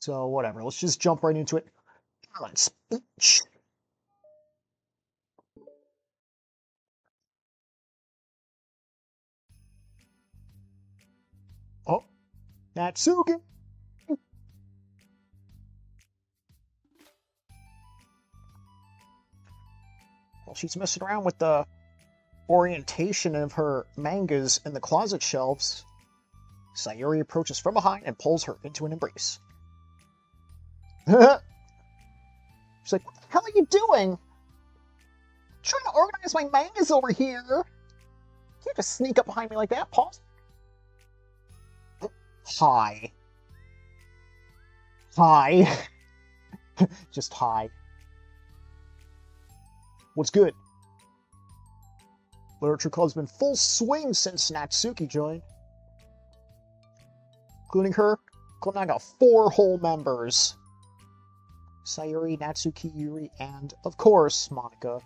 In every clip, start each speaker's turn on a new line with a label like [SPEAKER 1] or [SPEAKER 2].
[SPEAKER 1] So, whatever. Let's just jump right into it. Talent speech. Oh, Natsuki. Well, she's messing around with the orientation of her mangas in the closet shelves. Sayuri approaches from behind and pulls her into an embrace. She's like, what the hell are you doing? I'm trying to organize my mangas over here. You can't just sneak up behind me like that, Paul. Hi. Hi. Just hi. What's good? Literature Club's been full swing since Natsuki joined. Including her, Club now got 4 whole members. Sayuri, Natsuki, Yuri, and, of course, Monica.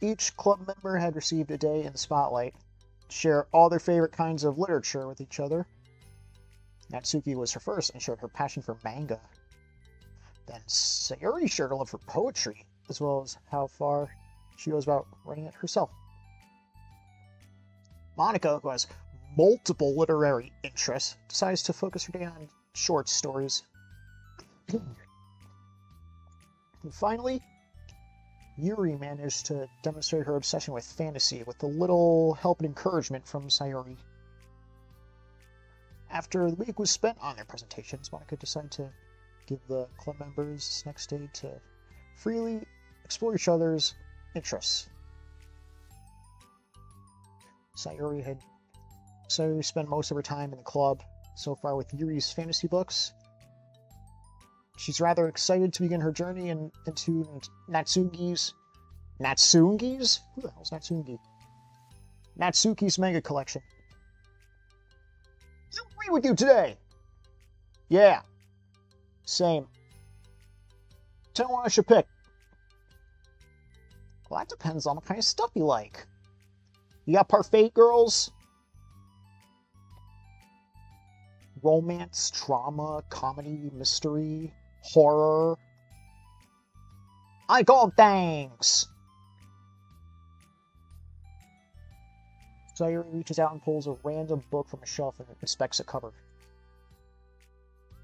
[SPEAKER 1] Each club member had received a day in the spotlight to share all their favorite kinds of literature with each other. Natsuki was her first and showed her passion for manga. Then Sayuri shared her love for poetry, as well as how far she goes about writing it herself. Monica, who has multiple literary interests, decides to focus her day on short stories. And finally, Yuri managed to demonstrate her obsession with fantasy with a little help and encouragement from Sayuri. After the week was spent on their presentations, Monica decided to give the club members next day to freely explore each other's interests. Sayuri spent most of her time in the club so far with Yuri's fantasy books. She's rather excited to begin her journey into Natsuki's... Natsuki's? Who the hell's Natsuki? Natsuki's manga collection. I agree with you today! Yeah. Same. Tell me what I should pick. Well, that depends on what kind of stuff you like. You got parfait girls? Romance, drama, comedy, mystery, horror. I call things! Sayuri reaches out and pulls a random book from a shelf and inspects a cover.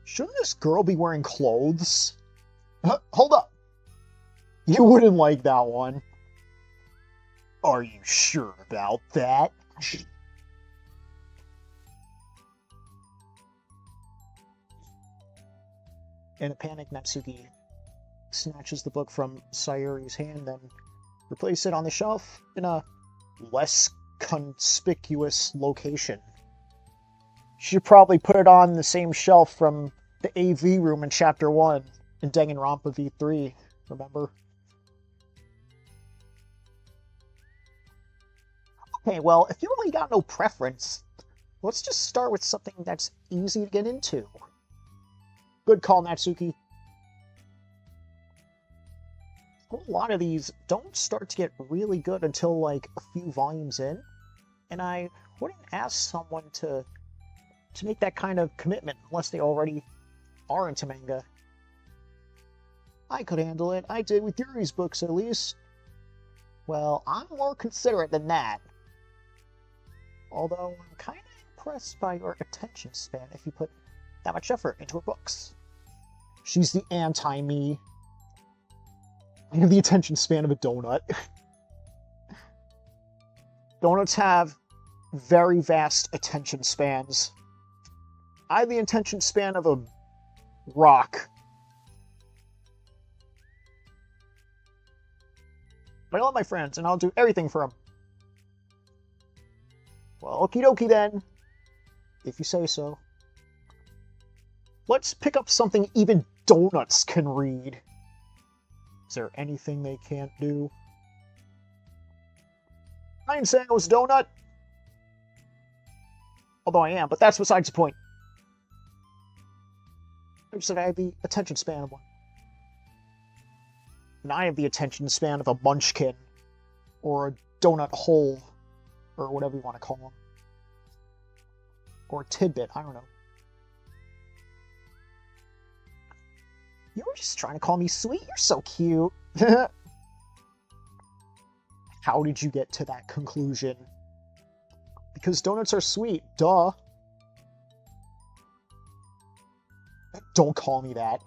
[SPEAKER 1] Shouldn't this girl be wearing clothes? Hold up! You wouldn't like that one. Are you sure about that? In a panic, Natsuki snatches the book from Sayuri's hand, then replaces it on the shelf in a less conspicuous location. She should probably put it on the same shelf from the AV room in Chapter 1 in Danganronpa V3, remember? Okay, well, if you really got no preference, let's just start with something that's easy to get into. Good call, Natsuki. A lot of these don't start to get really good until, like, a few volumes in, and I wouldn't ask someone to make that kind of commitment unless they already are into manga. I could handle it. I did with Yuri's books, at least. Well, I'm more considerate than that. Although I'm kind of impressed by your attention span if you put that much effort into her books. She's the anti-me. I have the attention span of a donut. Donuts have very vast attention spans. I have the attention span of a rock. But I love my friends, and I'll do everything for them. Well, okie dokie then. If you say so. Let's pick up something even donuts can read. Is there anything they can't do? I ain't saying I was a donut. Although I am, but that's besides the point. I just said I have the attention span of one. And I have the attention span of a munchkin. Or a donut hole. Or whatever you want to call them. Or a tidbit, I don't know. You were just trying to call me sweet? You're so cute. How did you get to that conclusion? Because donuts are sweet, duh. Don't call me that.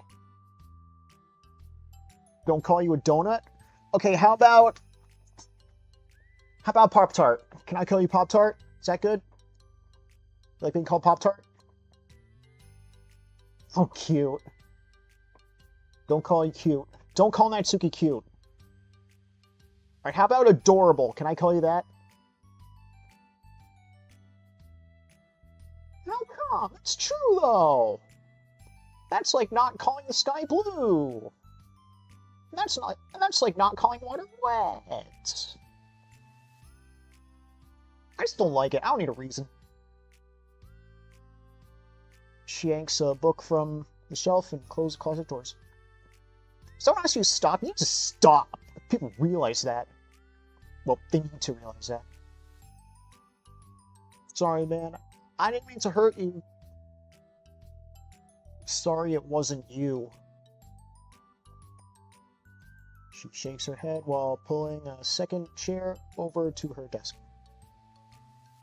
[SPEAKER 1] Don't call you a donut? Okay, how about Pop-Tart? Can I call you Pop-Tart? Is that good? You like being called Pop-Tart? Oh, cute. Don't call you cute. Don't call Natsuki cute. Alright, how about adorable? Can I call you that? How come? It's true, though. That's like not calling the sky blue. That's like not calling water wet. I just don't like it. I don't need a reason. She yanks a book from the shelf and closes the closet doors. Someone asks you to stop, you need to stop. People realize that. Well, they need to realize that. Sorry, man. I didn't mean to hurt you. Sorry it wasn't you. She shakes her head while pulling a second chair over to her desk.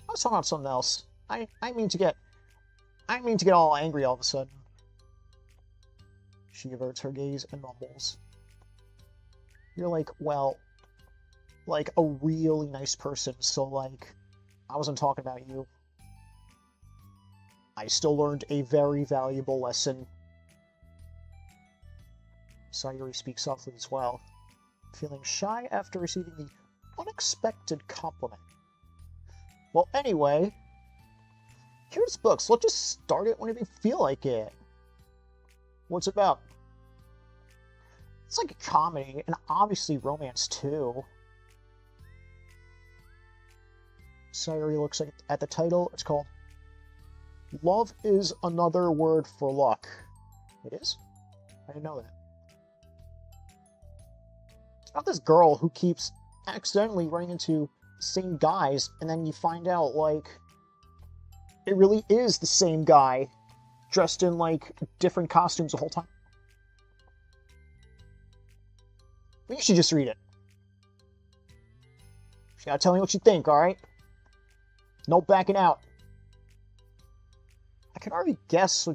[SPEAKER 1] I was talking about something else. I mean to get all angry all of a sudden. She averts her gaze and mumbles. You're like, well, like a really nice person, so like, I wasn't talking about you. I still learned a very valuable lesson. Sayuri speaks softly as well, feeling shy after receiving the unexpected compliment. Well, anyway, here's books. Let's just start it whenever you feel like it. What's it about? It's like a comedy, and obviously romance too. Sayuri looks at the title. It's called Love is Another Word for Luck. It is? I didn't know that. It's about this girl who keeps accidentally running into the same guys, and then you find out, like, it really is the same guy, dressed in, like, different costumes the whole time. But you should just read it. You gotta tell me what you think, alright? No backing out. I can already guess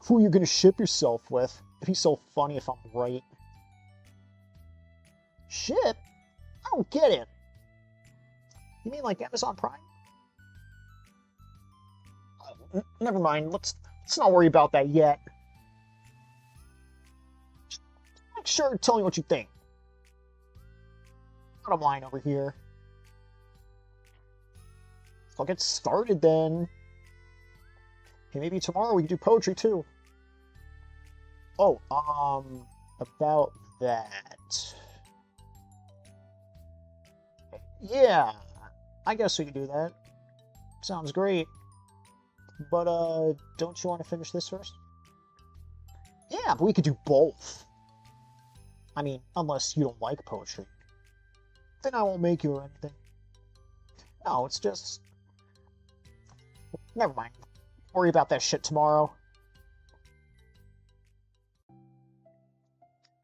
[SPEAKER 1] who you're gonna ship yourself with. It'd be so funny if I'm right. Ship? I don't get it. You mean like Amazon Prime? Never mind. Let's not worry about that yet. Just make sure to tell me what you think. Bottom line over here. I'll get started then. Hey, maybe tomorrow we can do poetry too. Oh, about that. Yeah, I guess we can do that. Sounds great. But, don't you want to finish this first? Yeah, but we could do both. I mean, unless you don't like poetry. Then I won't make you or anything. No, it's just... Never mind. Worry about that shit tomorrow.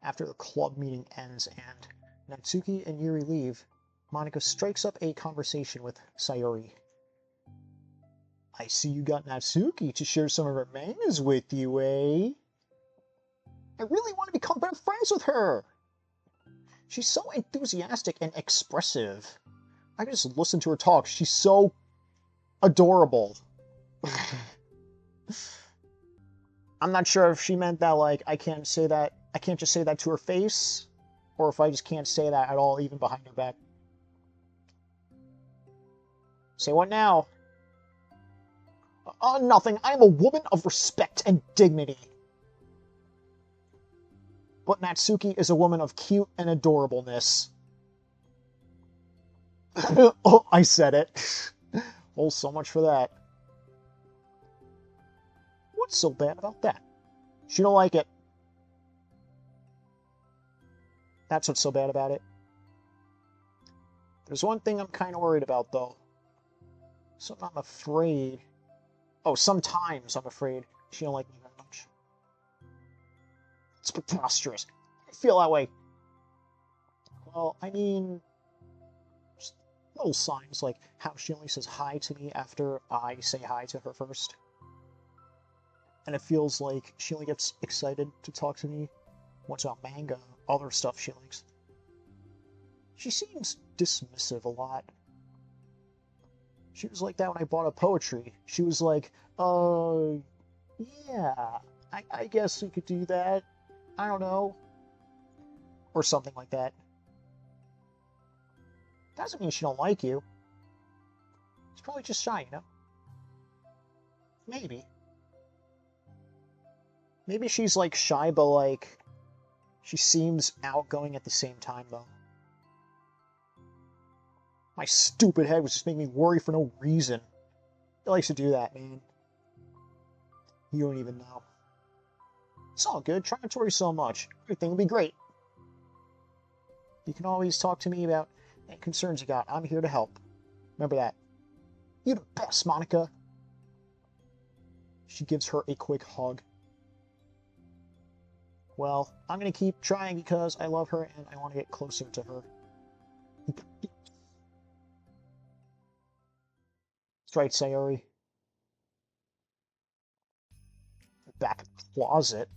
[SPEAKER 1] After the club meeting ends and Natsuki and Yuri leave, Monika strikes up a conversation with Sayuri. I see you got Natsuki to share some of her mangas with you, eh? I really want to become better friends with her! She's so enthusiastic and expressive. I can just listen to her talk. She's so adorable. I'm not sure if she meant that, like, I can't just say that to her face, or if I just can't say that at all, even behind her back. Say what now? Nothing. I am a woman of respect and dignity. But Natsuki is a woman of cute and adorableness. Oh, I said it. Oh, so much for that. What's so bad about that? She don't like it. That's what's so bad about it. There's one thing I'm kind of worried about, though. Something I'm afraid... Oh, sometimes I'm afraid she don't like me very much. It's preposterous. I feel that way. Well, I mean, just little signs like how she only says hi to me after I say hi to her first. And it feels like she only gets excited to talk to me once about manga, other stuff she likes. She seems dismissive a lot. She was like that when I bought her poetry. She was like, yeah, I guess we could do that. I don't know. Or something like that. Doesn't mean she don't like you. She's probably just shy, you know? Maybe. Maybe she's, like, shy, but, like, she seems outgoing at the same time, though. My stupid head was just making me worry for no reason. It likes to do that, man. You don't even know. It's all good. Try not to worry so much. Everything will be great. You can always talk to me about any concerns you got. I'm here to help. Remember that. You're the best, Monica. She gives her a quick hug. Well, I'm going to keep trying because I love her and I want to get closer to her. That's right, Sayori. Back in the closet.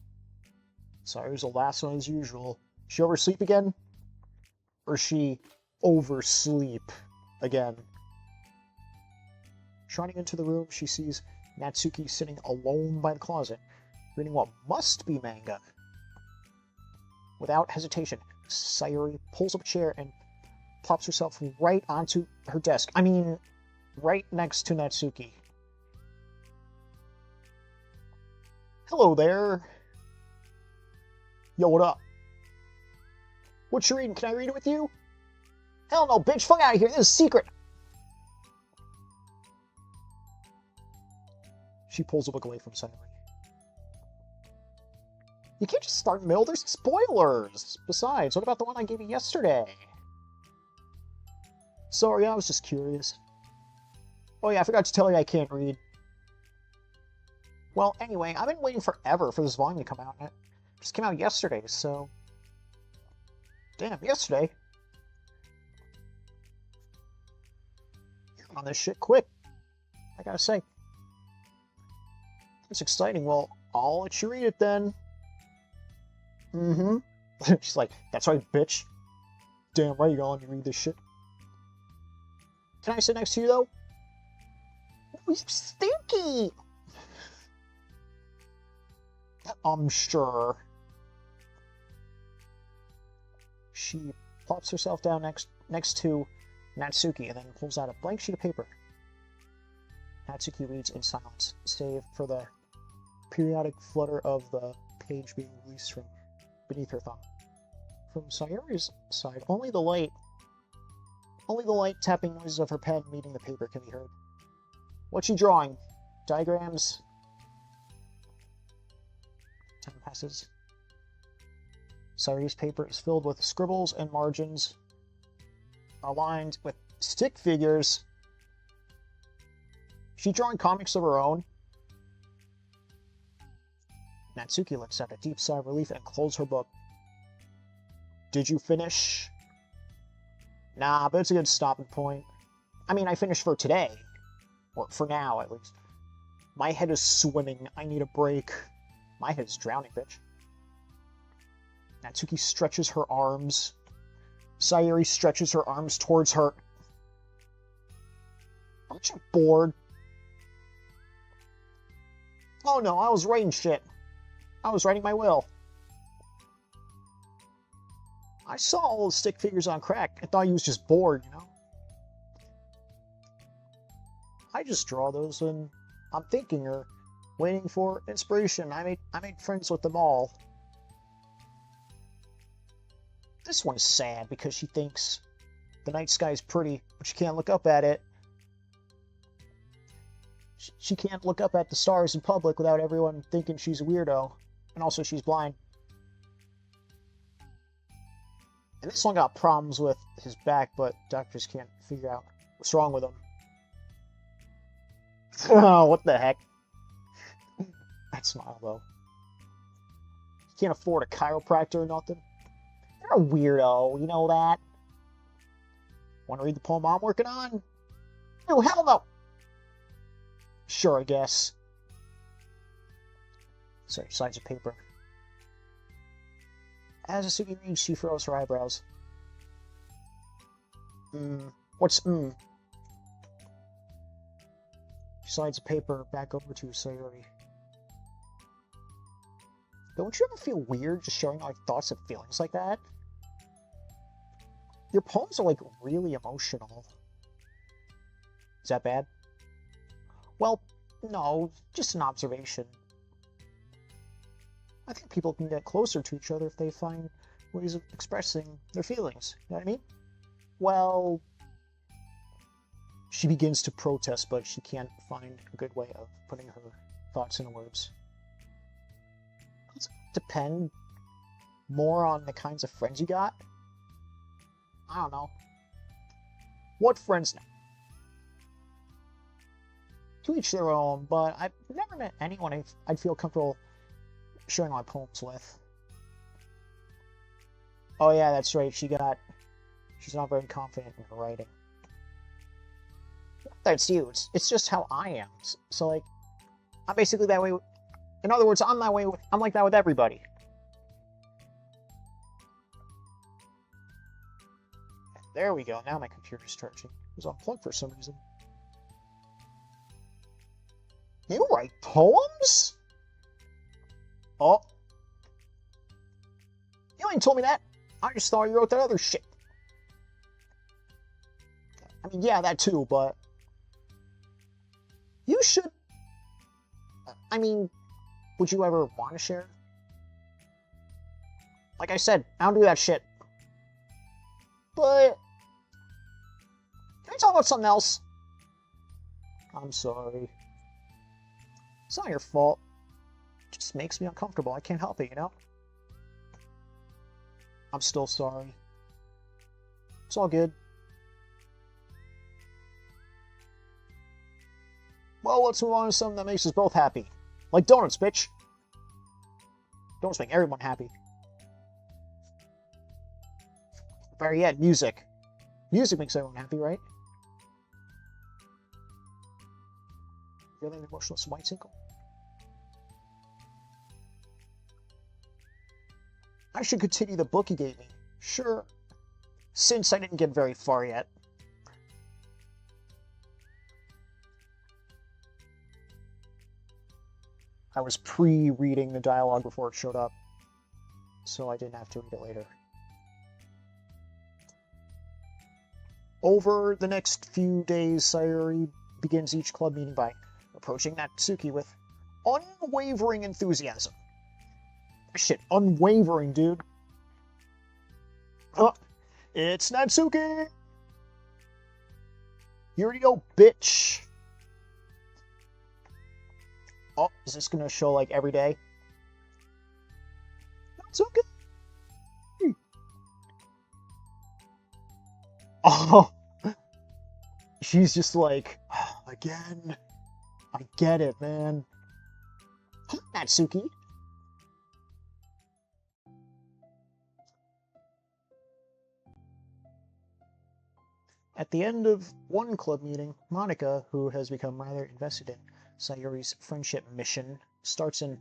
[SPEAKER 1] Sayori's the last one as usual. She oversleep again? Or she oversleep again? Shining into the room, she sees Natsuki sitting alone by the closet, reading what must be manga. Without hesitation, Sayori pulls up a chair and plops herself right onto her desk. I mean, right next to Natsuki. Hello there. Yo, what up? What you reading? Can I read it with you? Hell no, bitch. Fuck out of here. This is secret. She pulls a book away from Sayori. You can't just start in the middle. There's spoilers. Besides, what about the one I gave you yesterday? Sorry, I was just curious. Oh yeah, I forgot to tell you I can't read. Well, anyway, I've been waiting forever for this volume to come out. It just came out yesterday, so... Damn, yesterday? You're on this shit quick, I gotta say. It's exciting. Well, I'll let you read it then. Mm-hmm. She's like, that's right, bitch. Damn right you're gonna let me read this shit. Can I sit next to you, though? Oh, you stinky! I'm sure. She plops herself down next to Natsuki and then pulls out a blank sheet of paper. Natsuki reads in silence, save for the periodic flutter of the page being released from beneath her thumb. From Sayori's side, only the light tapping noises of her pen meeting the paper can be heard. What's she drawing? Diagrams? Time passes. Sayori's paper is filled with scribbles and margins aligned with stick figures. Is she drawing comics of her own? Natsuki lets out a deep sigh of relief and closes her book. Did you finish? Nah, but it's a good stopping point. I mean, I finished for today. Or for now, at least. My head is swimming. I need a break. My head is drowning, bitch. Natsuki stretches her arms. Sayori stretches her arms towards her. Aren't you bored? Oh no, I was writing shit. I was writing my will. I saw all those stick figures on crack. I thought he was just bored, you know? I just draw those when I'm thinking or waiting for inspiration. I made friends with them all. This one's sad because she thinks the night sky is pretty, but she can't look up at it. She can't look up at the stars in public without everyone thinking she's a weirdo. And also she's blind. And this one got problems with his back, but doctors can't figure out what's wrong with him. Oh, what the heck? That smile, though. Can't afford a chiropractor or nothing. You're a weirdo, you know that? Want to read the poem I'm working on? Oh, hell no! Sure, I guess. Sorry, sides of paper. As Asuki reads, she furrows her eyebrows. What's She slides the paper back over to Sayori. Don't you ever feel weird just showing like thoughts and feelings like that? Your poems are like really emotional. Is that bad? Well, no, just an observation. I think people can get closer to each other if they find ways of expressing their feelings. You know what I mean? Well, she begins to protest, but she can't find a good way of putting her thoughts into words. Does it depend more on the kinds of friends you got? I don't know. What friends now? To each their own, but I've never met anyone I'd feel comfortable sharing my poems with. Oh yeah, that's right, she's not very confident in her writing. That's you, it's just how I am. So like, I'm basically that way, in other words, I'm like that with everybody. There we go, now my computer's charging. It was unplugged for some reason. You write poems? Oh. You ain't told me that. I just thought you wrote that other shit. I mean, yeah, that too, but... You should... I mean, would you ever want to share? Like I said, I don't do that shit. But... Can I talk about something else? I'm sorry. It's not your fault. It just makes me uncomfortable. I can't help it, you know? I'm still sorry. It's all good. Well, let's move on to something that makes us both happy. Like donuts, bitch. Donuts make everyone happy. Better yet, music. Music makes everyone happy, right? Feeling the emotionless white single? I should continue the book he gave me. Sure. Since I didn't get very far yet. I was pre-reading the dialogue before it showed up, so I didn't have to read it later. Over the next few days, Sayori begins each club meeting by approaching Natsuki with unwavering enthusiasm. Shit, unwavering, dude. Oh, it's Natsuki! You already know, bitch! Oh, is this gonna show, like, every day? Natsuki! Oh! She's just like, oh, again. I get it, man. Natsuki. At the end of one club meeting, Monica, who has become rather invested in Sayori's friendship mission, starts an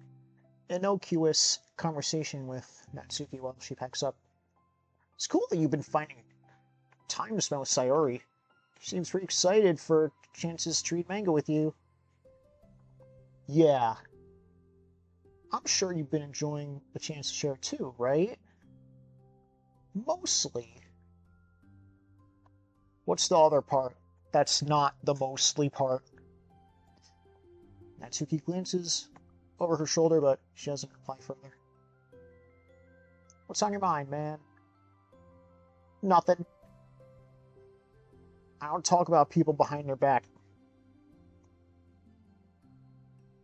[SPEAKER 1] innocuous conversation with Natsuki while she packs up. It's cool that you've been finding time to spend with Sayori. She seems pretty excited for chances to read manga with you. Yeah. I'm sure you've been enjoying the chance to share too, right? Mostly. What's the other part? That's not the mostly part. Natsuki glances over her shoulder, but she doesn't reply further. What's on your mind, man? Nothing. I don't talk about people behind their back.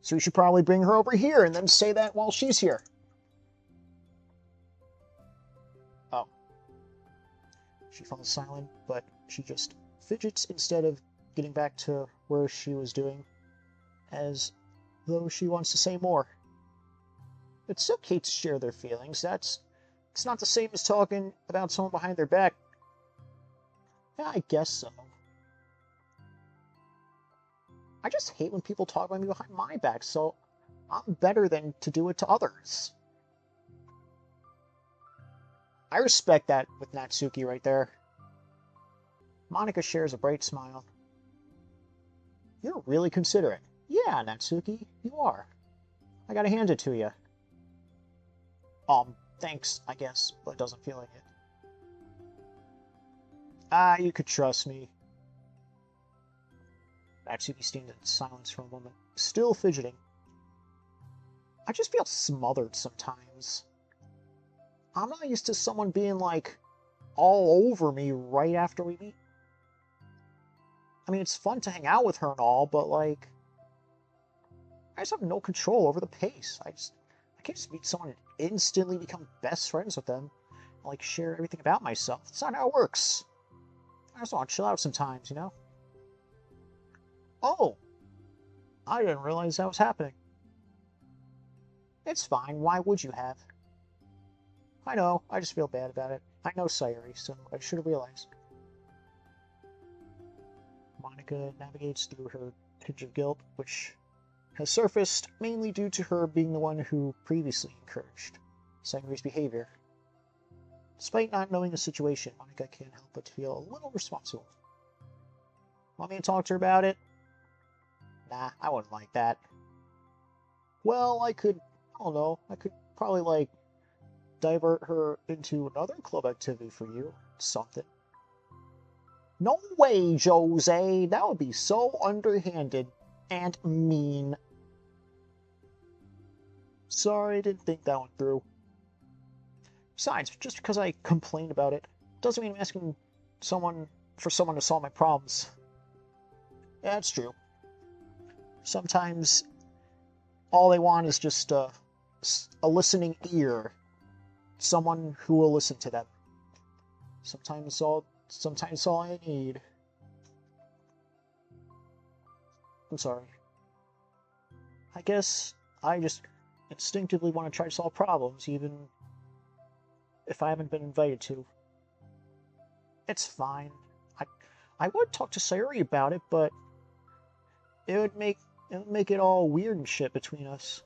[SPEAKER 1] So we should probably bring her over here and then say that while she's here. Oh. She falls silent, but she just fidgets instead of getting back to where she was doing, as though she wants to say more. It's okay to share their feelings. It's not the same as talking about someone behind their back. Yeah, I guess so. I just hate when people talk about me behind my back, so I'm better than to do it to others. I respect that with Natsuki right there. Monika shares a bright smile. You're really considerate. Yeah, Natsuki, you are. I gotta hand it to you. Thanks, I guess, but it doesn't feel like it. Ah, you could trust me. Natsuki stands in silence for a moment, still fidgeting. I just feel smothered sometimes. I'm not used to someone being, like, all over me right after we meet. I mean, it's fun to hang out with her and all, but, like, I just have no control over the pace. I can't just meet someone and instantly become best friends with them and, like, share everything about myself. That's not how it works. I just want to chill out sometimes, you know? Oh! I didn't realize that was happening. It's fine. Why would you have? I know. I just feel bad about it. I know Sayuri, so I should have realized. Monika navigates through her tinge of guilt, which has surfaced mainly due to her being the one who previously encouraged Sayuri's behavior. Despite not knowing the situation, Monika can't help but feel a little responsible. Want me to talk to her about it? Nah, I wouldn't like that. Well, I don't know, I could probably, like, divert her into another club activity for you. Something. No way, Jose! That would be so underhanded and mean. Sorry, I didn't think that one through. Besides, just because I complained about it doesn't mean I'm asking someone to solve my problems. Yeah, that's true. Sometimes all they want is just a listening ear. Someone who will listen to them. Sometimes all I need. I'm sorry. I guess I just instinctively want to try to solve problems, even if I haven't been invited to. It's fine. I would talk to Sayuri about it, but it would make it all weird and shit between us.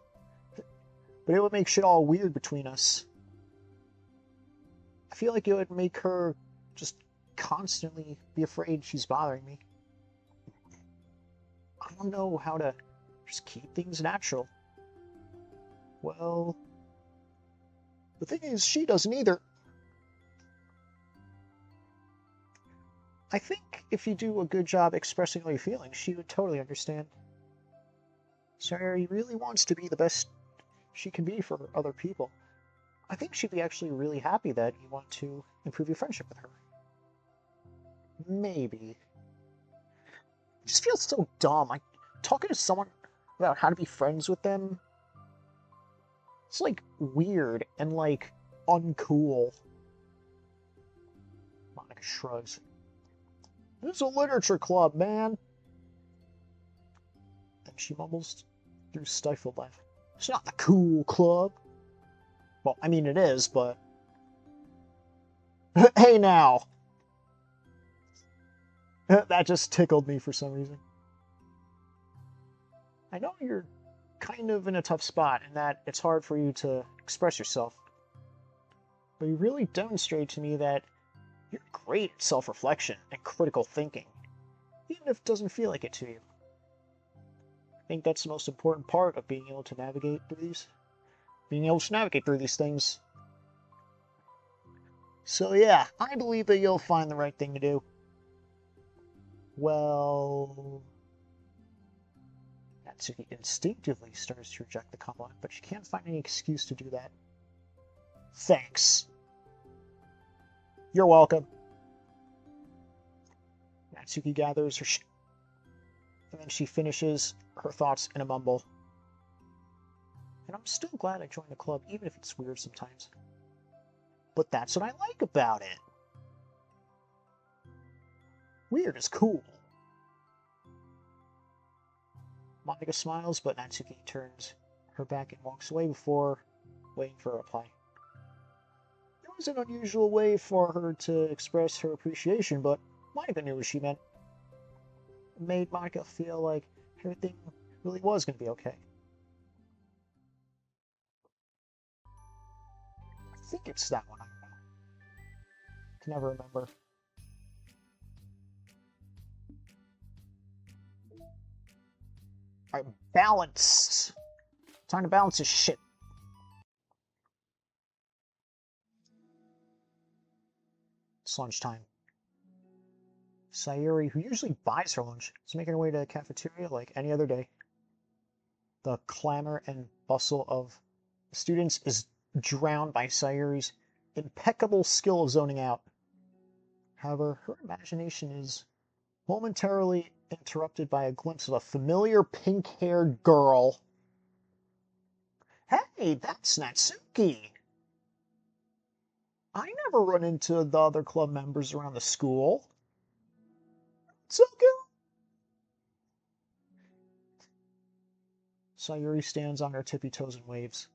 [SPEAKER 1] But it would make shit all weird between us. I feel like it would make her just constantly be afraid she's bothering me. I don't know how to just keep things natural. Well, the thing is, she doesn't either. I think if you do a good job expressing all your feelings, she would totally understand. Sayuri really wants to be the best she can be for other people. I think she'd be actually really happy that you want to improve your friendship with her. Maybe. It just feels so dumb. Like, talking to someone about how to be friends with them, it's, like, weird and, like, uncool. Monika shrugs. This is a literature club, man. And she mumbles through stifled laugh. It's not the cool club. Well, I mean it is, but... Hey now! That just tickled me for some reason. I know you're kind of in a tough spot in that it's hard for you to express yourself. But you really demonstrate to me that you're great at self-reflection and critical thinking, even if it doesn't feel like it to you. I think that's the most important part of being able to navigate through these. Being able to navigate through these things. So yeah, I believe that you'll find the right thing to do. Well... Natsuki instinctively starts to reject the compliment, but she can't find any excuse to do that. Thanks. You're welcome. Natsuki gathers her and then she finishes her thoughts in a mumble. And I'm still glad I joined the club, even if it's weird sometimes. But that's what I like about it. Weird is cool. Monika smiles, but Natsuki turns her back and walks away before waiting for a reply. It was an unusual way for her to express her appreciation, but Monica knew what she meant. It made Monica feel like everything really was going to be okay. I think it's that one, I don't know. I can never remember. Alright, balance! Time to balance this shit. It's lunchtime. Sayuri, who usually buys her lunch, is making her way to the cafeteria like any other day. The clamor and bustle of the students is drowned by Sayuri's impeccable skill of zoning out. However, her imagination is momentarily interrupted by a glimpse of a familiar pink-haired girl. Hey, that's Natsuki! I never run into the other club members around the school. Natsuki! Sayuri stands on her tippy toes and waves.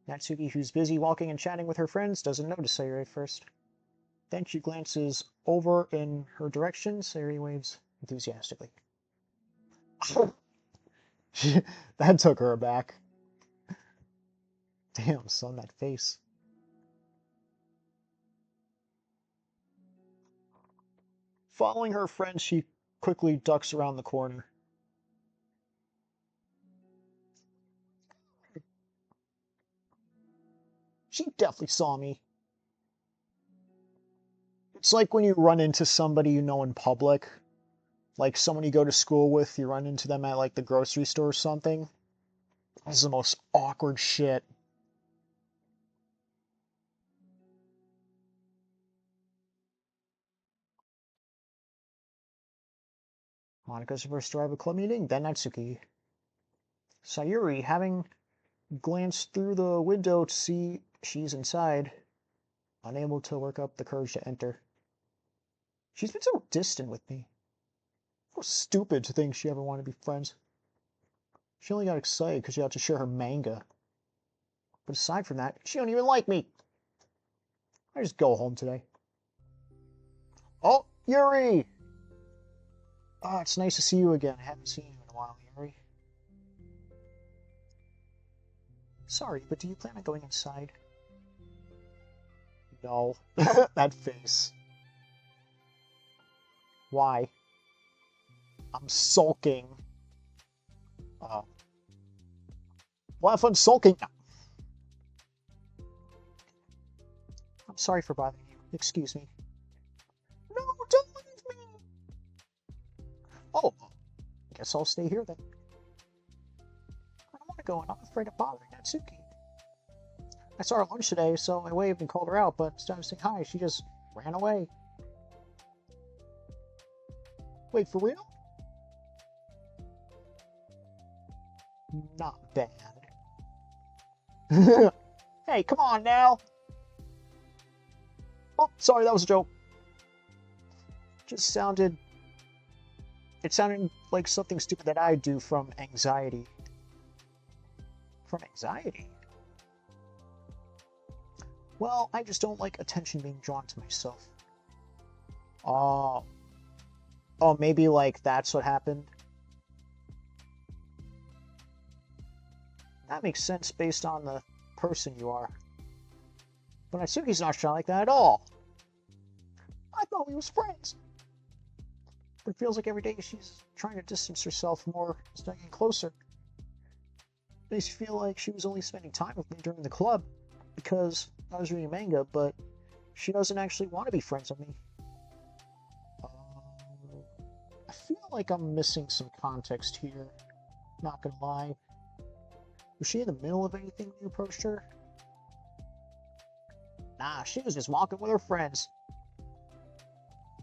[SPEAKER 1] Natsuki, who's busy walking and chatting with her friends, doesn't notice Sayuri at first. Then she glances over in her direction. Sayuri waves enthusiastically. That took her aback. Damn, son, that face. Following her friend, she quickly ducks around the corner. She definitely saw me. It's like when you run into somebody you know in public. Like someone you go to school with, you run into them at like the grocery store or something. This is the most awkward shit. Monika's first to arrive at club meeting, then Natsuki. Sayuri, having glanced through the window to see she's inside, unable to work up the courage to enter. She's been so distant with me. How stupid to think she ever wanted to be friends. She only got excited because she got to share her manga. But aside from that, she don't even like me. I just go home today. Oh, Yuri! Oh, it's nice to see you again. I haven't seen you in a while, Yuri. Sorry, but do you plan on going inside? No. That face. Why? I'm sulking. Oh. Well, have fun sulking. No. I'm sorry for bothering you. Excuse me. No, don't leave me! Oh, I guess I'll stay here then. I don't want to go, and I'm afraid of bothering Natsuki. I saw her at lunch today, so I waved and called her out, but instead of saying hi, she just ran away. Wait, for real? Not bad. Hey, come on now! Oh, sorry, that was a joke. It sounded like something stupid that I do from anxiety. From anxiety? Well, I just don't like attention being drawn to myself. Oh, maybe like that's what happened? That makes sense based on the person you are. But Natsuki's not shy like that at all. I thought we was friends. But it feels like every day she's trying to distance herself more, instead of getting closer. It makes me feel like she was only spending time with me during the club because I was reading manga, but she doesn't actually want to be friends with me. I feel like I'm missing some context here. Not gonna lie. Was she in the middle of anything when you approached her? Nah, she was just walking with her friends.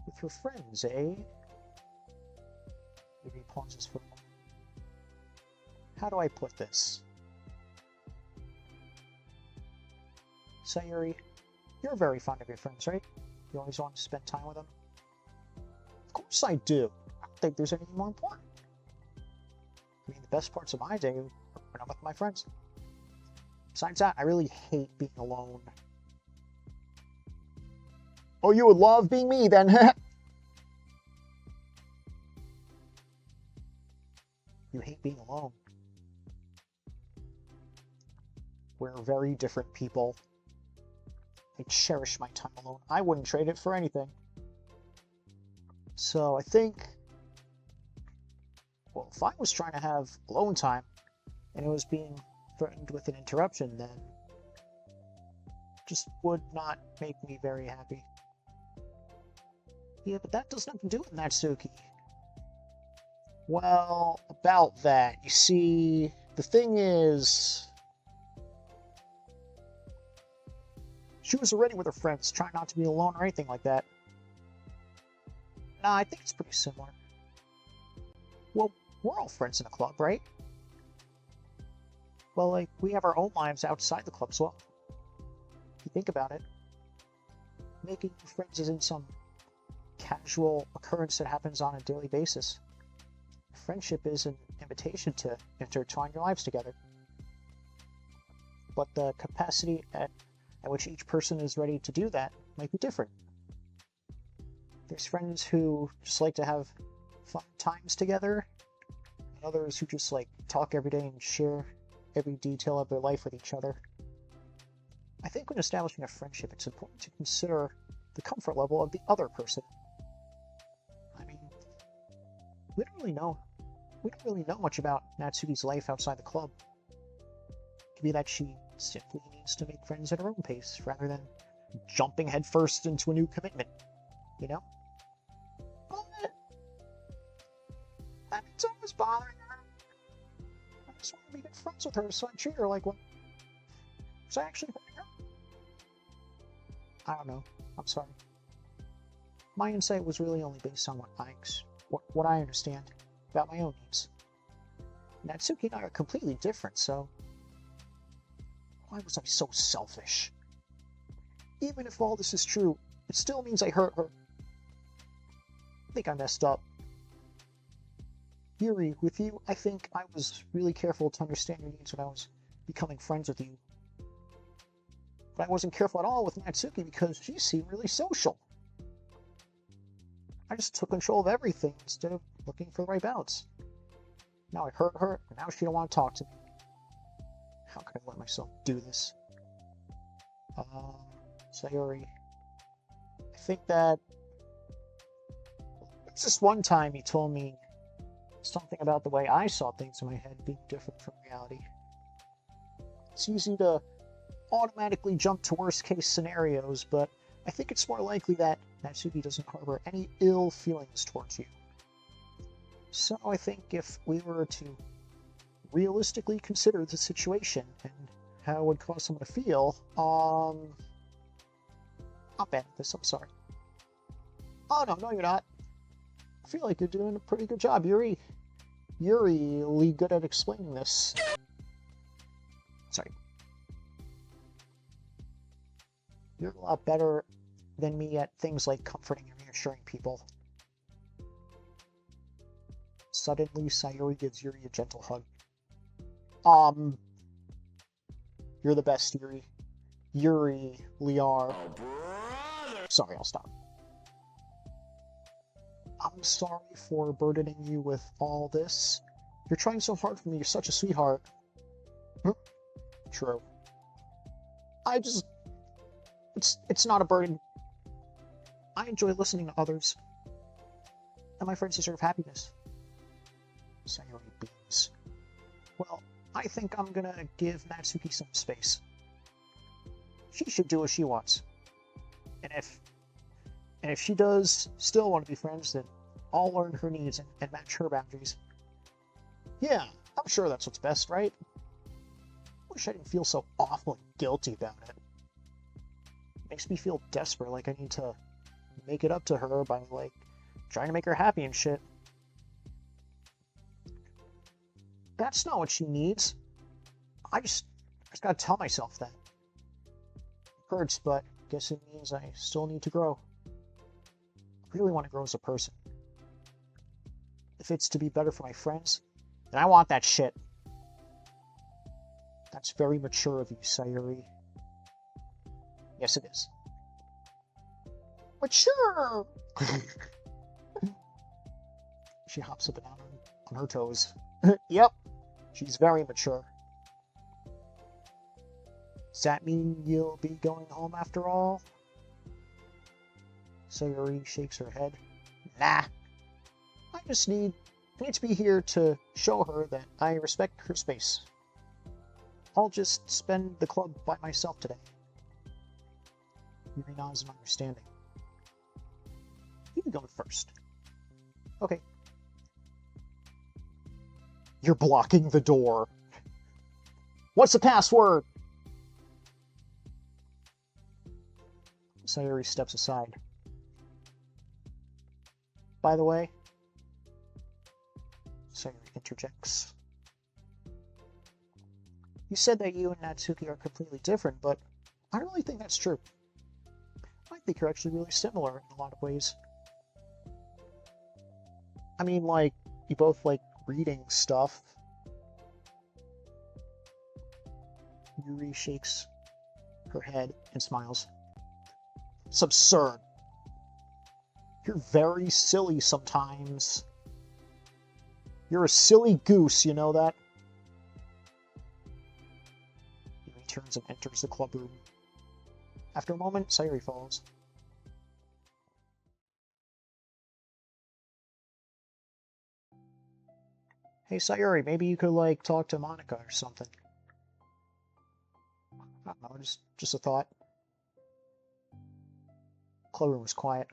[SPEAKER 1] With her friends, eh? Maybe he pauses for a moment. How do I put this? Sayuri, you're very fond of your friends, right? You always want to spend time with them? Of course I do. I don't think there's anything more important. I mean, the best parts of my day are when I'm with my friends. Besides that, I really hate being alone. Oh, you would love being me then. You hate being alone. We're very different people. I cherish my time alone. I wouldn't trade it for anything. So I think, well, if I was trying to have alone time and it was being threatened with an interruption, then just would not make me very happy. Yeah, but that does nothing to do with Natsuki. Well, about that, you see, the thing is, she was already with her friends, trying not to be alone or anything like that. Nah, I think it's pretty similar. Well, we're all friends in a club, right? Well, like, we have our own lives outside the club as well. If you think about it, making friends isn't some casual occurrence that happens on a daily basis. Friendship is an invitation to intertwine your lives together. But the capacity at which each person is ready to do that might be different. There's friends who just like to have fun times together, and others who just like talk every day and share every detail of their life with each other. I think when establishing a friendship, it's important to consider the comfort level of the other person. I mean, we don't really know much about Natsuki's life outside the club. It could be that she simply needs to make friends at her own pace, rather than jumping headfirst into a new commitment, you know? But that means I was bothering her. I just want to be good friends with her, so I treat her like one. Was I actually hurting her? I don't know. I'm sorry. My insight was really only based on what I understand about my own needs. Natsuki and I are completely different, so why was I so selfish? Even if all this is true, it still means I hurt her. I think I messed up. Yuri, with you, I think I was really careful to understand your needs when I was becoming friends with you. But I wasn't careful at all with Natsuki because she seemed really social. I just took control of everything instead of looking for the right balance. Now I hurt her, and now she don't want to talk to me. How could I let myself do this? Sayori, I think that it's just one time he told me something about the way I saw things in my head being different from reality. It's easy to automatically jump to worst case scenarios, but I think it's more likely that Natsuki doesn't harbor any ill feelings towards you. So I think if we were to realistically consider the situation and how it would cause someone to feel, not bad at this, I'm sorry. Oh no, you're not. I feel like you're doing a pretty good job, Yuri. You're really good at explaining this. Sorry. You're a lot better than me at things like comforting and reassuring people. Suddenly, Sayori gives Yuri a gentle hug. You're the best, Yuri. Yuri, Liar. Oh, brother. Sorry, I'll stop. I'm sorry for burdening you with all this. You're trying so hard for me, you're such a sweetheart. True. It's not a burden. I enjoy listening to others. And my friends deserve happiness. Sayori beams. Well, I think I'm gonna give Natsuki some space. She should do what she wants. And if she does still want to be friends, then I'll learn her needs and match her boundaries. Yeah, I'm sure that's what's best, right? Wish I didn't feel so awful and guilty about it. Makes me feel desperate, like I need to make it up to her by, like, trying to make her happy and shit. That's not what she needs. I just gotta tell myself that. It hurts, but I guess it means I still need to grow. I really want to grow as a person. If it's to be better for my friends, then I want that shit. That's very mature of you, Sayuri. Yes, it is. Mature! She hops up and down on her toes. Yep, she's very mature. Does that mean you'll be going home after all? Sayuri shakes her head. Nah. I just need to be here to show her that I respect her space. I'll just spend the club by myself today. Yuri nods in understanding. You can go first. Okay. You're blocking the door. What's the password? Sayuri steps aside. By the way, Sayuri interjects. You said that you and Natsuki are completely different, but I don't really think that's true. I think you're actually really similar in a lot of ways. I mean, like, you both like reading stuff. Yuri shakes her head and smiles. It's absurd. You're very silly sometimes. You're a silly goose, you know that? Yuri turns and enters the club room. After a moment, Sayuri follows. Hey, Sayuri, maybe you could, like, talk to Monica or something. I don't know, just a thought. Club room was quiet.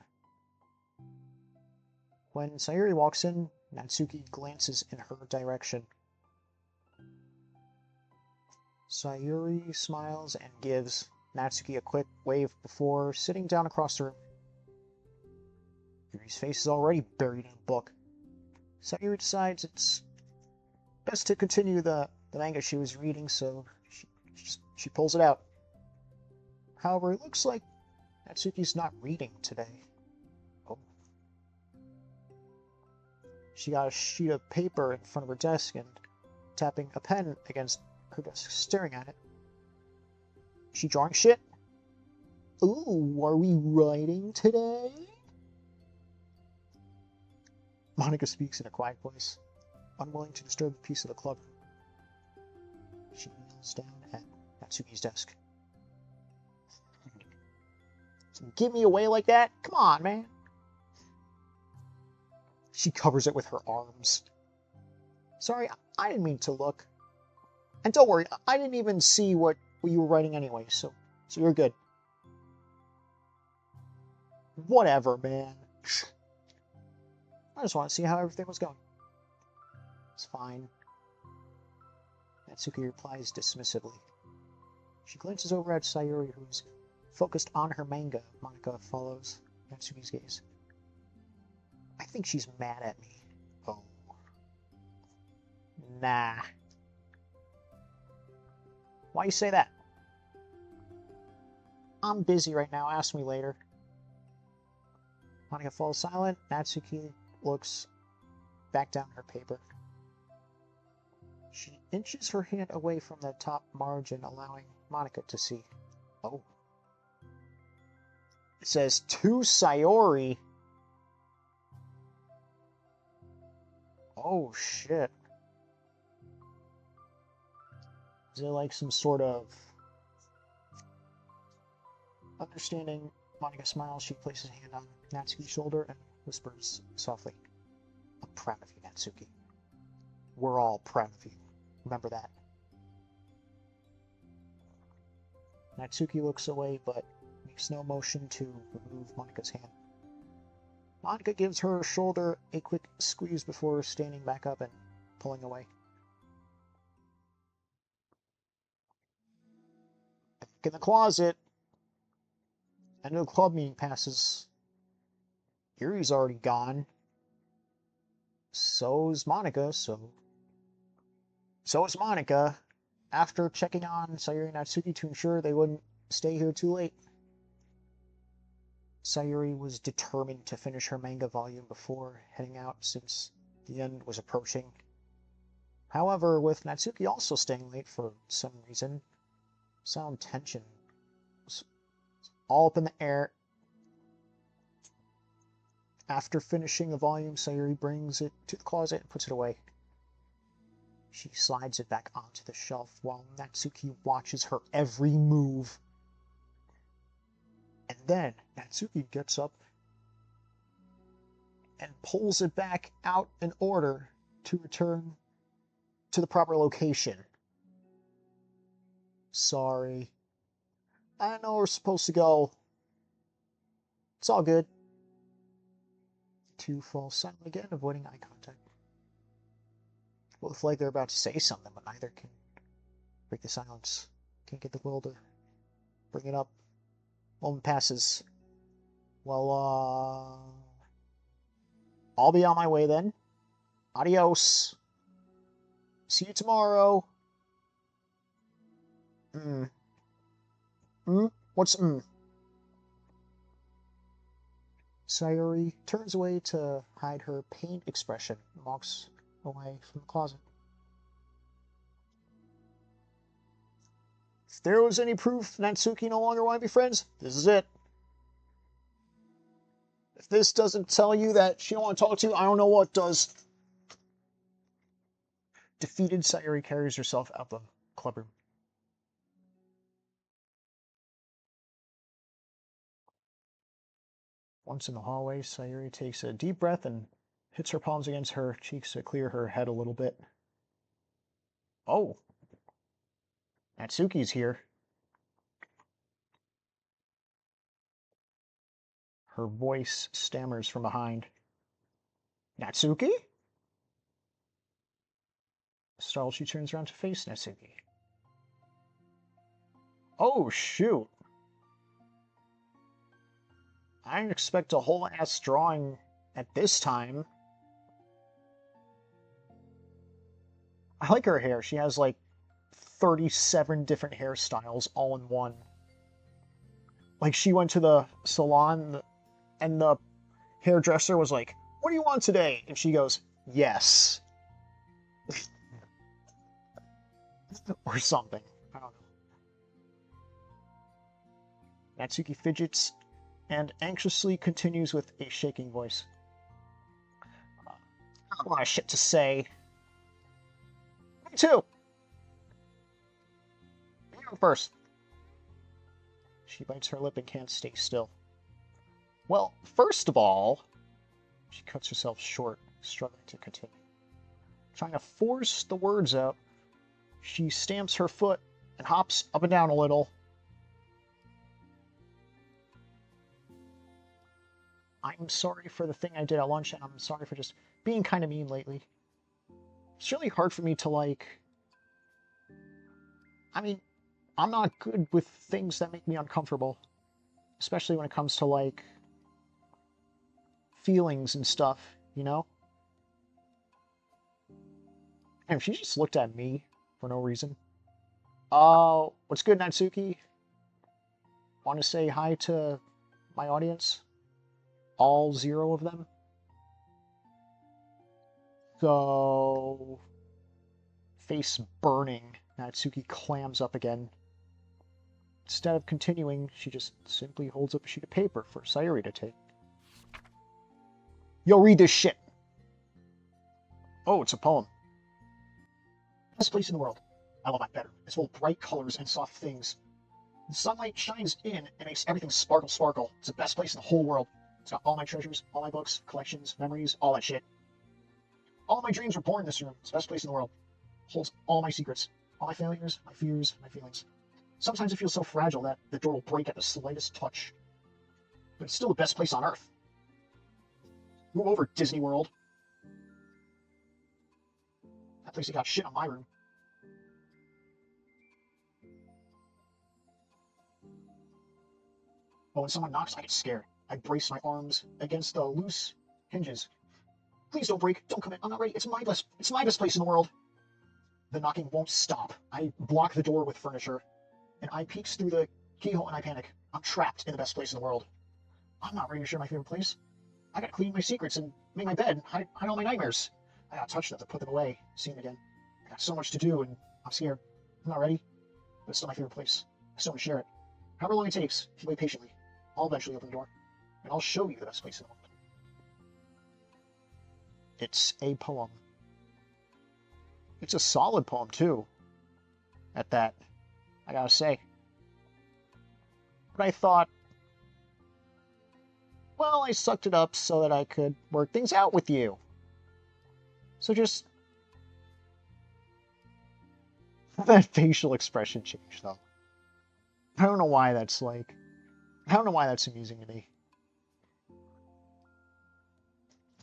[SPEAKER 1] When Sayuri walks in, Natsuki glances in her direction. Sayuri smiles and gives Natsuki a quick wave before sitting down across the room. Yuri's face is already buried in a book. Sayuri decides it's best to continue the manga she was reading, so she pulls it out. However, it looks like Natsuki's not reading today. Oh. She got a sheet of paper in front of her desk and tapping a pen against her desk, staring at it. Is she drawing shit? Ooh, are we writing today? Monica speaks in a quiet voice, unwilling to disturb the peace of the club. She kneels down at Natsuki's desk. So give me away like that? Come on, man. She covers it with her arms. Sorry, I didn't mean to look. And don't worry, I didn't even see what you were writing anyway, so you're good. Whatever, man. I just want to see how everything was going. It's fine. Natsuki replies dismissively. She glances over at Sayuri, who's focused on her manga. Monica follows Natsuki's gaze. I think she's mad at me. Oh. Nah. Why you say that? I'm busy right now. Ask me later. Monica falls silent. Natsuki looks back down her paper. She inches her hand away from the top margin, allowing Monica to see. Oh. It says, to Sayori. Oh, shit. Is there like some sort of... Understanding, Monica smiles. She places a hand on Natsuki's shoulder and whispers softly, I'm proud of you, Natsuki. We're all proud of you. Remember that. Natsuki looks away, but makes no motion to remove Monica's hand. Monica gives her shoulder a quick squeeze before standing back up and pulling away. Back in the closet. End of the club meeting passes. Yuri's already gone. So's Monica, so is Monica. After checking on Sayuri and Natsuki to ensure they wouldn't stay here too late. Sayuri was determined to finish her manga volume before heading out since the end was approaching. However, with Natsuki also staying late for some reason, sound tension was all up in the air. After finishing the volume, Sayuri brings it to the closet and puts it away. She slides it back onto the shelf while Natsuki watches her every move. And then Natsuki gets up and pulls it back out in order to return to the proper location. Sorry. I know we're supposed to go. It's all good. Two fall silent again, avoiding eye contact. Both like they're about to say something, but neither can break the silence. Can't get the will to bring it up. Moment passes. Well, I'll be on my way then. Adios. See you tomorrow. What's Sayuri turns away to hide her pained expression and walks away from the closet. If there was any proof Natsuki no longer wanted to be friends, this is it. If this doesn't tell you that she don't want to talk to you, I don't know what does. Defeated, Sayuri carries herself out the clubroom. Once in the hallway, Sayuri takes a deep breath and hits her palms against her cheeks to clear her head a little bit. Oh, Natsuki's here. Her voice stammers from behind. Natsuki? Startled, she turns around to face Natsuki. Oh, shoot. I didn't expect a whole ass drawing at this time. I like her hair. She has like 37 different hairstyles all in one. Like she went to the salon and the hairdresser was like, "What do you want today?" And she goes, "Yes." Or something. I don't know. Natsuki fidgets and anxiously continues with a shaking voice. I have a lot of shit to say. Me too. You first. She bites her lip and can't stay still. Well, first of all, she cuts herself short, struggling to continue. Trying to force the words out, she stamps her foot and hops up and down a little. I'm sorry for the thing I did at lunch, and I'm sorry for just being kind of mean lately. It's really hard for me to, like... I mean, I'm not good with things that make me uncomfortable. Especially when it comes to, like, feelings and stuff, you know? And she just looked at me for no reason. What's good, Natsuki? Want to say hi to my audience? All 0 of them? So... Face burning, Natsuki clams up again. Instead of continuing, she just simply holds up a sheet of paper for Sayuri to take. Yo, read this shit! Oh, it's a poem. Best place in the world. I love my bedroom. It's full of bright colors and soft things. The sunlight shines in and makes everything sparkle sparkle. It's the best place in the whole world. It's got all my treasures, all my books, collections, memories, all that shit. All my dreams were born in this room. It's the best place in the world. It holds all my secrets, all my failures, my fears, my feelings. Sometimes it feels so fragile that the door will break at the slightest touch. But it's still the best place on Earth. Move over, Disney World. That place got shit on my room. But when someone knocks, I get scared. I brace my arms against the loose hinges. Please don't break. Don't come in. I'm not ready. It's my best place in the world. The knocking won't stop. I block the door with furniture, and I peeks through the keyhole and I panic. I'm trapped in the best place in the world. I'm not ready to share my favorite place. I gotta clean my secrets and make my bed, hide all my nightmares. I gotta touch them to put them away, see them again. I got so much to do, and I'm scared. I'm not ready, but it's still my favorite place. I still want to share it. However long it takes, if you wait patiently, I'll eventually open the door, and I'll show you the best place in the world. It's a poem. It's a solid poem, too. At that, I gotta say. But I thought, well, I sucked it up so that I could work things out with you. So just... that facial expression change, though. I don't know why that's like... I don't know why that's amusing to me.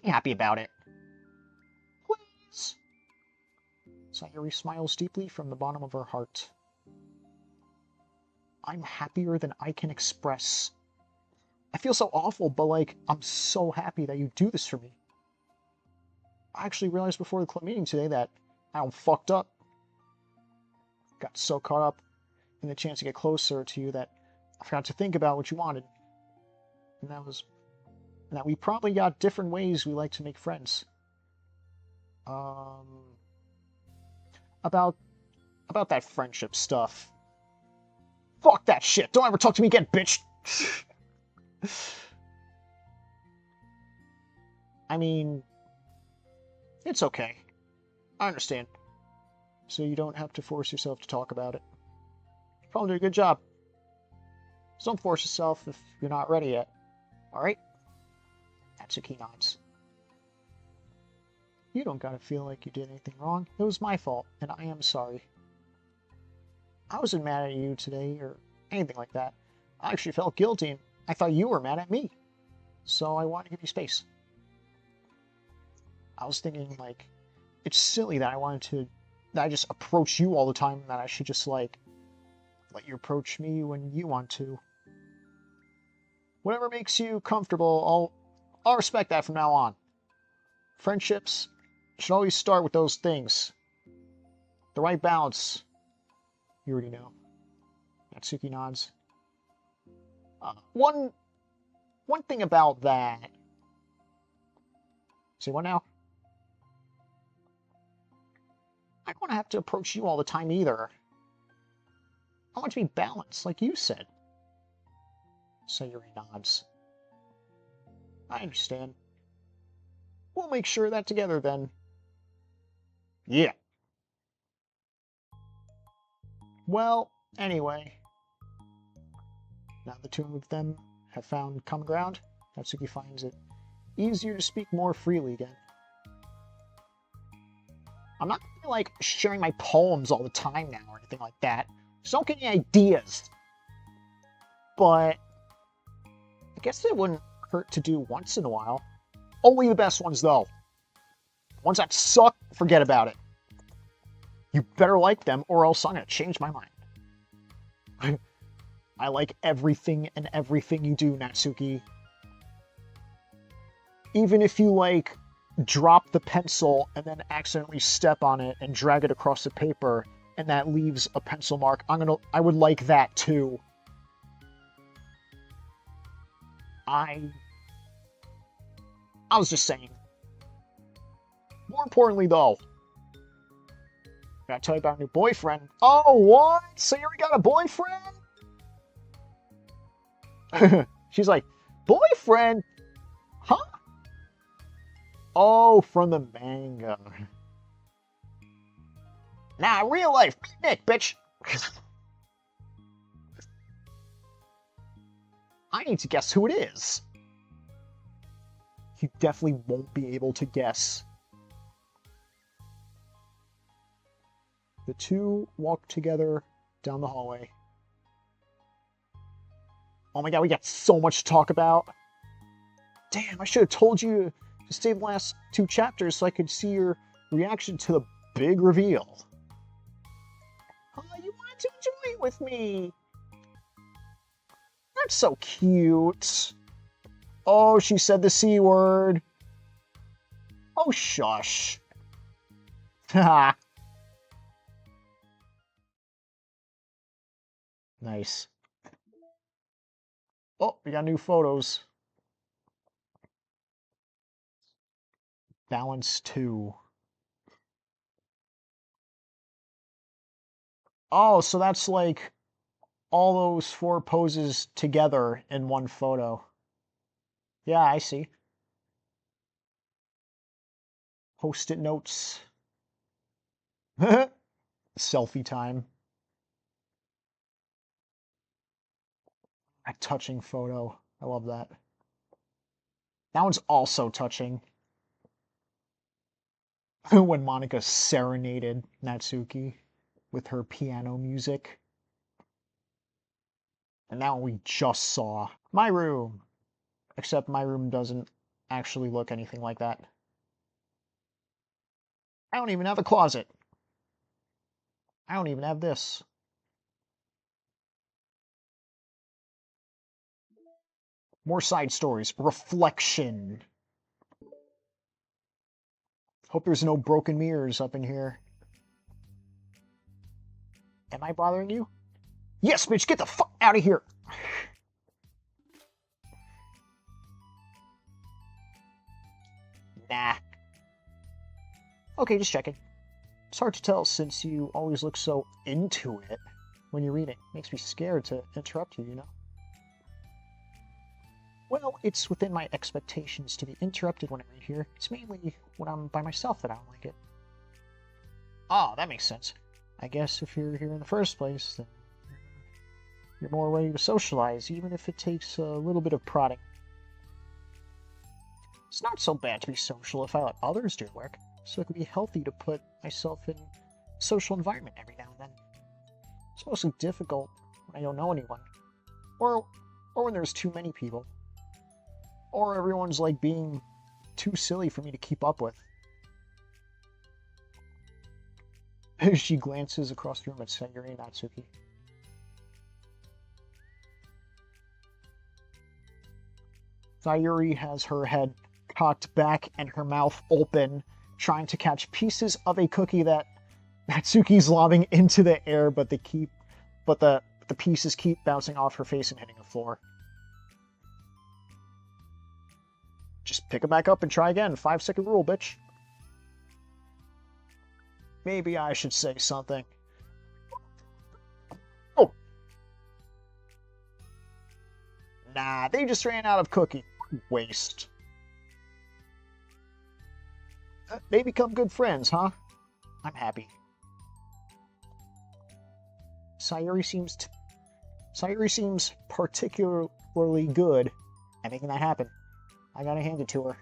[SPEAKER 1] I'm happy about it. Please! Sayuri smiles deeply from the bottom of her heart. I'm happier than I can express. I feel so awful, but like, I'm so happy that you do this for me. I actually realized before the club meeting today that I fucked up. Got so caught up in the chance to get closer to you that I forgot to think about what you wanted. And that we probably got different ways we like to make friends. About that friendship stuff. Fuck that shit. Don't ever talk to me again, bitch. I mean, it's okay. I understand. So you don't have to force yourself to talk about it. You probably did a good job. So don't force yourself if you're not ready yet. Alright? Natsuki nods. You don't gotta feel like you did anything wrong. It was my fault, and I am sorry. I wasn't mad at you today, or anything like that. I actually felt guilty, and I thought you were mad at me. So I wanted to give you space. I was thinking, like, it's silly that I just approach you all the time, and that I should just, like, let you approach me when you want to. Whatever makes you comfortable, I'll respect that from now on. Friendships should always start with those things. The right balance. You already know. Natsuki nods. One thing about that... Say what now? I don't want to have to approach you all the time either. I want to be balanced, like you said. Sayuri nods. I understand. We'll make sure of that together then. Yeah. Well, anyway. Now the two of them have found common ground, Natsuki finds it easier to speak more freely again. I'm not gonna be, like, sharing my poems all the time now or anything like that. Just don't get any ideas. But I guess it wouldn't hurt to do once in a while. Only the best ones, though. Ones that suck, forget about it. You better like them, or else I'm gonna change my mind. I like everything and everything you do, Natsuki. Even if you, like, drop the pencil and then accidentally step on it and drag it across the paper, and that leaves a pencil mark, I would like that too. I was just saying. More importantly, though, I gotta tell you about a new boyfriend. Oh, what? So you already got a boyfriend? She's like, boyfriend? Huh? Oh, from the manga. Nah, real life. Nick, bitch. I need to guess who it is. You definitely won't be able to guess. The two walk together down the hallway. Oh my god, we got so much to talk about. Damn, I should have told you to stay the last 2 chapters so I could see your reaction to the big reveal. Oh, you wanted to enjoy it with me. That's so cute. Oh, she said the C word. Oh, shush. Haha. Nice. Oh, we got new photos. Balance 2. Oh, so that's like all those 4 poses together in one photo. Yeah, I see. Post-it notes. Selfie time. A touching photo. I love that. That one's also touching. When Monica serenaded Natsuki with her piano music. And that one we just saw. My room. Except my room doesn't actually look anything like that. I don't even have a closet. I don't even have this. More side stories. Reflection. Hope there's no broken mirrors up in here. Am I bothering you? Yes, bitch, get the fuck out of here! Nah. Okay, just checking. It's hard to tell since you always look so into it when you're reading. Makes me scared to interrupt you, you know? Well, it's within my expectations to be interrupted when I read here. It's mainly when I'm by myself that I don't like it. Oh, that makes sense. I guess if you're here in the first place, then you're more ready to socialize, even if it takes a little bit of prodding. It's not so bad to be social if I let others do work, so it can be healthy to put myself in a social environment every now and then. It's mostly difficult when I don't know anyone, or when there's too many people, or everyone's like being too silly for me to keep up with. She glances across the room at Sayuri and Natsuki. Sayuri has her head cocked back and her mouth open, trying to catch pieces of a cookie that Natsuki's lobbing into the air, but the pieces keep bouncing off her face and hitting the floor. Just pick them back up and try again. 5-second rule, bitch. Maybe I should say something. Oh! Nah, they just ran out of cookie. Waste. They become good friends, huh? I'm happy. Sayuri seems particularly good at making that happen. I gotta hand it to her.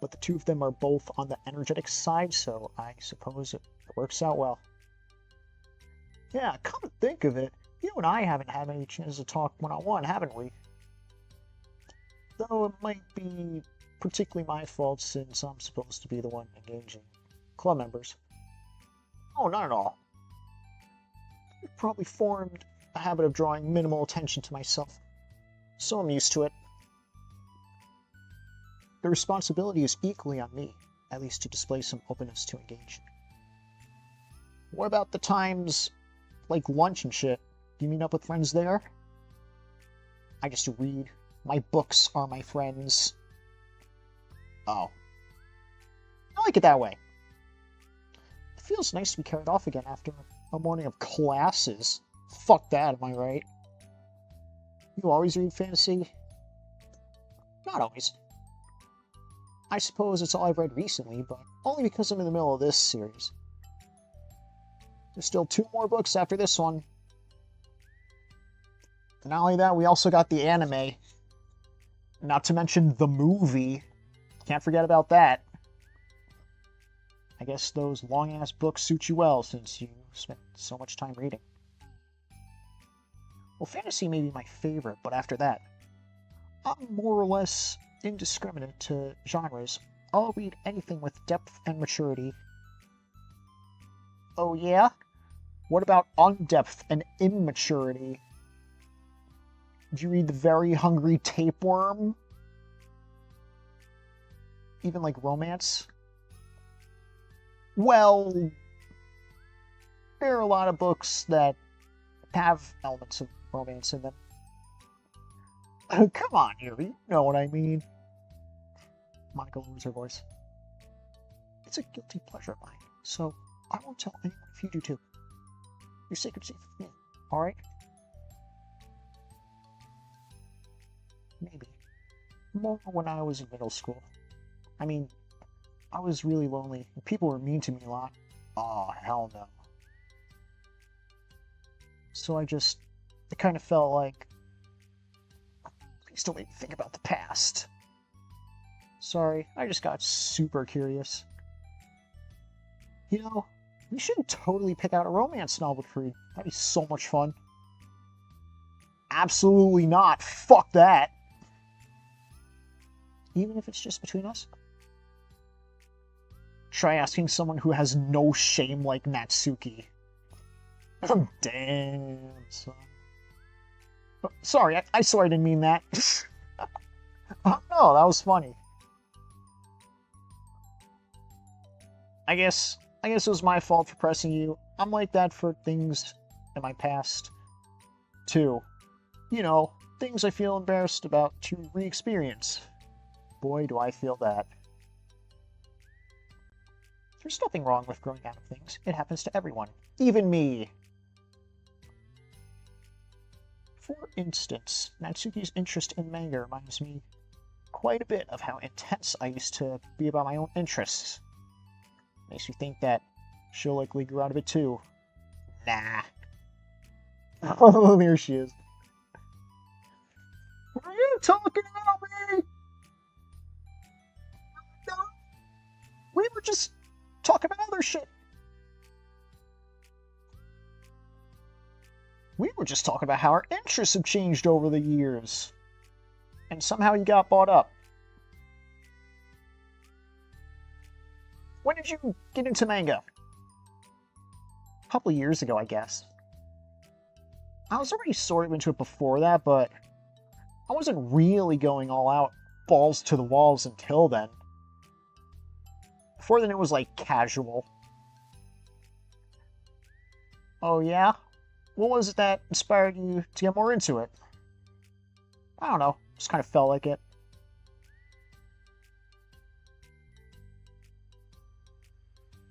[SPEAKER 1] But the two of them are both on the energetic side, so I suppose it works out well. Yeah, come to think of it, you and I haven't had any chance to talk one-on-one, haven't we? Though it might be particularly my fault since I'm supposed to be the one engaging club members. Oh, not at all. I've probably formed a habit of drawing minimal attention to myself, so I'm used to it. The responsibility is equally on me, at least to display some openness to engage. What about the times, like lunch and shit? Do you meet up with friends there? I just read. My books are my friends. Oh. I like it that way. It feels nice to be carried off again after a morning of classes. Fuck that, am I right? You always read fantasy? Not always. I suppose it's all I've read recently, but only because I'm in the middle of this series. There's still 2 more books after this one. And not only that, we also got the anime. Not to mention the movie. Can't forget about that. I guess those long-ass books suit you well, since you spent so much time reading. Well, fantasy may be my favorite, but after that, I'm more or less indiscriminate to genres. I'll read anything with depth and maturity. Oh yeah? What about undepth and immaturity? Did you read The Very Hungry Tapeworm? Even like romance? Well, there are a lot of books that have elements of romance in them. Come on, Yuri, you know what I mean. Monica lowers her voice. It's a guilty pleasure of mine, so I won't tell anyone if you do too. your sacred safe with me, alright? Maybe. More when I was in middle school. I mean, I was really lonely, and people were mean to me a lot. Oh, hell no. So it kind of felt like, please don't make me think about the past. Sorry, I just got super curious. You know, we should totally pick out a romance novel to read. That'd be so much fun. Absolutely not. Fuck that. Even if it's just between us? Try asking someone who has no shame like Natsuki. Damn, son. Sorry, I swear I didn't mean that. Oh, no, that was funny. I guess it was my fault for pressing you. I'm like that for things in my past, too. You know, things I feel embarrassed about to re-experience. Boy, do I feel that. There's nothing wrong with growing out of things. It happens to everyone. Even me. For instance, Natsuki's interest in manga reminds me quite a bit of how intense I used to be about my own interests. Makes me think that she'll likely grow out of it too. Nah. Oh, there she is. What are you talking about me? No. We were just talking about other shit. We were just talking about how our interests have changed over the years. And somehow you got bought up. When did you get into manga? A couple of years ago, I guess. I was already sort of into it before that, but I wasn't really going all out, balls to the walls until then. Before then, it was like casual. Oh yeah? What was it that inspired you to get more into it? I don't know, just kind of felt like it.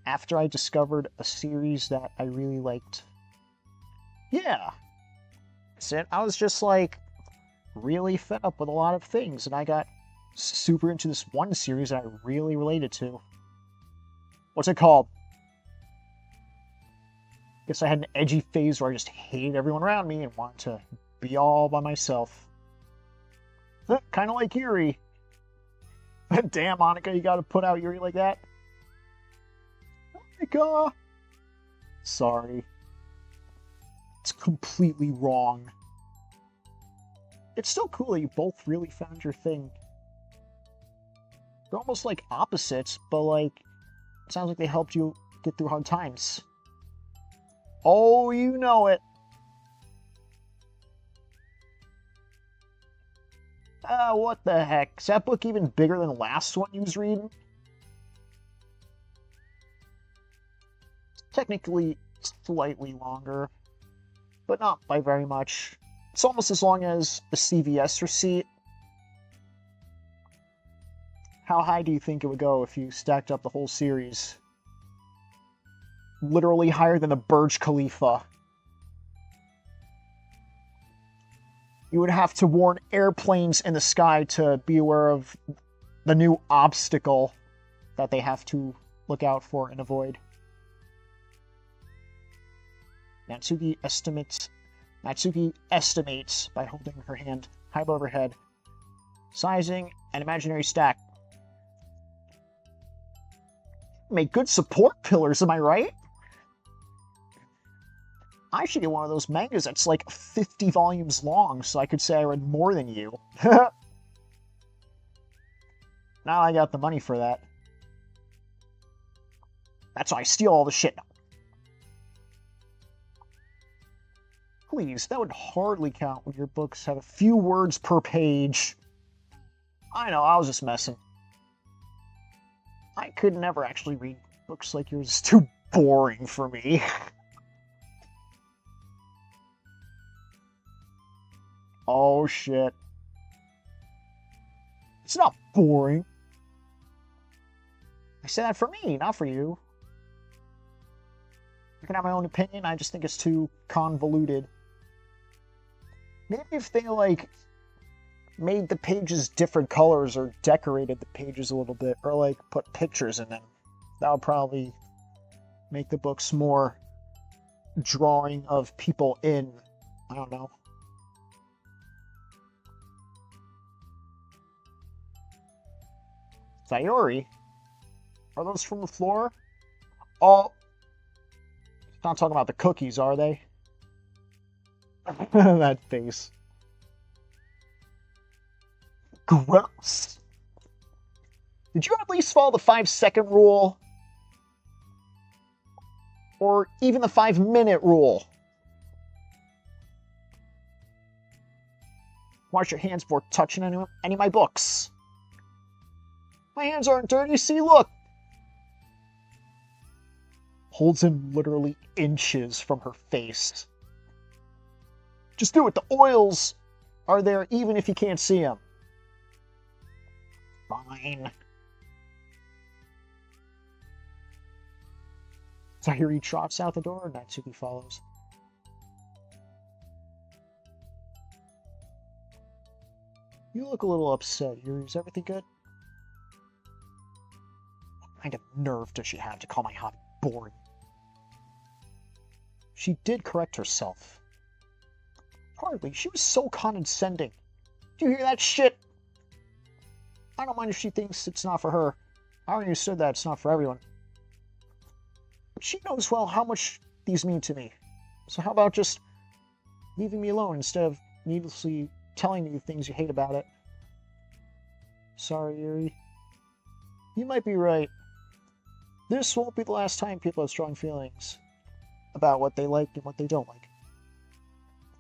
[SPEAKER 1] After I discovered a series that I really liked. Yeah. That's it. I was just like really fed up with a lot of things, and I got super into this one series that I really related to. What's it called? Guess I had an edgy phase where I just hated everyone around me and wanted to be all by myself. Kind of like Yuri. Damn, Monica, you gotta put out Yuri like that? Monica! Sorry. It's completely wrong. It's still cool that you both really found your thing. They're almost like opposites, but like, it sounds like they helped you get through hard times. Oh, you know it. What the heck? Is that book even bigger than the last one you was reading? Technically, slightly longer, but not by very much. It's almost as long as a CVS receipt. How high do you think it would go if you stacked up the whole series? Literally higher than the Burj Khalifa. You would have to warn airplanes in the sky to be aware of the new obstacle that they have to look out for and avoid. Natsuki estimates by holding her hand high above her head, sizing an imaginary stack. Make good support pillars, am I right? I should get one of those mangas that's like 50 volumes long, so I could say I read more than you. Now I got the money for that. That's why I steal all the shit. Please, that would hardly count when your books have a few words per page. I know, I was just messing. I could never actually read books like yours. It's too boring for me. Oh, shit. It's not boring. I said that for me, not for you. I can have my own opinion. I just think it's too convoluted. Maybe if they, like, made the pages different colors or decorated the pages a little bit, or, like, put pictures in them, that would probably make the books more drawing of people in. I don't know. Sayori? Are those from the floor? Oh, not talking about the cookies, are they? That face. Gross. Did you at least follow the 5-second rule? Or even the 5-minute rule? Wash your hands before touching any of my books. My hands aren't dirty, see, look! Holds him literally inches from her face. Just do it, the oils are there even if you can't see them. Fine. Sayori trots out the door and Natsuki follows. You look a little upset. Is everything good? What kind of nerve does she have to call my hobby boring? She did correct herself. Hardly. She was so condescending. Do you hear that shit? I don't mind if she thinks it's not for her. I already understood that it's not for everyone. But she knows well how much these mean to me. So how about just leaving me alone instead of needlessly telling me the things you hate about it? Sorry, Yuri. You might be right. This won't be the last time people have strong feelings about what they like and what they don't like.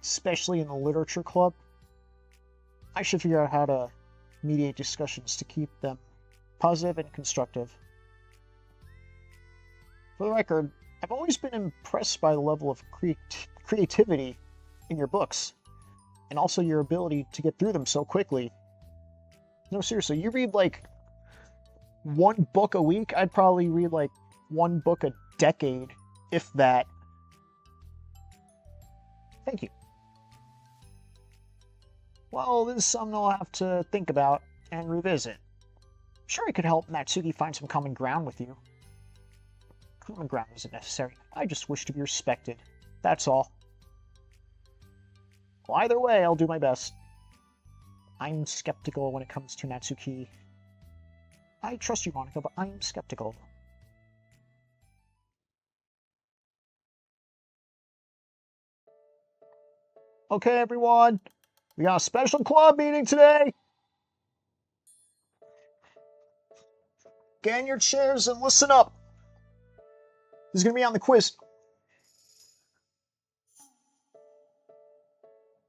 [SPEAKER 1] Especially in the literature club. I should figure out how to mediate discussions to keep them positive and constructive. For the record, I've always been impressed by the level of creativity in your books, and also your ability to get through them so quickly. No, seriously, you read like one book a week? I'd probably read like one book a decade, if that. Thank you. Well, this is something I'll have to think about and revisit. Sure, I could help Natsuki find some common ground with you. Common ground isn't necessary. I just wish to be respected. That's all. Well, either way, I'll do my best. I'm skeptical when it comes to Natsuki. I trust you, Monica, but I'm skeptical. Okay, everyone. We got a special club meeting today. Get in your chairs and listen up. This is going to be on the quiz.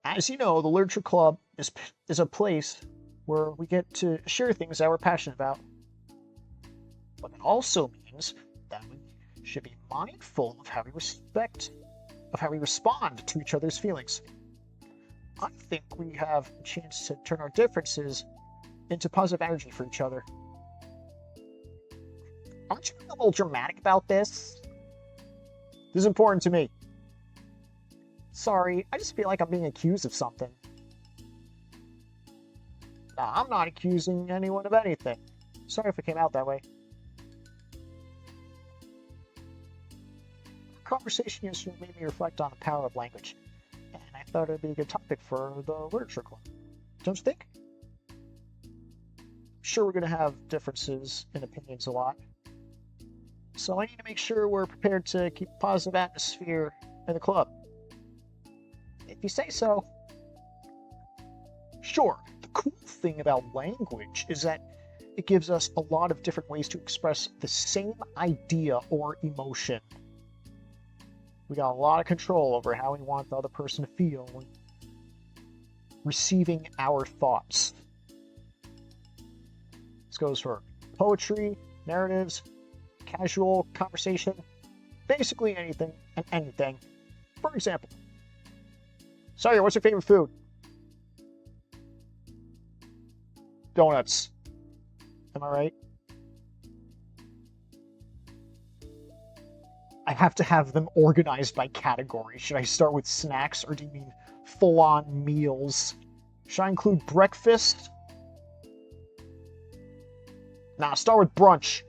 [SPEAKER 1] As you know, the Literature Club is a place where we get to share things that we're passionate about. But it also means that we should be mindful of how we respond to each other's feelings. I think we have a chance to turn our differences into positive energy for each other. Aren't you being a little dramatic about this? This is important to me. Sorry, I just feel like I'm being accused of something. Nah, I'm not accusing anyone of anything. Sorry if it came out that way. The conversation yesterday made me reflect on the power of language, and I thought it would be a good topic for the Literature Club. Don't you think? Sure, we're going to have differences in opinions a lot, so I need to make sure we're prepared to keep a positive atmosphere in the club. If you say so. Sure, the cool thing about language is that it gives us a lot of different ways to express the same idea or emotion. We got a lot of control over how we want the other person to feel when receiving our thoughts. This goes for poetry, narratives, casual conversation, basically anything and anything. For example, sorry, what's your favorite food? Donuts. Am I right? I have to have them organized by category. Should I start with snacks, or do you mean full-on meals? Should I include breakfast? Nah, start with brunch.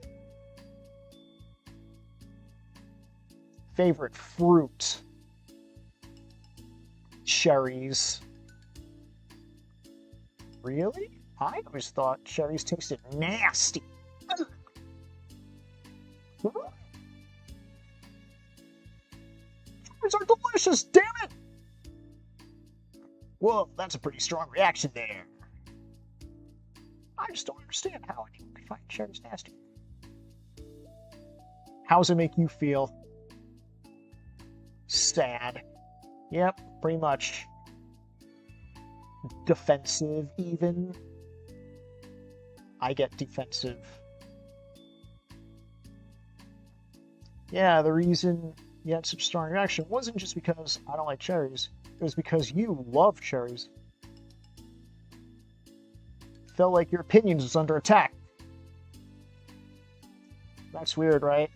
[SPEAKER 1] Favorite fruit? Cherries. Really? I always thought cherries tasted nasty. Cherries are delicious, damn it! Whoa, that's a pretty strong reaction there. I just don't understand how anyone can find cherries nasty. How does it make you feel? Sad. Yep, pretty much. Defensive, even. I get defensive. Yeah, the reason you had such a strong reaction wasn't just because I don't like cherries. It was because you love cherries. Felt like your opinion was under attack. That's weird, right?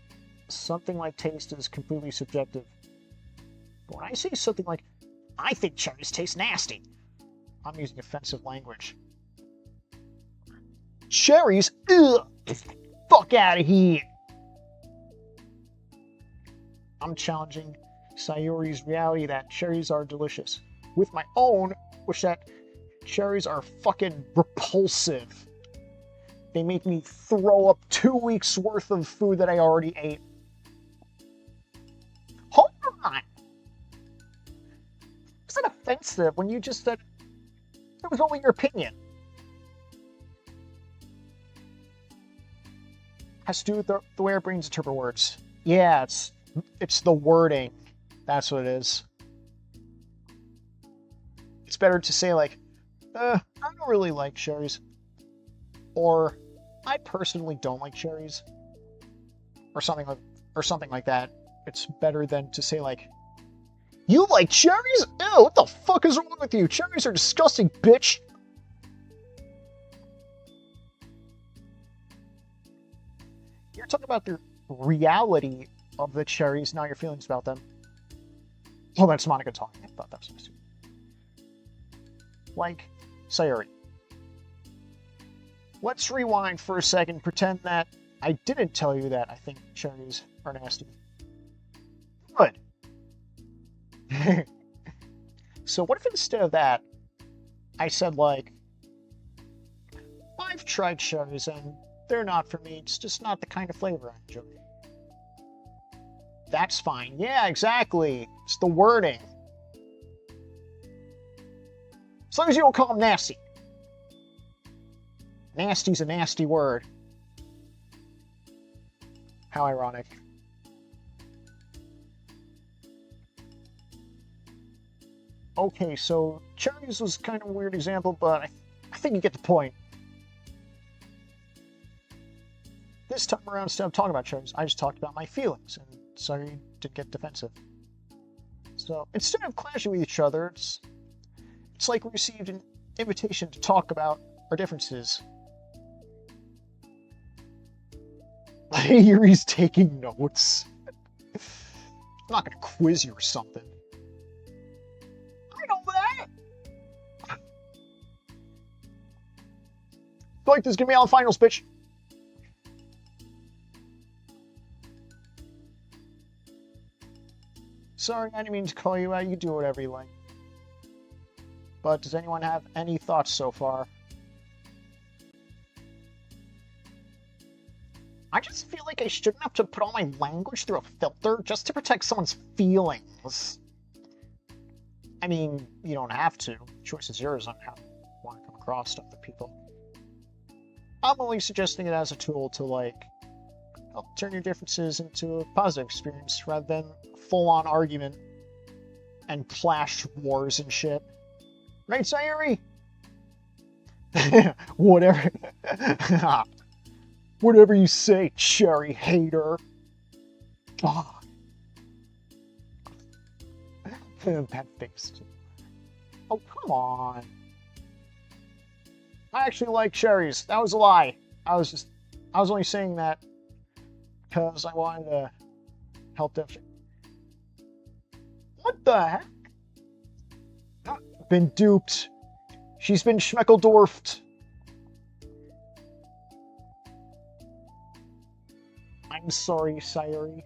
[SPEAKER 1] Something like taste is completely subjective. But when I say something like, I think cherries taste nasty, I'm using offensive language. Cherries? Ugh! Fuck out of here! I'm challenging Sayori's reality that cherries are delicious, with my own, which that cherries are fucking repulsive. They make me throw up 2 weeks worth of food that I already ate. Hold on! Was that offensive when you just said it was only your opinion? Has to do with the way our brains interpret words. Yeah, it's the wording. That's what it is. It's better to say like, I don't really like cherries. Or, I personally don't like cherries. Or something like that. It's better than to say like, you like cherries? Ew, what the fuck is wrong with you? Cherries are disgusting, bitch! You're talking about the reality of the cherries, not your feelings about them. Oh, that's Monica talking. I thought that was stupid. Like, Sayori. Let's rewind for a second, pretend that I didn't tell you that I think cherries are nasty. Good. So what if instead of that, I said like, I've tried cherries and they're not for me, it's just not the kind of flavor I enjoy. That's fine. Yeah, exactly. It's the wording. As long as you don't call them nasty. Nasty's a nasty word. How ironic. Okay, so cherries was kind of a weird example, but I think you get the point. This time around, instead of talking about cherries, I just talked about my feelings, and sorry to get defensive. So, instead of clashing with each other, it's like we received an invitation to talk about our differences. Yuri's taking notes. I'm not gonna quiz you or something. I know that! Like this, give me all the finals, bitch! Sorry, I didn't mean to call you out. You do whatever you like. But does anyone have any thoughts so far? I just feel like I shouldn't have to put all my language through a filter just to protect someone's feelings. I mean, you don't have to. The choice is yours on how you want to come across to other people. I'm only suggesting it as a tool to, like, help turn your differences into a positive experience rather than full-on argument and clash wars and shit. Right, Sayori? Whatever. Whatever you say, cherry hater. God. That face. Oh, come on. I actually like cherries. That was a lie. I was only saying that because I wanted to help them. What the heck? Been duped. She's been schmeckeldorfed. I'm sorry, Sayuri.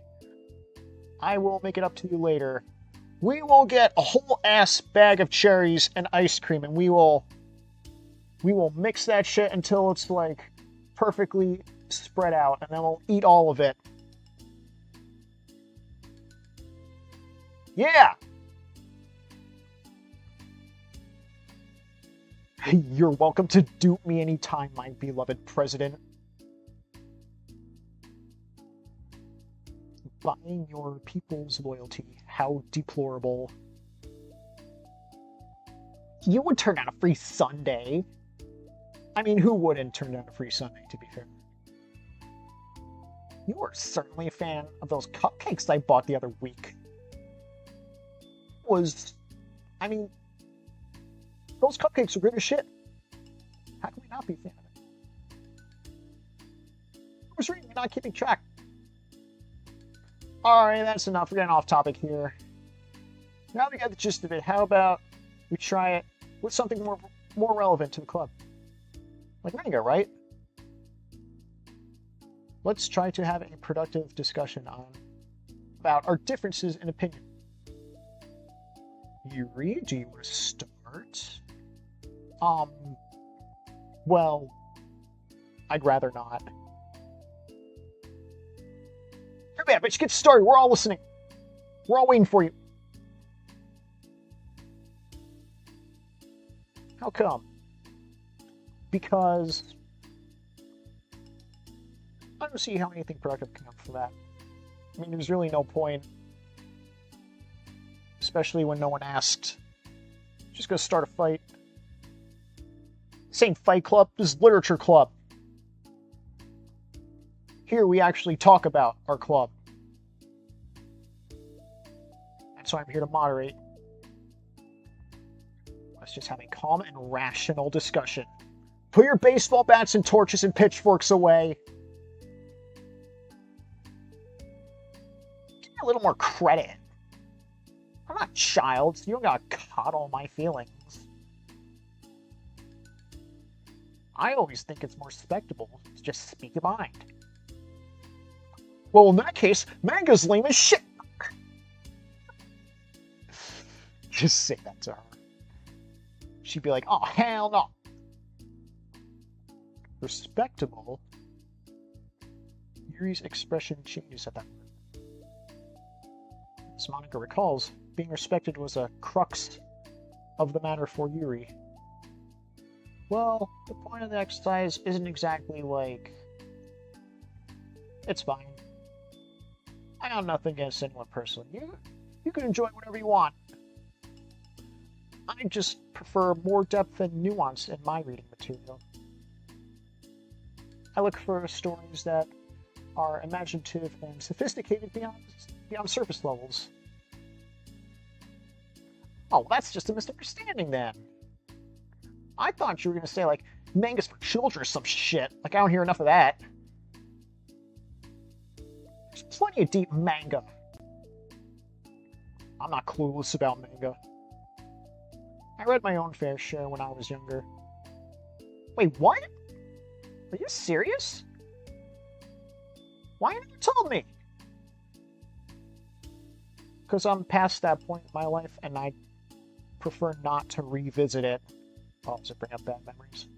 [SPEAKER 1] I will make it up to you later. We will get a whole ass bag of cherries and ice cream, and we will mix that shit until it's like perfectly spread out, and then we'll eat all of it. Yeah! You're welcome to dupe me anytime, my beloved president. Buying your people's loyalty. How deplorable. You would turn down a free sundae. I mean, who wouldn't turn down a free sundae, to be fair? You are certainly a fan of those cupcakes I bought the other week. I mean, those cupcakes are good as shit. How can we not be a fan of it? I was reading, you're not keeping track. Alright, that's enough. We're getting off topic here. Now we got the gist of it. How about we try it with something more relevant to the club? Like manga, right? Let's try to have a productive discussion about our differences in opinion. Yuri, do you want to start? Well, I'd rather not. Too bad, bitch, get started. We're all listening. We're all waiting for you. How come? Because I don't see how anything productive can come from that. I mean, there's really no point. Especially when no one asked. Just gonna start a fight. This ain't Fight Club, this is Literature Club. Here we actually talk about our club. And so I'm here to moderate. Let's just have a calm and rational discussion. Put your baseball bats and torches and pitchforks away. Give me a little more credit. I'm not a child, so you don't gotta coddle my feelings. I always think it's more respectable to just speak your mind. Well, in that case, manga's lame as shit. Just say that to her. She'd be like, oh, hell no. Respectable? Yuri's expression changes at that moment. As Monica recalls, being respected was a crux of the matter for Yuri. Well, the point of the exercise isn't exactly like... It's fine. I got nothing against anyone personally. You can enjoy whatever you want. I just prefer more depth and nuance in my reading material. I look for stories that are imaginative and sophisticated beyond surface levels. Oh, that's just a misunderstanding then. I thought you were going to say, like, manga's for children or some shit. Like, I don't hear enough of that. There's plenty of deep manga. I'm not clueless about manga. I read my own fair share when I was younger. Wait, what? Are you serious? Why haven't you told me? Because I'm past that point in my life, and I prefer not to revisit it. Oh, does it bring up bad memories?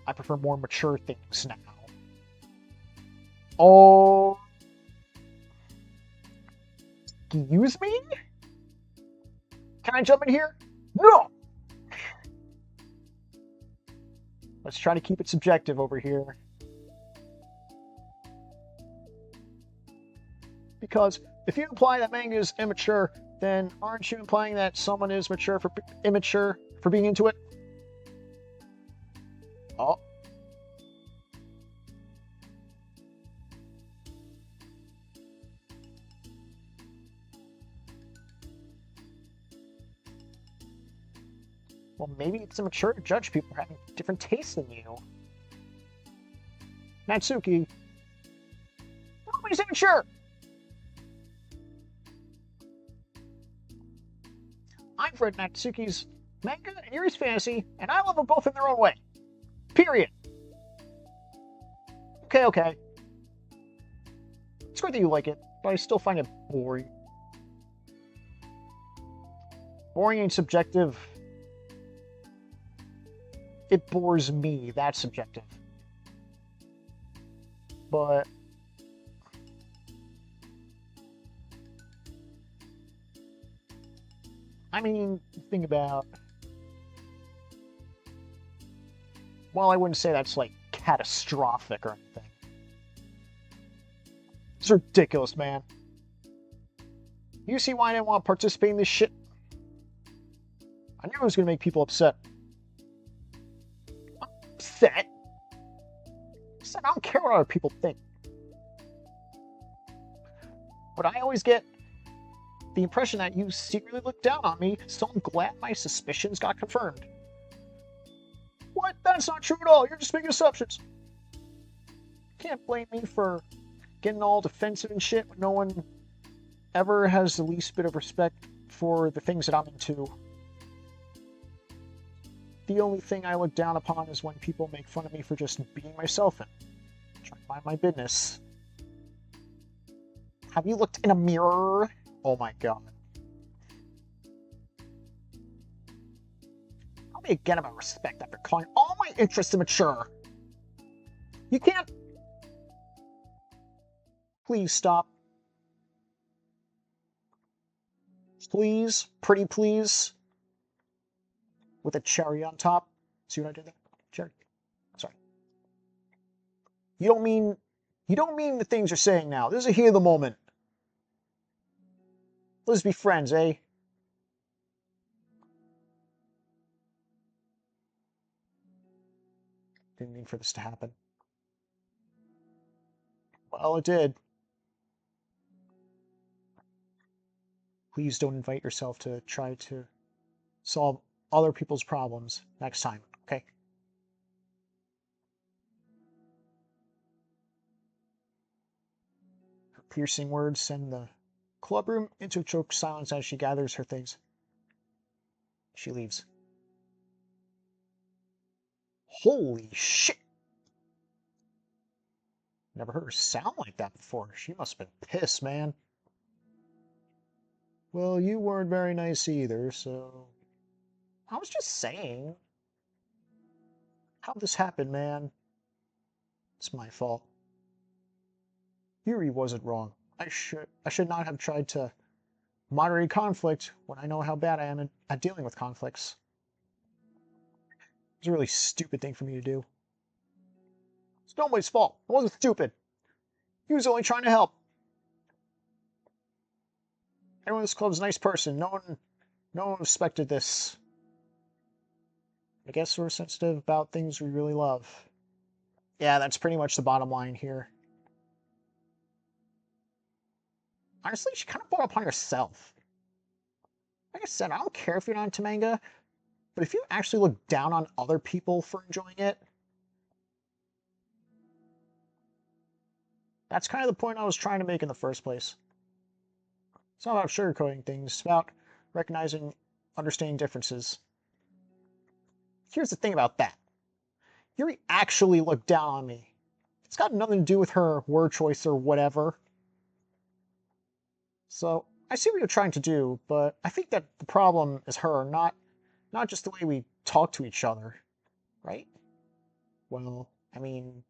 [SPEAKER 1] I prefer more mature things now. Oh... Excuse me? Can I jump in here? No! Let's try to keep it subjective over here. Because if you imply that manga is immature, then aren't you implying that someone is immature for being into it? Oh. Well, maybe it's immature to judge people for having different tastes than you. Natsuki. Nobody's immature! I've read Natsuki's manga and Yuri's fantasy, and I love them both in their own way. Period. Okay. It's great that you like it, but I still find it boring. Boring and subjective. It bores me. That's subjective. But I mean, think about... Well, I wouldn't say that's, like, catastrophic or anything. It's ridiculous, man. You see why I didn't want to participate in this shit? I knew it was going to make people upset. Upset? I don't care what other people think. But I always get the impression that you secretly look down on me, so I'm glad my suspicions got confirmed. What? That's not true at all. You're just making assumptions. Can't blame me for getting all defensive and shit when no one ever has the least bit of respect for the things that I'm into. The only thing I look down upon is when people make fun of me for just being myself and trying to mind my business. Have you looked in a mirror? Oh my god. Tell me again about respect after calling all my interests immature. You can't... Please stop. Please. Pretty please. With a cherry on top. See what I did there? Cherry. Sorry. You don't mean the things you're saying now. This is a heat of the moment. Let's be friends, eh? Didn't mean for this to happen. Well, it did. Please don't invite yourself to try to solve other people's problems next time, okay? Her piercing words send the clubroom into a choked silence as she gathers her things. She leaves. Holy shit! Never heard her sound like that before. She must have been pissed, man. Well, you weren't very nice either, so... I was just saying. How'd this happen, man? It's my fault. Yuri wasn't wrong. I should not have tried to moderate conflict when I know how bad I am at dealing with conflicts. It was a really stupid thing for me to do. It's nobody's fault. It wasn't stupid. He was only trying to help. Everyone in this club's a nice person. No one respected this. I guess we're sensitive about things we really love. Yeah, that's pretty much the bottom line here. Honestly, she kind of brought upon herself. Like I said, I don't care if you're not into manga, but if you actually look down on other people for enjoying it, that's kind of the point I was trying to make in the first place. It's not about sugarcoating things, it's about recognizing, understanding differences. Here's the thing about that. Yuri actually looked down on me. It's got nothing to do with her word choice or whatever. So, I see what you're trying to do, but I think that the problem is her, not just the way we talk to each other, right? Well, I mean...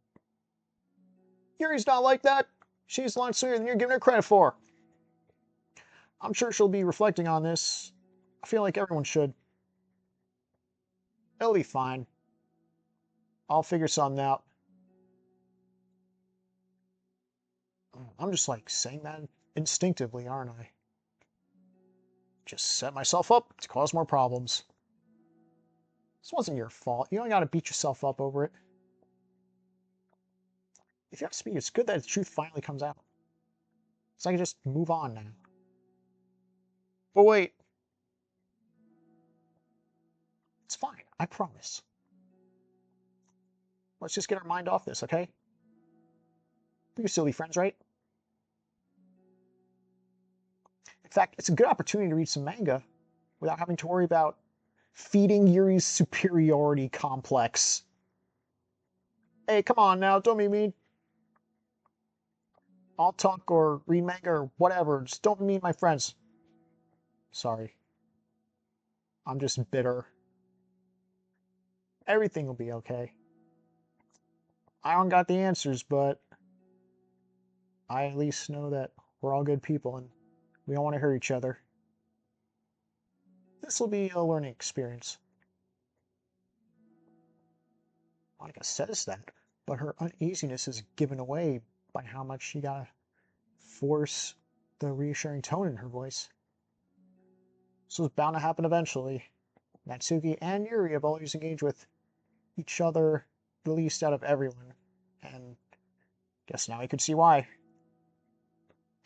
[SPEAKER 1] Yuri's not like that. She's a lot sweeter than you're giving her credit for. I'm sure she'll be reflecting on this. I feel like everyone should. It'll be fine. I'll figure something out. I'm just like saying that instinctively, aren't I? Just set myself up to cause more problems. This wasn't your fault. You don't gotta beat yourself up over it. If you ask me, it's good that the truth finally comes out. So I can just move on now. But wait. It's fine, I promise. Let's just get our mind off this, okay? We can still be friends, right? In fact, it's a good opportunity to read some manga. without having to worry about feeding Yuri's superiority complex. Hey, come on now, don't be mean. I'll talk or read manga or whatever, just don't be mean, my friends. Sorry. I'm just bitter. Everything will be okay. I don't got the answers, but I at least know that we're all good people and we don't want to hurt each other. This will be a learning experience. Monica says that, but her uneasiness is given away by how much she gotta force the reassuring tone in her voice. This was bound to happen eventually. Natsuki and Yuri have always engaged with each other the least out of everyone, and guess now I could see why.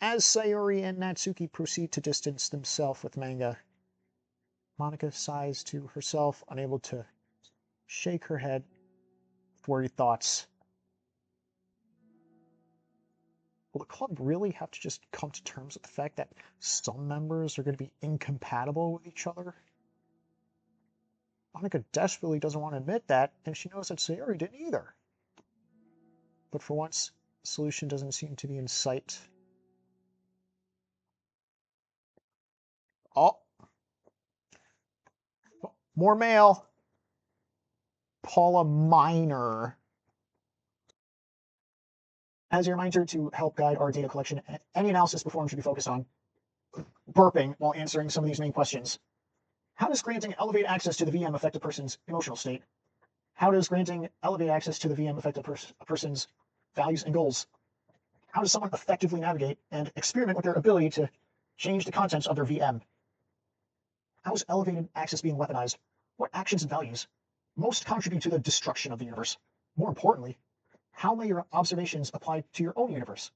[SPEAKER 1] As Sayori and Natsuki proceed to distance themselves with manga, Monica sighs to herself, unable to shake her head with worried thoughts. Will the club really have to just come to terms with the fact that some members are going to be incompatible with each other? Monica desperately doesn't want to admit that, and she knows that Sayori didn't either. But for once, the solution doesn't seem to be in sight. Oh, more mail. Paula Minor. As a reminder to help guide our data collection, any analysis performed should be focused on burping while answering some of these main questions. How does granting elevate access to the VM affect a person's emotional state? How does granting elevate access to the VM affect a person's values and goals? How does someone effectively navigate and experiment with their ability to change the contents of their VM? How is elevated access being weaponized? What actions and values most contribute to the destruction of the universe? More importantly, how may your observations apply to your own universe?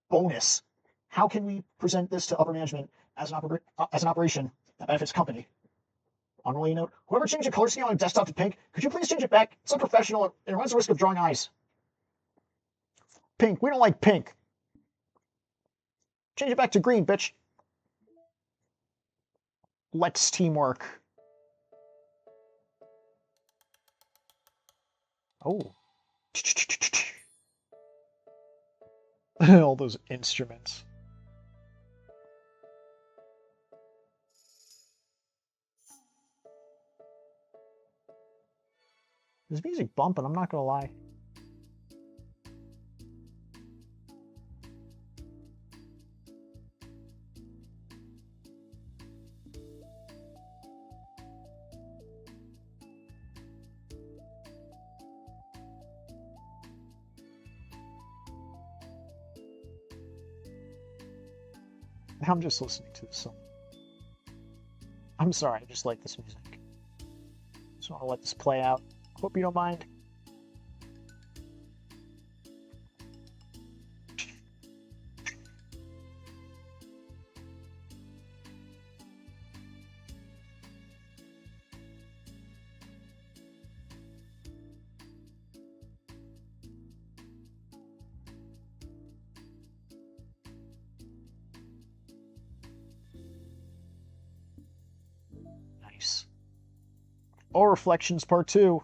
[SPEAKER 1] Bonus. How can we present this to upper management as an operation that benefits the company? On a note, whoever changed the color scheme on a desktop to pink, could you please change it back? It's unprofessional and it runs the risk of drawing eyes. Pink. We don't like pink. Change it back to green, bitch. Let's teamwork. Oh. All those instruments. There's music bumping, I'm not gonna lie. I'm just listening to this song. I'm sorry, I just like this music. Just want to let this play out. Hope you don't mind. Nice. Oh, Reflections Part 2.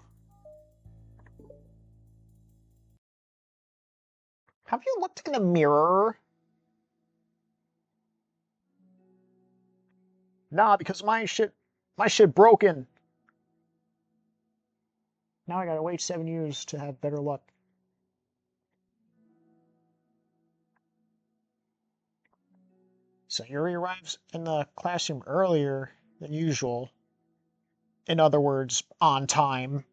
[SPEAKER 1] Have you looked in the mirror? Nah, because my shit broken. Now I gotta wait 7 years to have better luck. So Yuri arrives in the classroom earlier than usual. In other words, on time.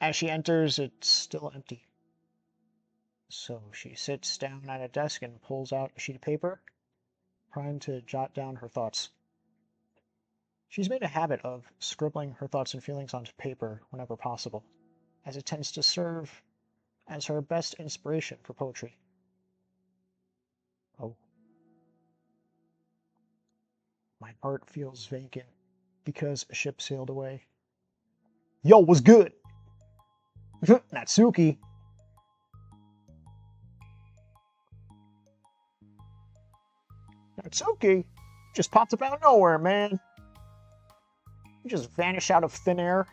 [SPEAKER 1] As she enters, it's still empty. So she sits down at a desk and pulls out a sheet of paper, primed to jot down her thoughts. She's made a habit of scribbling her thoughts and feelings onto paper whenever possible, as it tends to serve as her best inspiration for poetry. Oh. My heart feels vacant because a ship sailed away. Yo, what's good? Natsuki. Natsuki? Just popped up out of nowhere, man. You just vanish out of thin air.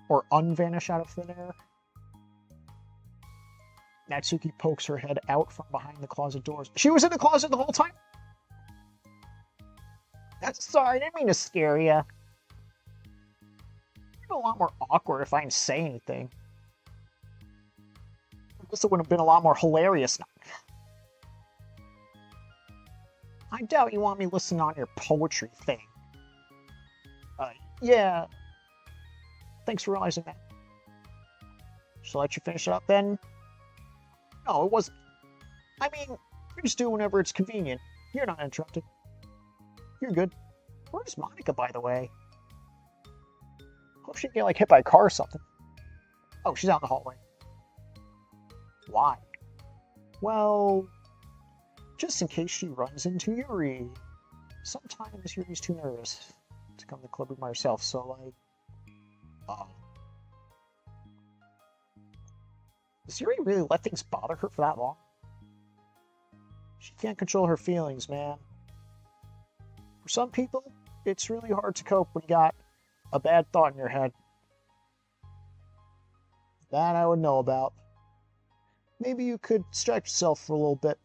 [SPEAKER 1] Or unvanish out of thin air. Natsuki pokes her head out from behind the closet doors. She was in the closet the whole time? Sorry, I didn't mean to scare you. It'd be a lot more awkward if I didn't say anything. This would have been a lot more hilarious. I doubt you want me listening on your poetry thing. Yeah. Thanks for realizing that. Shall I let you finish it up then? No, it wasn't. I mean, you just do whenever it's convenient. You're not interrupted. You're good. Where's Monica, by the way? Hope she didn't get, hit by a car or something. Oh, she's out in the hallway. Why? Well, just in case she runs into Yuri. Sometimes Yuri's too nervous to come to the club room by herself, so, does Yuri really let things bother her for that long? She can't control her feelings, man. For some people, it's really hard to cope when you got a bad thought in your head. That I would know about. Maybe you could stretch yourself for a little bit.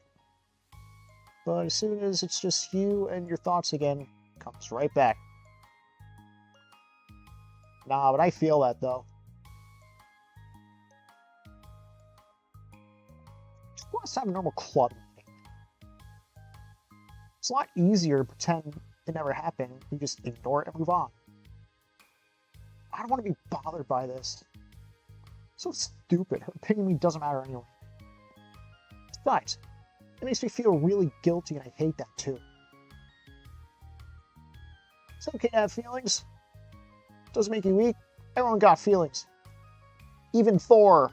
[SPEAKER 1] But as soon as it's just you and your thoughts again, it comes right back. Nah, but I feel that, though. Let's have a normal club meeting. It's a lot easier to pretend it never happened. You just ignore it and move on. I don't want to be bothered by this. So stupid. Her opinion to me doesn't matter anyway. Besides, it makes me feel really guilty, and I hate that too. It's okay to have feelings. It doesn't make you weak. Everyone got feelings. Even Thor.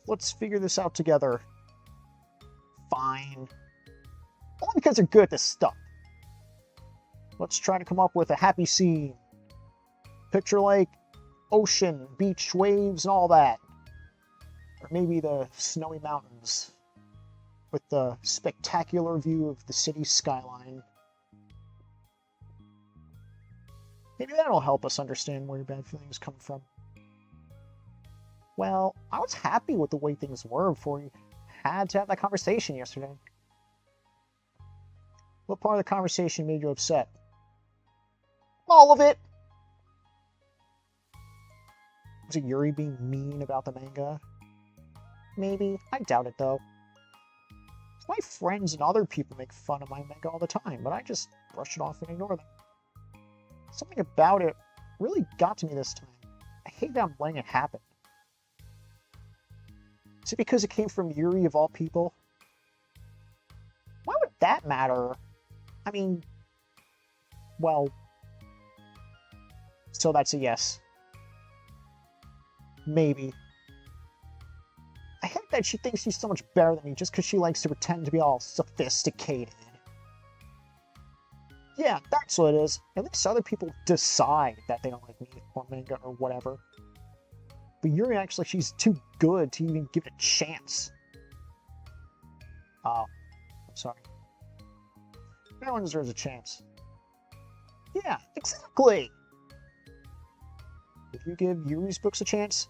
[SPEAKER 1] Let's figure this out together. Fine. Only because they're good at this stuff. Let's try to come up with a happy scene. Picture like ocean, beach, waves, and all that. Or maybe the snowy mountains with the spectacular view of the city skyline. Maybe that'll help us understand where your bad feelings come from. Well, I was happy with the way things were before you had to have that conversation yesterday. What part of the conversation made you upset? All of it! Was it Yuri being mean about the manga? Maybe. I doubt it, though. My friends and other people make fun of my manga all the time, but I just brush it off and ignore them. Something about it really got to me this time. I hate that I'm letting it happen. Is it because it came from Yuri of all people? Why would that matter? I mean, well, so that's a yes. Maybe. I hate that she thinks she's so much better than me just because she likes to pretend to be all sophisticated. Yeah, that's what it is. At least other people decide that they don't like me or manga or whatever. But Yuri actually, she's too good to even give it a chance. Oh, I'm sorry. Everyone deserves a chance. Yeah, exactly! Did you give Yuri's books a chance?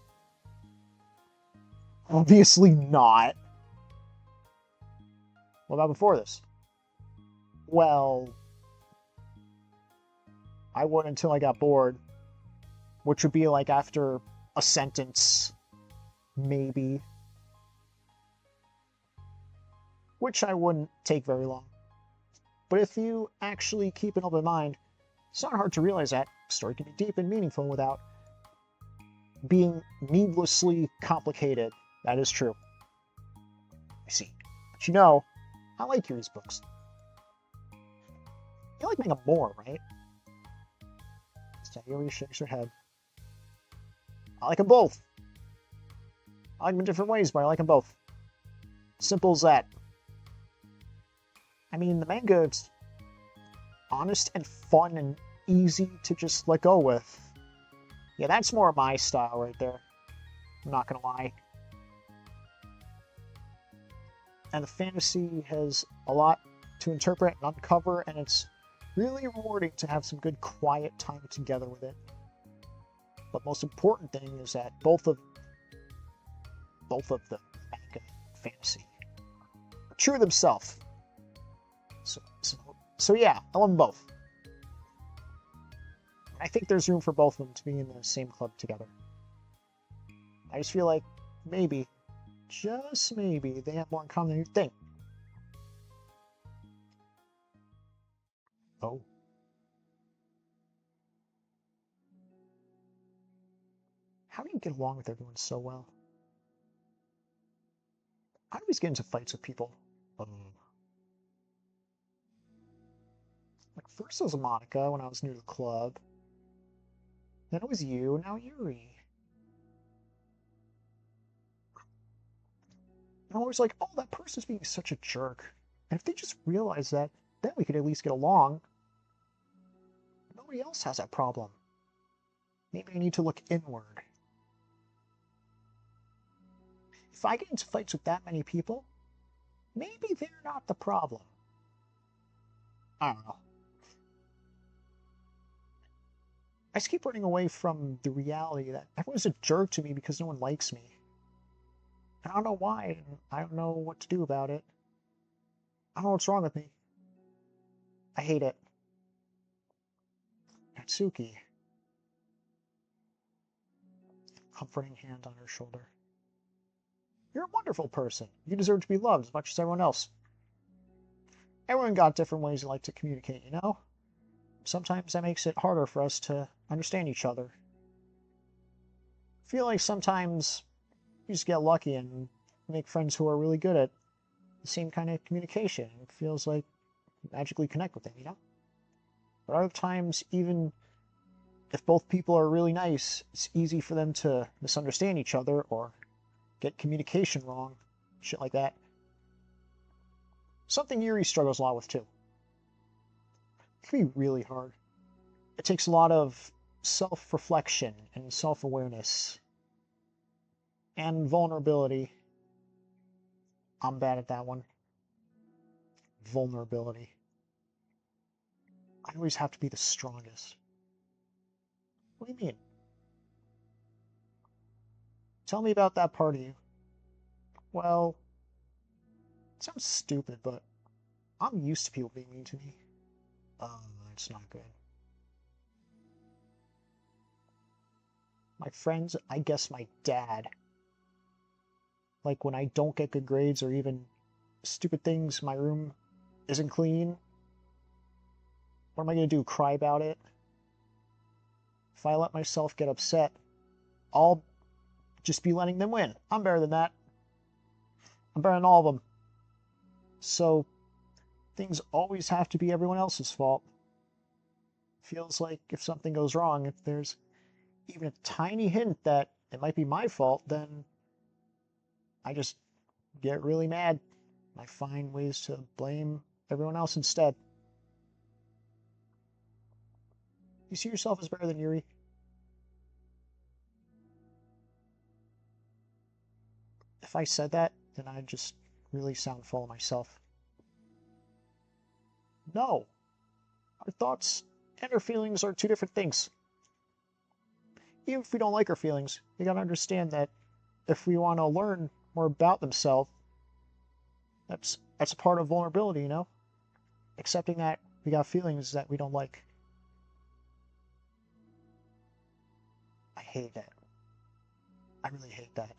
[SPEAKER 1] Obviously not. What about before this? Well, I wouldn't until I got bored. Which would be like after a sentence, maybe. Which I wouldn't take very long. But if you actually keep an open mind, it's not hard to realize that a story can be deep and meaningful without being needlessly complicated. That is true. I see. But you know, I like Yuri's books. You like manga more, right? Sayori shakes her head. I like them both. I like them in different ways, but I like them both. Simple as that. I mean, the manga, it's honest and fun and easy to just let go with. Yeah, that's more my style right there. I'm not gonna lie. and the fantasy has a lot to interpret and uncover, and it's really rewarding to have some good quiet time together with it. But most important thing is that both of the manga and fantasy are true to themselves. So yeah, I love them both. I think there's room for both of them to be in the same club together. I just feel like maybe, just maybe, they have more in common than you think. Oh. How do you get along with everyone so well? I always get into fights with people. Like, first it was Monica when I was new to the club. Then it was you, now Yuri. And I'm always like, oh, that person's being such a jerk. And if they just realize that, then we could at least get along. Nobody else has that problem. Maybe I need to look inward. If I get into fights with that many people, maybe they're not the problem. I don't know. I just keep running away from the reality that everyone's a jerk to me because no one likes me. And I don't know why, and I don't know what to do about it. I don't know what's wrong with me. I hate it. Natsuki. Comforting hand on her shoulder. You're a wonderful person. You deserve to be loved as much as everyone else. Everyone got different ways they like to communicate, you know? Sometimes that makes it harder for us to understand each other. I feel like sometimes you just get lucky and make friends who are really good at the same kind of communication. It feels like you magically connect with them, you know? But other times, even if both people are really nice, it's easy for them to misunderstand each other or get communication wrong. Shit like that. Something Yuri struggles a lot with, too. It can be really hard. It takes a lot of self-reflection and self-awareness. And vulnerability. I'm bad at that one. Vulnerability. I always have to be the strongest. What do you mean? Tell me about that part of you. Well, it sounds stupid, but I'm used to people being mean to me. It's not good. My friends, I guess my dad. Like when I don't get good grades or even stupid things, my room isn't clean. What am I going to do? Cry about it? If I let myself get upset, I'll just be letting them win. I'm better than that. I'm better than all of them. So, things always have to be everyone else's fault. Feels like if something goes wrong, if there's even a tiny hint that it might be my fault, then I just get really mad. I find ways to blame everyone else instead. You see yourself as better than Yuri? If I said that, then I'd just really sound full of myself. No. Our thoughts and our feelings are two different things. Even if we don't like our feelings, we gotta understand that if we want to learn more about themselves, that's a part of vulnerability, you know? Accepting that we got feelings that we don't like. I hate that. I really hate that.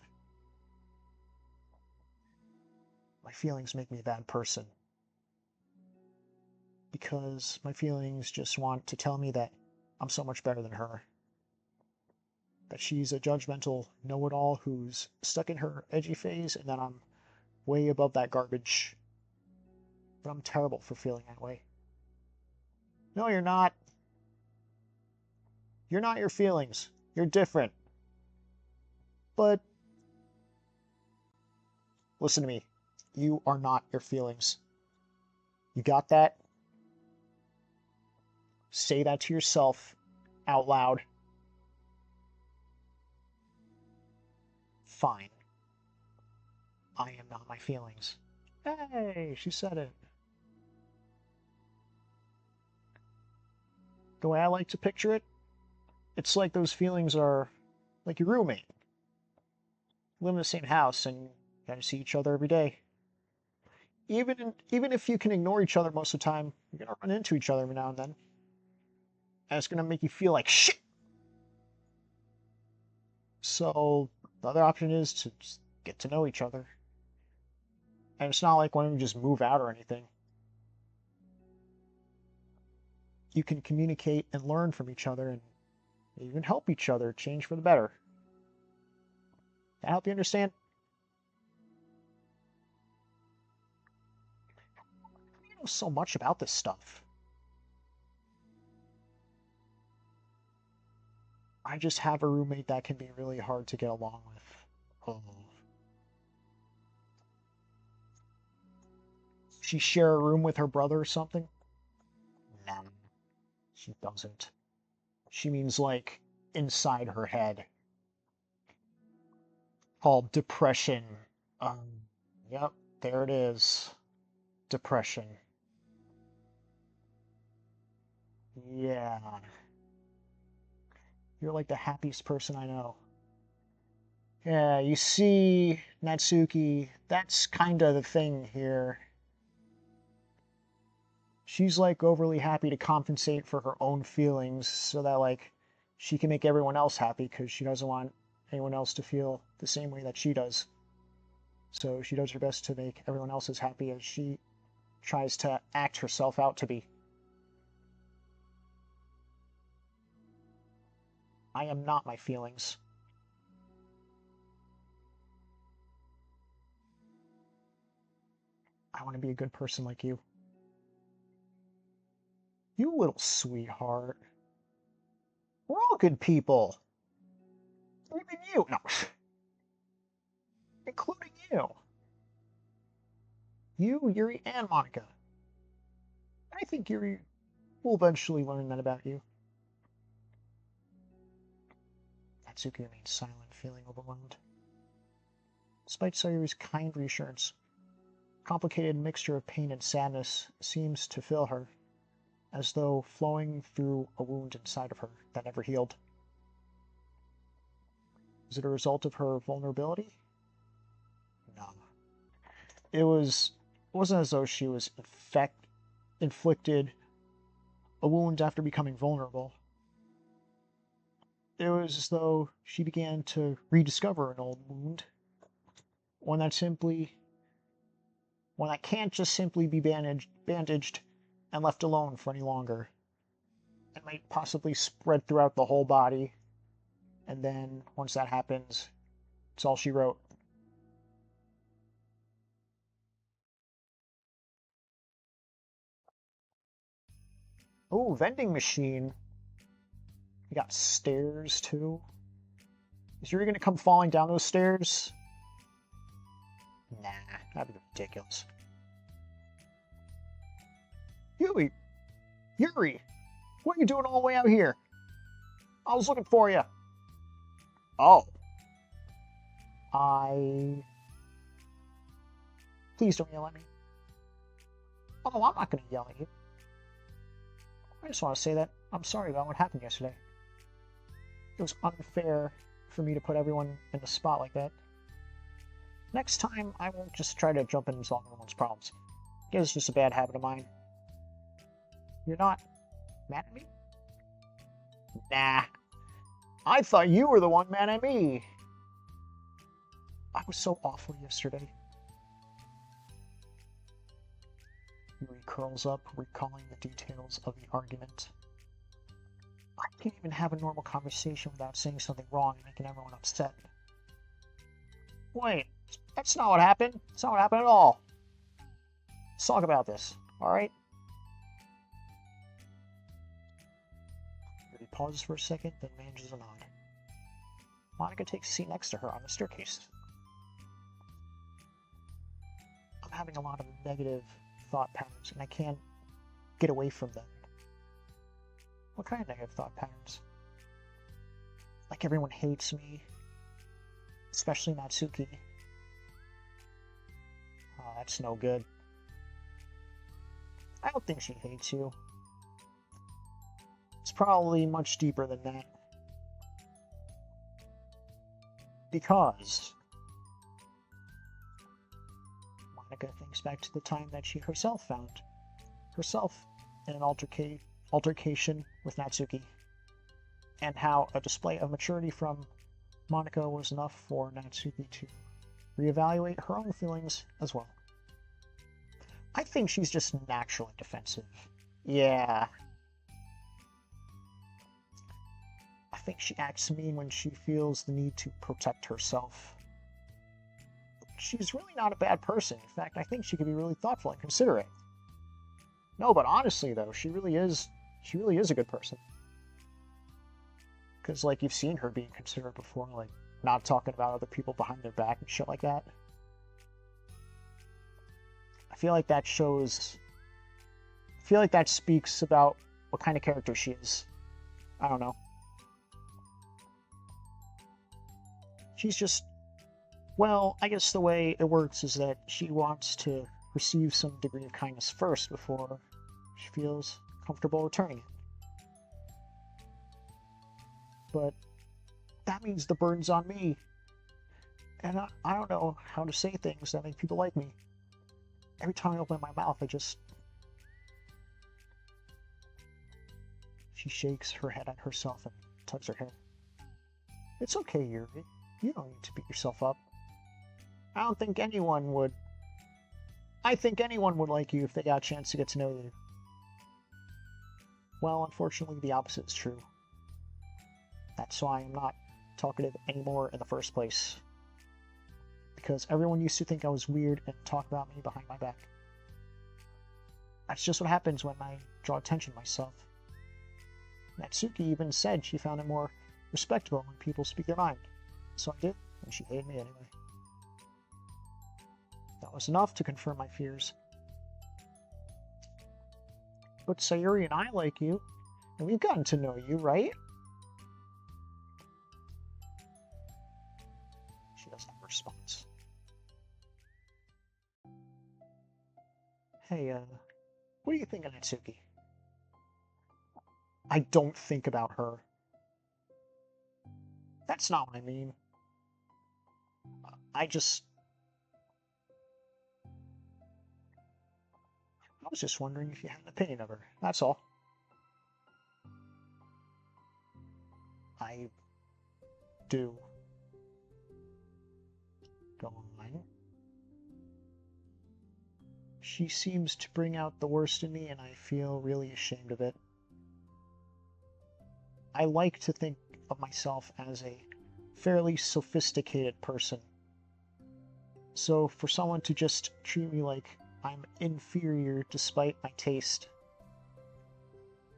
[SPEAKER 1] My feelings make me a bad person. Because my feelings just want to tell me that I'm so much better than her. That she's a judgmental know-it-all who's stuck in her edgy phase, and that I'm way above that garbage. But I'm terrible for feeling that way. No, you're not. You're not your feelings. You're different. But listen to me. You are not your feelings. You got that? Say that to yourself out loud. Fine. I am not my feelings. Hey, she said it. The way I like to picture it, it's like those feelings are like your roommate. You live in the same house and you gotta see each other every day. Even if you can ignore each other most of the time, you're gonna run into each other every now and then. And it's gonna make you feel like shit. So the other option is to just get to know each other. And it's not like one of them just move out or anything. You can communicate and learn from each other and even help each other change for the better. That help you understand? You know so much about this stuff. I just have a roommate that can be really hard to get along with. Oh. She share a room with her brother or something? Nah, she doesn't. She means like inside her head. Called depression. Um, yep, there it is. Depression. Yeah. You're like the happiest person I know. Yeah, you see, Natsuki, that's kind of the thing here. She's like overly happy to compensate for her own feelings so that like she can make everyone else happy because she doesn't want anyone else to feel the same way that she does. So she does her best to make everyone else as happy as she tries to act herself out to be. I am not my feelings. I want to be a good person like you. You little sweetheart. We're all good people. Even you. No. Including you. You, Yuri, and Monica. I think Yuri will eventually learn that about you. Natsuki remains silent, feeling overwhelmed. Despite Sayuri's kind reassurance, a complicated mixture of pain and sadness seems to fill her, as though flowing through a wound inside of her that never healed. Is it a result of her vulnerability? No. It wasn't as though she was inflicted a wound after becoming vulnerable. It was as though she began to rediscover an old wound, one that simply one that can't just simply be bandaged and left alone for any longer. It might possibly spread throughout the whole body, and then once that happens, it's all she wrote. Oh, vending machine. You got stairs too. Is Yuri gonna come falling down those stairs? Nah, that'd be ridiculous. Yuri! Yuri! What are you doing all the way out here? I was looking for you. Oh. Please don't yell at me. Oh, I'm not gonna yell at you. I just want to say that I'm sorry about what happened yesterday. It was unfair for me to put everyone in the spot like that. Next time, I won't just try to jump in and solve everyone's problems. I guess it's just a bad habit of mine. You're not mad at me? Nah. I thought you were the one mad at me. I was so awful yesterday. Yuri curls up, recalling the details of the argument. I can't even have a normal conversation without saying something wrong and making everyone upset. Wait, that's not what happened. That's not what happened at all. Let's talk about this, alright? Yuri pauses for a second, then manages a nod. Monica takes a seat next to her on the staircase. I'm having a lot of negative thought patterns, and I can't get away from them. What kind of negative thought patterns? Like everyone hates me, especially Natsuki. that's no good. I don't think she hates you. It's probably much deeper than that. Because Monica thinks back to the time that she herself found herself in an altercation with Natsuki, and how a display of maturity from Monica was enough for Natsuki to reevaluate her own feelings as well. I think she's just naturally defensive. Yeah. I think she acts mean when she feels the need to protect herself. She's really not a bad person. In fact, I think she could be really thoughtful and considerate. No, but honestly, though, she really is a good person. Because, like, you've seen her being considerate before, like, not talking about other people behind their back and shit like that. I feel like that speaks about what kind of character she is. I don't know. She's just, well, I guess the way it works is that she wants to receive some degree of kindness first before she feels comfortable returning it. But that means the burden's on me. And I don't know how to say things that make people like me. Every time I open my mouth, She shakes her head at herself and tugs her hair. It's okay, Yuri. You don't need to beat yourself up. I think anyone would like you if they got a chance to get to know you. Well, unfortunately, the opposite is true. That's why I'm not talkative anymore in the first place. Because everyone used to think I was weird and talk about me behind my back. That's just what happens when I draw attention to myself. Natsuki even said she found it more respectable when people speak their mind. So I did, and she hated me anyway. That was enough to confirm my fears. But Sayuri and I like you, and we've gotten to know you, right? She doesn't have a response. Hey, what do you think of Natsuki? I don't think about her. That's not what I mean. I was just wondering if you had an opinion of her. That's all. I do. Go on. She seems to bring out the worst in me, and I feel really ashamed of it. I like to think of myself as a fairly sophisticated person. So for someone to just treat me like I'm inferior despite my taste,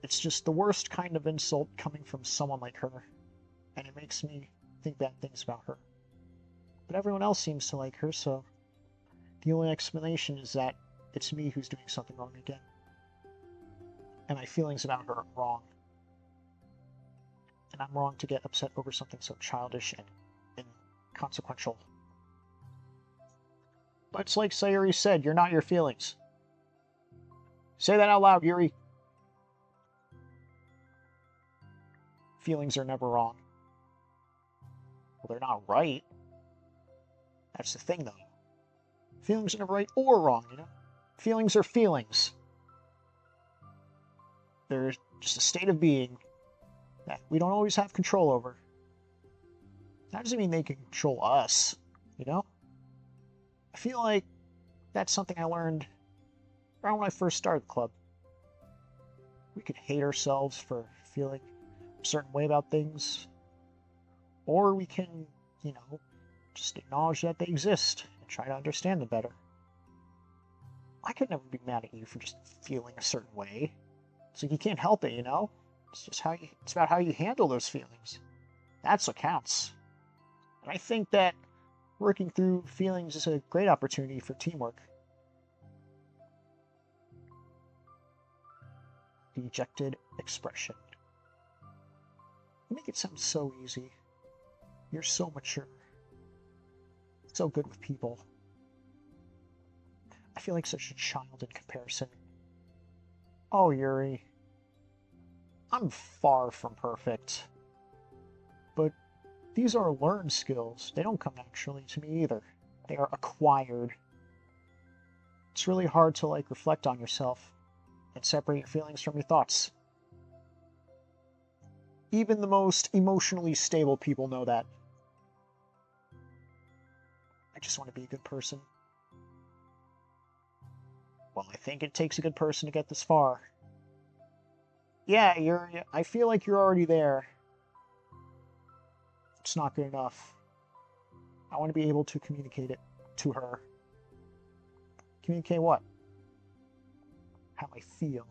[SPEAKER 1] it's just the worst kind of insult coming from someone like her, and it makes me think bad things about her. But everyone else seems to like her, so the only explanation is that it's me who's doing something wrong again. And my feelings about her are wrong. And I'm wrong to get upset over something so childish and inconsequential. But it's like Sayuri said, you're not your feelings. Say that out loud, Yuri. Feelings are never wrong. Well, they're not right. That's the thing, though. Feelings are never right or wrong, you know? Feelings are feelings. They're just a state of being that we don't always have control over. That doesn't mean they can control us, you know? I feel like that's something I learned around when I first started the club. We could hate ourselves for feeling a certain way about things, or we can, you know, just acknowledge that they exist and try to understand them better. I could never be mad at you for just feeling a certain way. It's like you can't help it, you know? It's just it's about how you handle those feelings. That's what counts. And I think that working through feelings is a great opportunity for teamwork. Dejected expression. You make it sound so easy. You're so mature. So good with people. I feel like such a child in comparison. Oh, Yuri. I'm far from perfect. But these are learned skills. They don't come naturally to me either. They are acquired. It's really hard to, like, reflect on yourself and separate your feelings from your thoughts. Even the most emotionally stable people know that. I just want to be a good person. Well, I think it takes a good person to get this far. Yeah, I feel like you're already there. It's not good enough. I want to be able to communicate it to her. Communicate what? How I feel.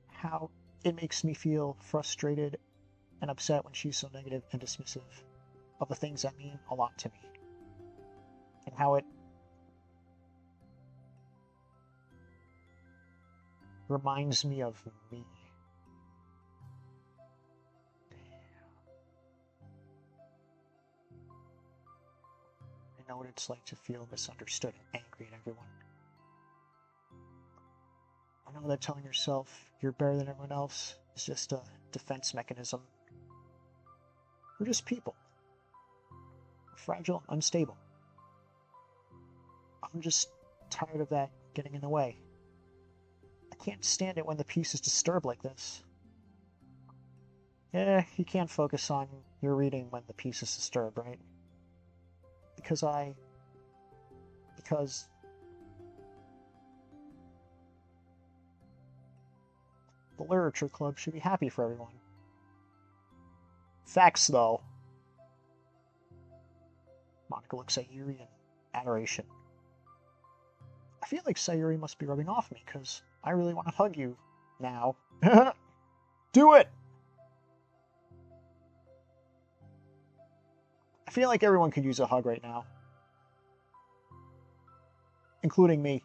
[SPEAKER 1] How it makes me feel frustrated and upset when she's so negative and dismissive of the things that mean a lot to me. And how it reminds me of me. I know what it's like to feel misunderstood and angry at everyone. I know that telling yourself you're better than everyone else is just a defense mechanism. We're just people. We're fragile and unstable. I'm just tired of that getting in the way. I can't stand it when the peace is disturbed like this. Yeah, you can't focus on your reading when the peace is disturbed, right? Because the literature club should be happy for everyone. Facts, though. Monica looks at Yuri in adoration. I feel like Sayuri must be rubbing off me, because I really want to hug you now. Do it! I feel like everyone could use a hug right now. Including me.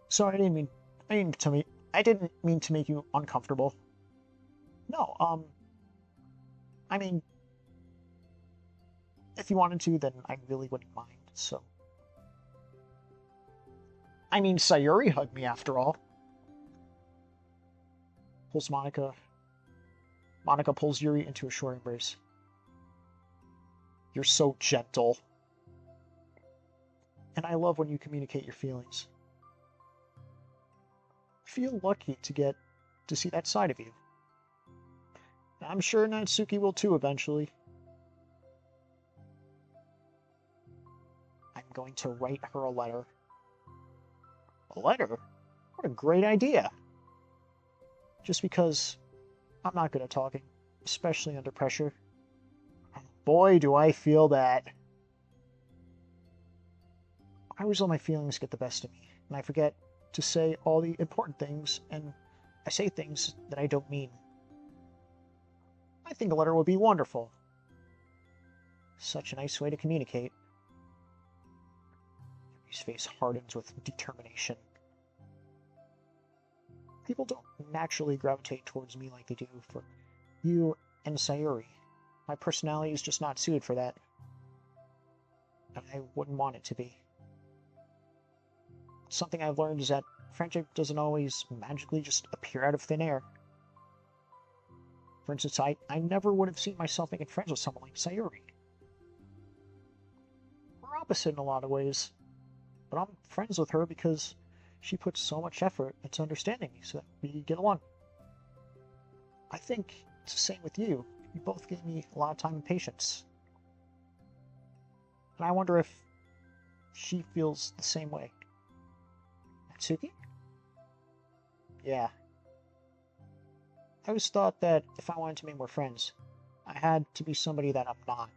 [SPEAKER 1] Sorry, I didn't mean to make you uncomfortable. No, I mean, if you wanted to, then I really wouldn't mind, so. I mean, Sayuri hugged me after all. Pulls Monica. Monica pulls Yuri into a short embrace. You're so gentle. And I love when you communicate your feelings. I feel lucky to get to see that side of you. I'm sure Natsuki will too eventually. I'm going to write her a letter. A letter? What a great idea! Just because I'm not good at talking, especially under pressure. And boy, do I feel that. I always let my feelings get the best of me, and I forget to say all the important things, and I say things that I don't mean. I think a letter would be wonderful. Such a nice way to communicate. His face hardens with determination. People don't naturally gravitate towards me like they do for you and Sayuri. My personality is just not suited for that. And I wouldn't want it to be. Something I've learned is that friendship doesn't always magically just appear out of thin air. For instance, I never would have seen myself making friends with someone like Sayuri. We're opposite in a lot of ways, but I'm friends with her because she puts so much effort into understanding me so that we get along. I think it's the same with you. You both gave me a lot of time and patience. And I wonder if she feels the same way. Natsuki? Yeah. I always thought that if I wanted to make more friends, I had to be somebody that I'm not.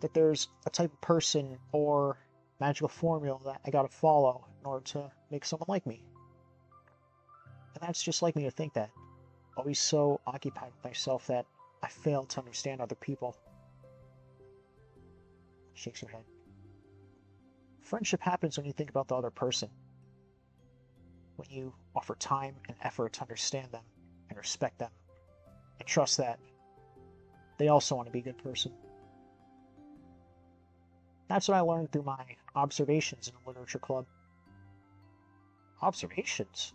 [SPEAKER 1] That there's a type of person or magical formula that I gotta follow in order to make someone like me. And that's just like me to think that. Always so occupied with myself that I fail to understand other people. Shakes her head. Friendship happens when you think about the other person. When you offer time and effort to understand them and respect them and trust that they also want to be a good person. That's what I learned through my observations in the literature club. Observations?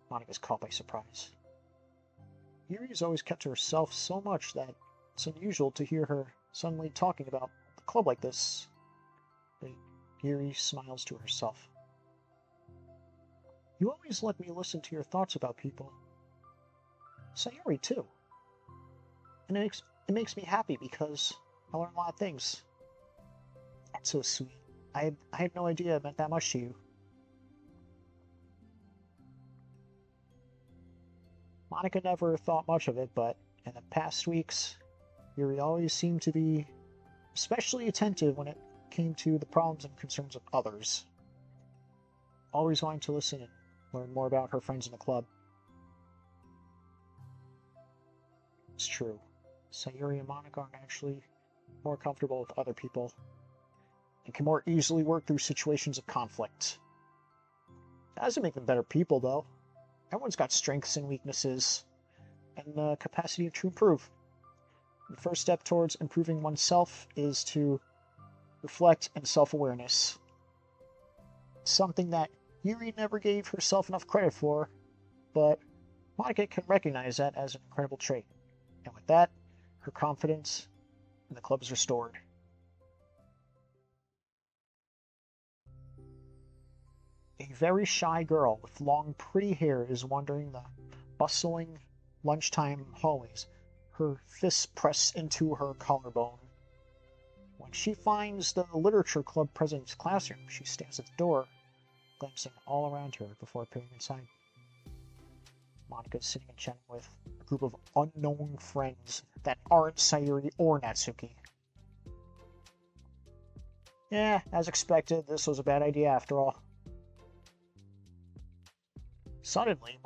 [SPEAKER 1] Monica's caught by surprise. Yuri's always kept to herself so much that it's unusual to hear her suddenly talking about the club like this. But Yuri smiles to herself. You always let me listen to your thoughts about people. Sayuri, too. And it makes me happy because I learn a lot of things. That's so sweet. I had no idea it meant that much to you. Monica never thought much of it, but in the past weeks, Yuri always seemed to be especially attentive when it came to the problems and concerns of others. Always wanting to listen and learn more about her friends in the club. It's true. Sayuri and Monica are actually more comfortable with other people and can more easily work through situations of conflict. That doesn't make them better people, though. Everyone's got strengths and weaknesses, and the capacity to improve. The first step towards improving oneself is to reflect and self-awareness. Something that Yuri never gave herself enough credit for, but Monica can recognize that as an incredible trait. And with that, her confidence in the club is restored. A very shy girl with long, pretty hair is wandering the bustling lunchtime hallways, her fists pressed into her collarbone. When she finds the literature club president's classroom, she stands at the door, glancing all around her before appearing inside. Monica is sitting and chatting with a group of unknown friends that aren't Sayuri or Natsuki. Yeah, as expected, this was a bad idea after all. Suddenly,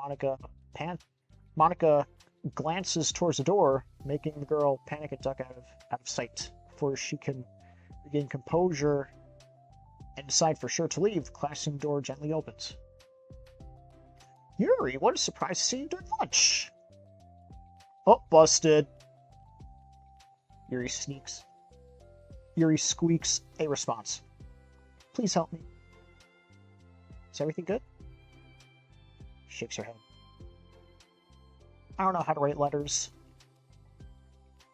[SPEAKER 1] Monica glances towards the door, making the girl panic and duck out of sight. Before she can regain composure and decide for sure to leave, the classroom door gently opens. Yuri, what a surprise to see you during lunch! Oh, busted. Yuri squeaks a response. Please help me. Is everything good? Shakes her head. I don't know how to write letters.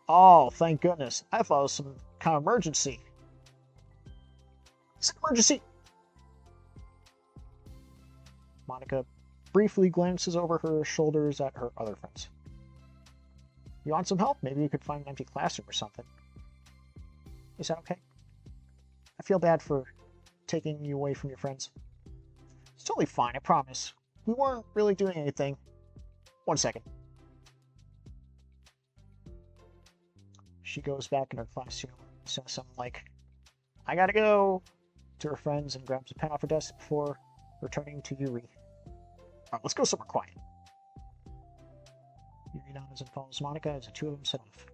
[SPEAKER 1] Oh, thank goodness. I thought it was some kind of emergency. It's an emergency! Monica briefly glances over her shoulders at her other friends. You want some help? Maybe you could find an empty classroom or something. Is that okay? I feel bad for taking you away from your friends. It's totally fine, I promise. We weren't really doing anything. 1 second. She goes back in her classroom, says something like, I gotta go, to her friends and grabs a pen off her desk before returning to Yuri. Alright, let's go somewhere quiet. Yuri nods and follows Monica as the two of them set off.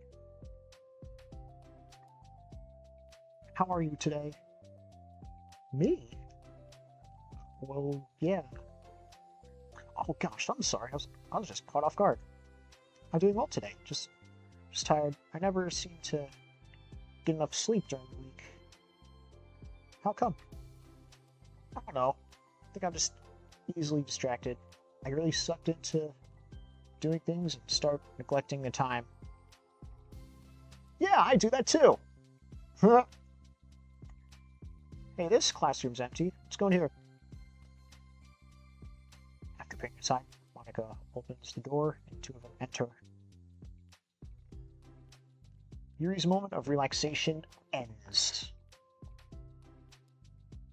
[SPEAKER 1] How are you today? Me? Well, yeah. Oh gosh, I'm sorry. I was just caught off guard. I'm doing well today. Just tired. I never seem to get enough sleep during the week. How come? I don't know. I think I'm just easily distracted. I really sucked into doing things and start neglecting the time. Yeah, I do that too. Hey, this classroom's empty. Let's go in here. After peering inside, Monica opens the door and two of them enter. Yuri's moment of relaxation ends.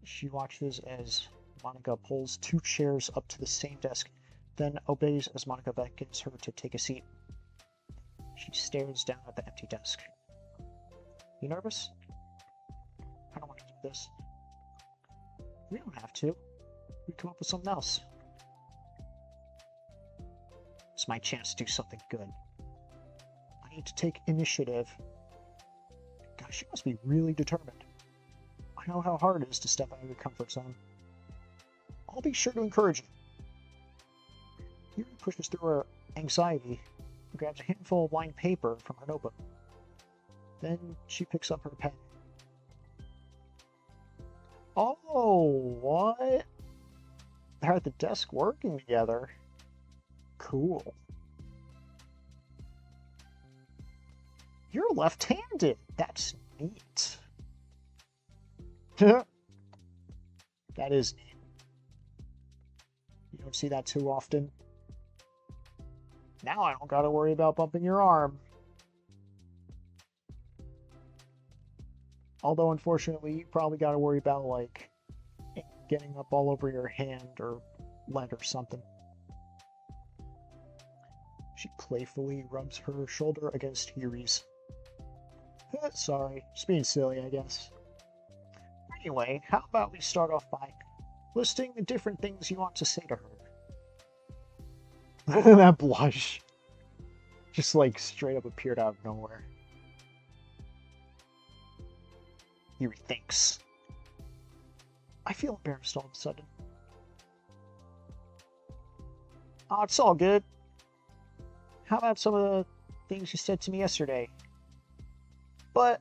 [SPEAKER 1] She watches as Monica pulls two chairs up to the same desk, then obeys as Monica beckons her to take a seat. She stares down at the empty desk. You nervous? I don't want to do this. We don't have to. We come up with something else. It's my chance to do something good. I need to take initiative. Gosh, she must be really determined. I know how hard it is to step out of your comfort zone. I'll be sure to encourage you. Yuri pushes through her anxiety and grabs a handful of lined paper from her notebook. Then she picks up her pen. Oh, what? They're at the desk working together. Cool. You're left-handed. That's neat. That is neat. You don't see that too often. Now I don't gotta worry about bumping your arm. Although, unfortunately, you probably gotta worry about, like, getting up all over your hand or leg or something. She playfully rubs her shoulder against Yuri's. Sorry, just being silly, I guess. Anyway, how about we start off by listing the different things you want to say to her? That blush. Just, like, straight up appeared out of nowhere. Yuri thinks. I feel embarrassed all of a sudden. Oh, it's all good. How about some of the things you said to me yesterday? But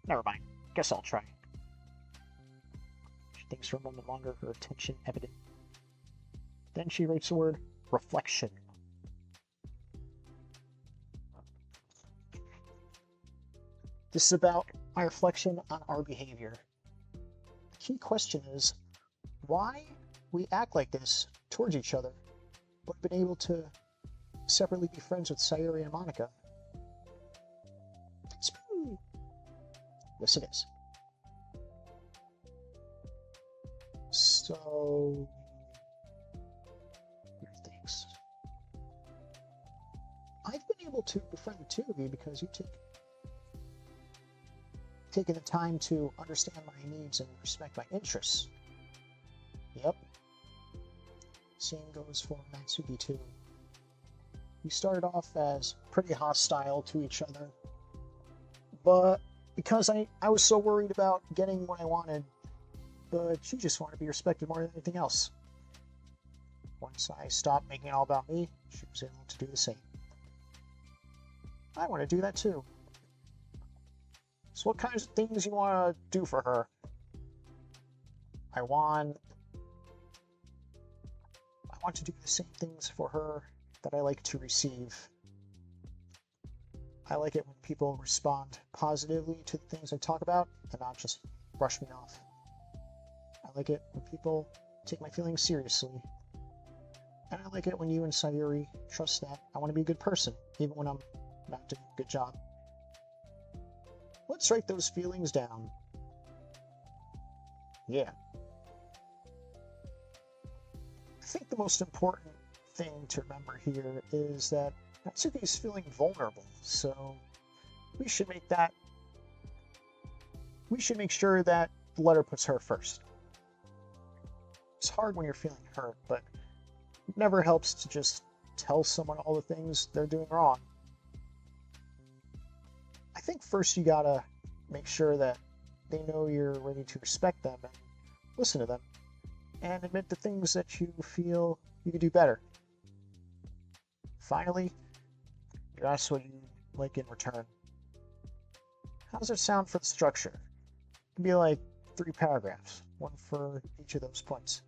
[SPEAKER 1] never mind. Guess I'll try. She thinks for a moment longer, her attention evident. Then she writes the word reflection. This is about my reflection on our behavior. The key question is why we act like this towards each other, but been able to separately be friends with Sayuri and Monica. Yes, it is. So, thanks. I've been able to befriend the two of you because you taken the time to understand my needs and respect my interests. Yep. Same goes for Matsuki too. We started off as pretty hostile to each other, but because I was so worried about getting what I wanted, but she just wanted to be respected more than anything else. Once I stopped making it all about me, she was able to do the same. I want to do that too. So what kinds of things you want to do for her? I want to do the same things for her that I like to receive. I like it when people respond positively to the things I talk about and not just brush me off. I like it when people take my feelings seriously. And I like it when you and Sayuri trust that I want to be a good person, even when I'm not doing a good job. Let's write those feelings down. Yeah. I think the most important thing to remember here is that Natsuki is feeling vulnerable, so we should make sure that the letter puts her first. It's hard when you're feeling hurt, but it never helps to just tell someone all the things they're doing wrong. I think first you gotta make sure that they know you're ready to respect them and listen to them, and admit the things that you feel you could do better. Finally, you ask what you like in return. How does it sound for the structure? It could be like 3 paragraphs, one for each of those points.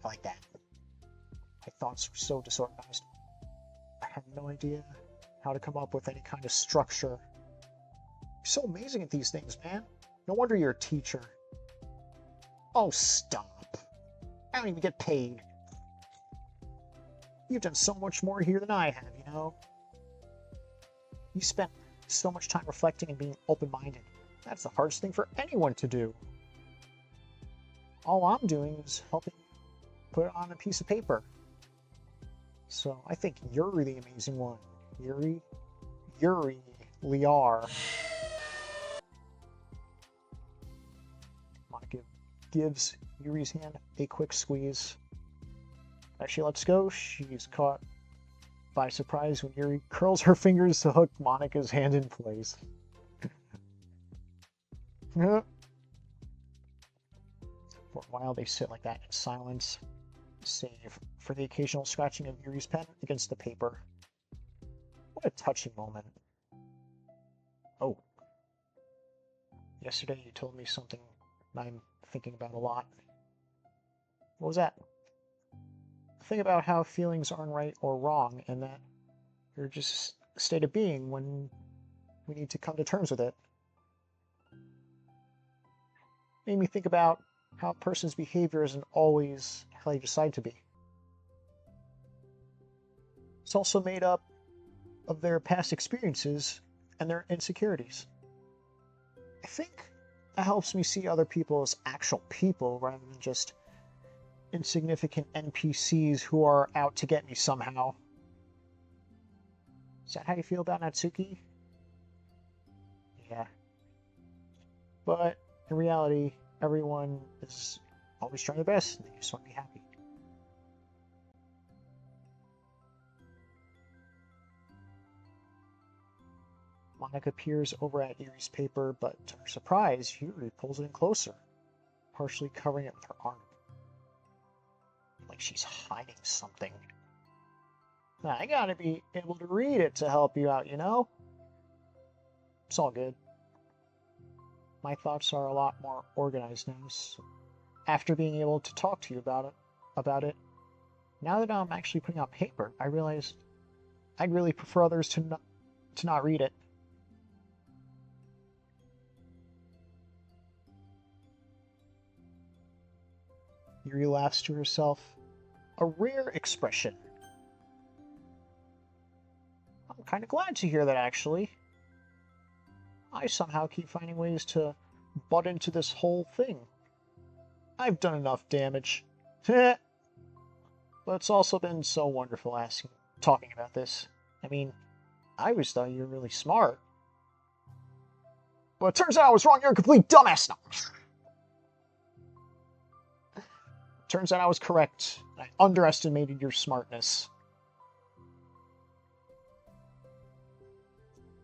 [SPEAKER 1] I like that. My thoughts were so disorganized. I had no idea how to come up with any kind of structure. You're so amazing at these things, man. No wonder you're a teacher. Oh, stop. I don't even get paid. You've done so much more here than I have, you know? You spent so much time reflecting and being open-minded. That's the hardest thing for anyone to do. All I'm doing is helping put it on a piece of paper. So I think you're the amazing one. Yuri Liar. Monica gives Yuri's hand a quick squeeze. As she lets go, she's caught by surprise when Yuri curls her fingers to hook Monica's hand in place. For a while, they sit like that in silence, save for the occasional scratching of Yuri's pen against the paper. What a touching moment. Oh. Yesterday you told me something I'm thinking about a lot. What was that? Think about how feelings aren't right or wrong, and that they're just a state of being when we need to come to terms with it. Made me think about how a person's behavior isn't always how they decide to be. It's also made up of their past experiences and their insecurities. I think that helps me see other people as actual people rather than just insignificant NPCs who are out to get me somehow. Is that how you feel about Natsuki? Yeah. But in reality, everyone is always trying their best and they just want to be happy. Monica peers over at Yuri's paper, but to her surprise, Yuri pulls it in closer, partially covering it with her arm. Like she's hiding something. Now, I gotta be able to read it to help you out, you know? It's all good. My thoughts are a lot more organized now, so after being able to talk to you about it, now that I'm actually putting out paper, I realize I'd really prefer others to not read it. Yuri laughs to herself, a rare expression. I'm kind of glad to hear that, actually. I somehow keep finding ways to butt into this whole thing. I've done enough damage. But it's also been so wonderful talking about this. I mean, I always thought you were really smart. But it turns out I was wrong. You're a complete dumbass now. Turns out I was correct. I underestimated your smartness.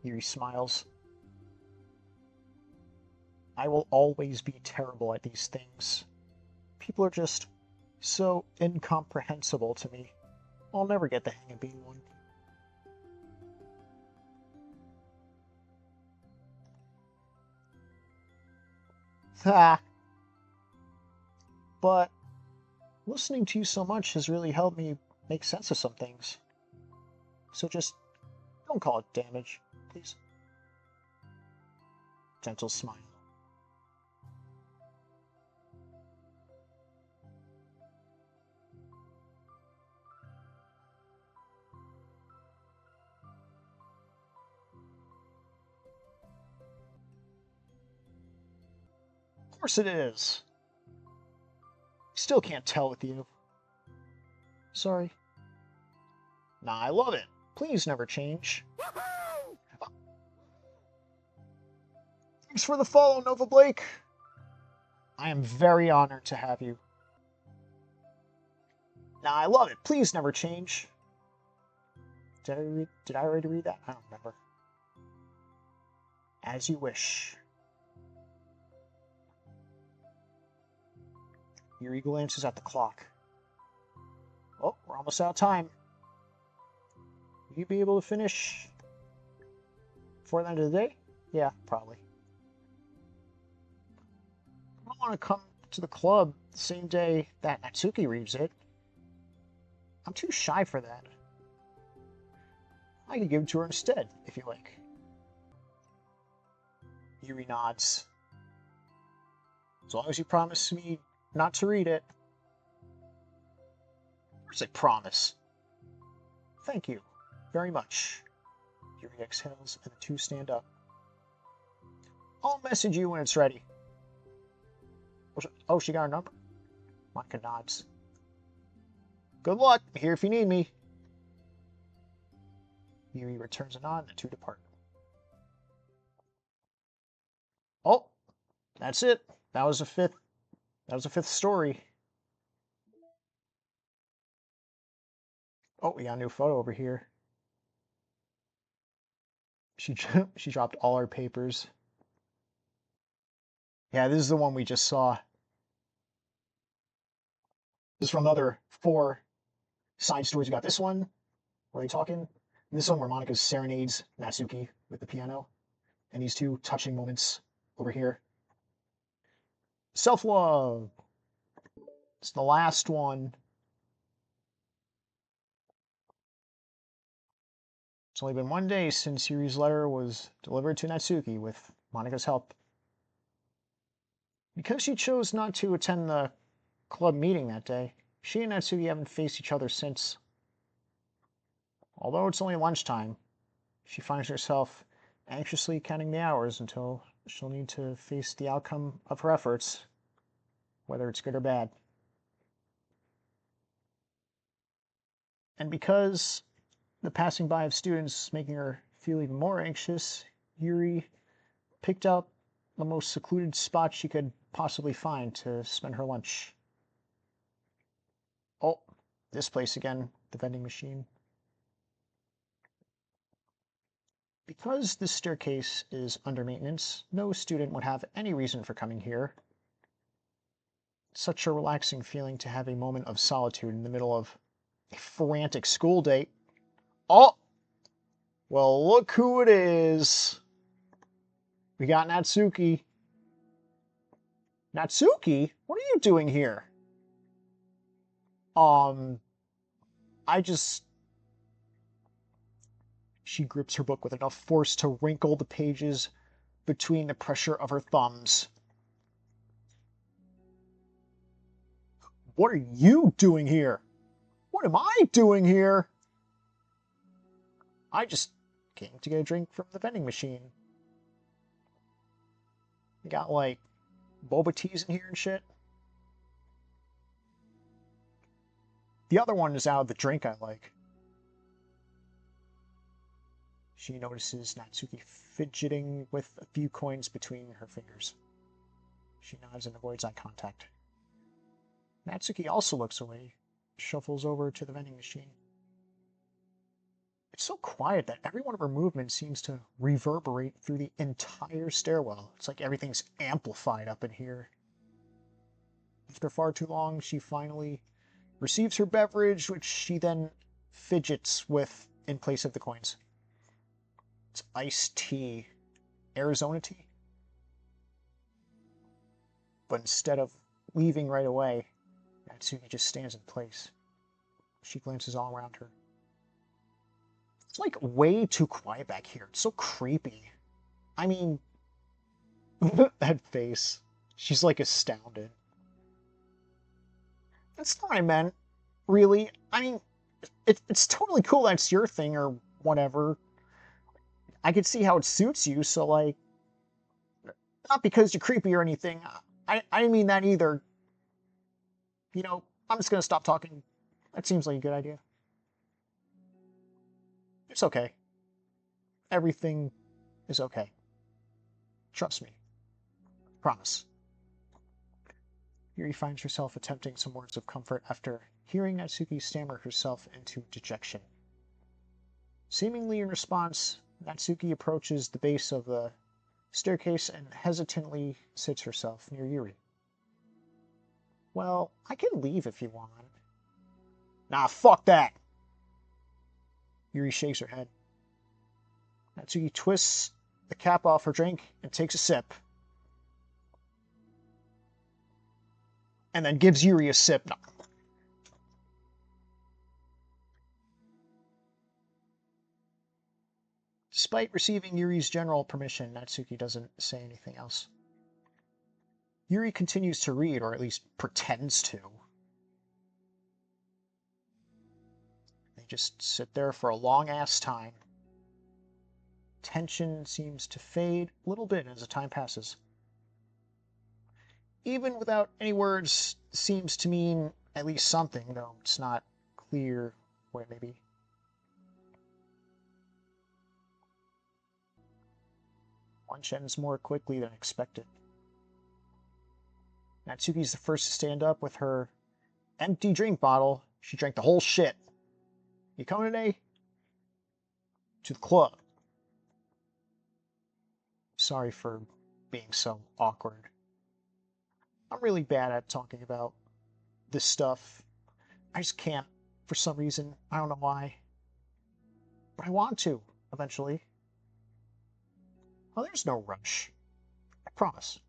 [SPEAKER 1] Yuri smiles. I will always be terrible at these things. People are just so incomprehensible to me. I'll never get the hang of being one. Ha! But listening to you so much has really helped me make sense of some things. So just don't call it damage, please. Gentle smile. Of course it is. Still can't tell with you. Sorry. Nah, I love it. Please never change. Thanks for the follow, Nova Blake. I am very honored to have you. Nah, I love it. Please never change. Did I already read that? I don't remember. As you wish. Yuri glances at the clock. Oh, we're almost out of time. Will you be able to finish before the end of the day? Yeah, probably. I don't want to come to the club the same day that Natsuki reads it. I'm too shy for that. I could give it to her instead, if you like. Yuri nods. As long as you promise me not to read it. Of course I promise. Thank you very much. Yuri exhales and the two stand up. I'll message you when it's ready. Oh, she got her number. Monica nods. Good luck. I'm here if you need me. Yuri returns a nod and the two depart. Oh, that's it. That was the fifth story. Oh, we got a new photo over here. She dropped all her papers. Yeah, this is the one we just saw. This is from the other 4 side stories. We got this one, where they talking. And this one where Monica serenades Natsuki with the piano. And these 2 touching moments over here. Self-love. It's the last one. It's only been 1 day since Yuri's letter was delivered to Natsuki with Monika's help. Because she chose not to attend the club meeting that day, she and Natsuki haven't faced each other since. Although it's only lunchtime, she finds herself anxiously counting the hours until she'll need to face the outcome of her efforts, whether it's good or bad. And because the passing by of students is making her feel even more anxious, Yuri picked out the most secluded spot she could possibly find to spend her lunch. Oh, this place again, the vending machine. Because this staircase is under maintenance, no student would have any reason for coming here. Such a relaxing feeling to have a moment of solitude in the middle of a frantic school day. Oh! Well, look who it is. We got Natsuki. Natsuki? What are you doing here? I just... She grips her book with enough force to wrinkle the pages between the pressure of her thumbs. What are you doing here? What am I doing here? I just came to get a drink from the vending machine. You got, like, boba teas in here and shit. The other one is out of the drink I like. She notices Natsuki fidgeting with a few coins between her fingers. She nods and avoids eye contact. Natsuki also looks away, shuffles over to the vending machine. It's so quiet that every one of her movements seems to reverberate through the entire stairwell. It's like everything's amplified up in here. After far too long, she finally receives her beverage, which she then fidgets with in place of the coins. It's iced tea. Arizona tea? But instead of leaving right away, Natsuki just stands in place. She glances all around her. It's like way too quiet back here. It's so creepy. I mean, that face. She's like astounded. That's not what I meant, really. I mean, it's totally cool that's your thing or whatever. I could see how it suits you, so like, not because you're creepy or anything. I didn't mean that either. You know, I'm just gonna stop talking. That seems like a good idea. It's okay. Everything is okay. Trust me. Promise. Yuri finds herself attempting some words of comfort after hearing Natsuki stammer herself into dejection. Seemingly in response, Natsuki approaches the base of the staircase and hesitantly sits herself near Yuri. Well, I can leave if you want. Nah, fuck that! Yuri shakes her head. Natsuki twists the cap off her drink and takes a sip. And then gives Yuri a sip. No. Despite receiving Yuri's general permission, Natsuki doesn't say anything else. Yuri continues to read, or at least pretends to. They just sit there for a long-ass time. Tension seems to fade a little bit as the time passes. Even without any words, seems to mean at least something, though it's not clear what it may be. Lunch ends more quickly than expected. Natsuki's the first to stand up with her empty drink bottle. She drank the whole shit. You coming today? To the club. Sorry for being so awkward. I'm really bad at talking about this stuff. I just can't, for some reason. I don't know why. But I want to, eventually. Oh, there's no rush. I promise.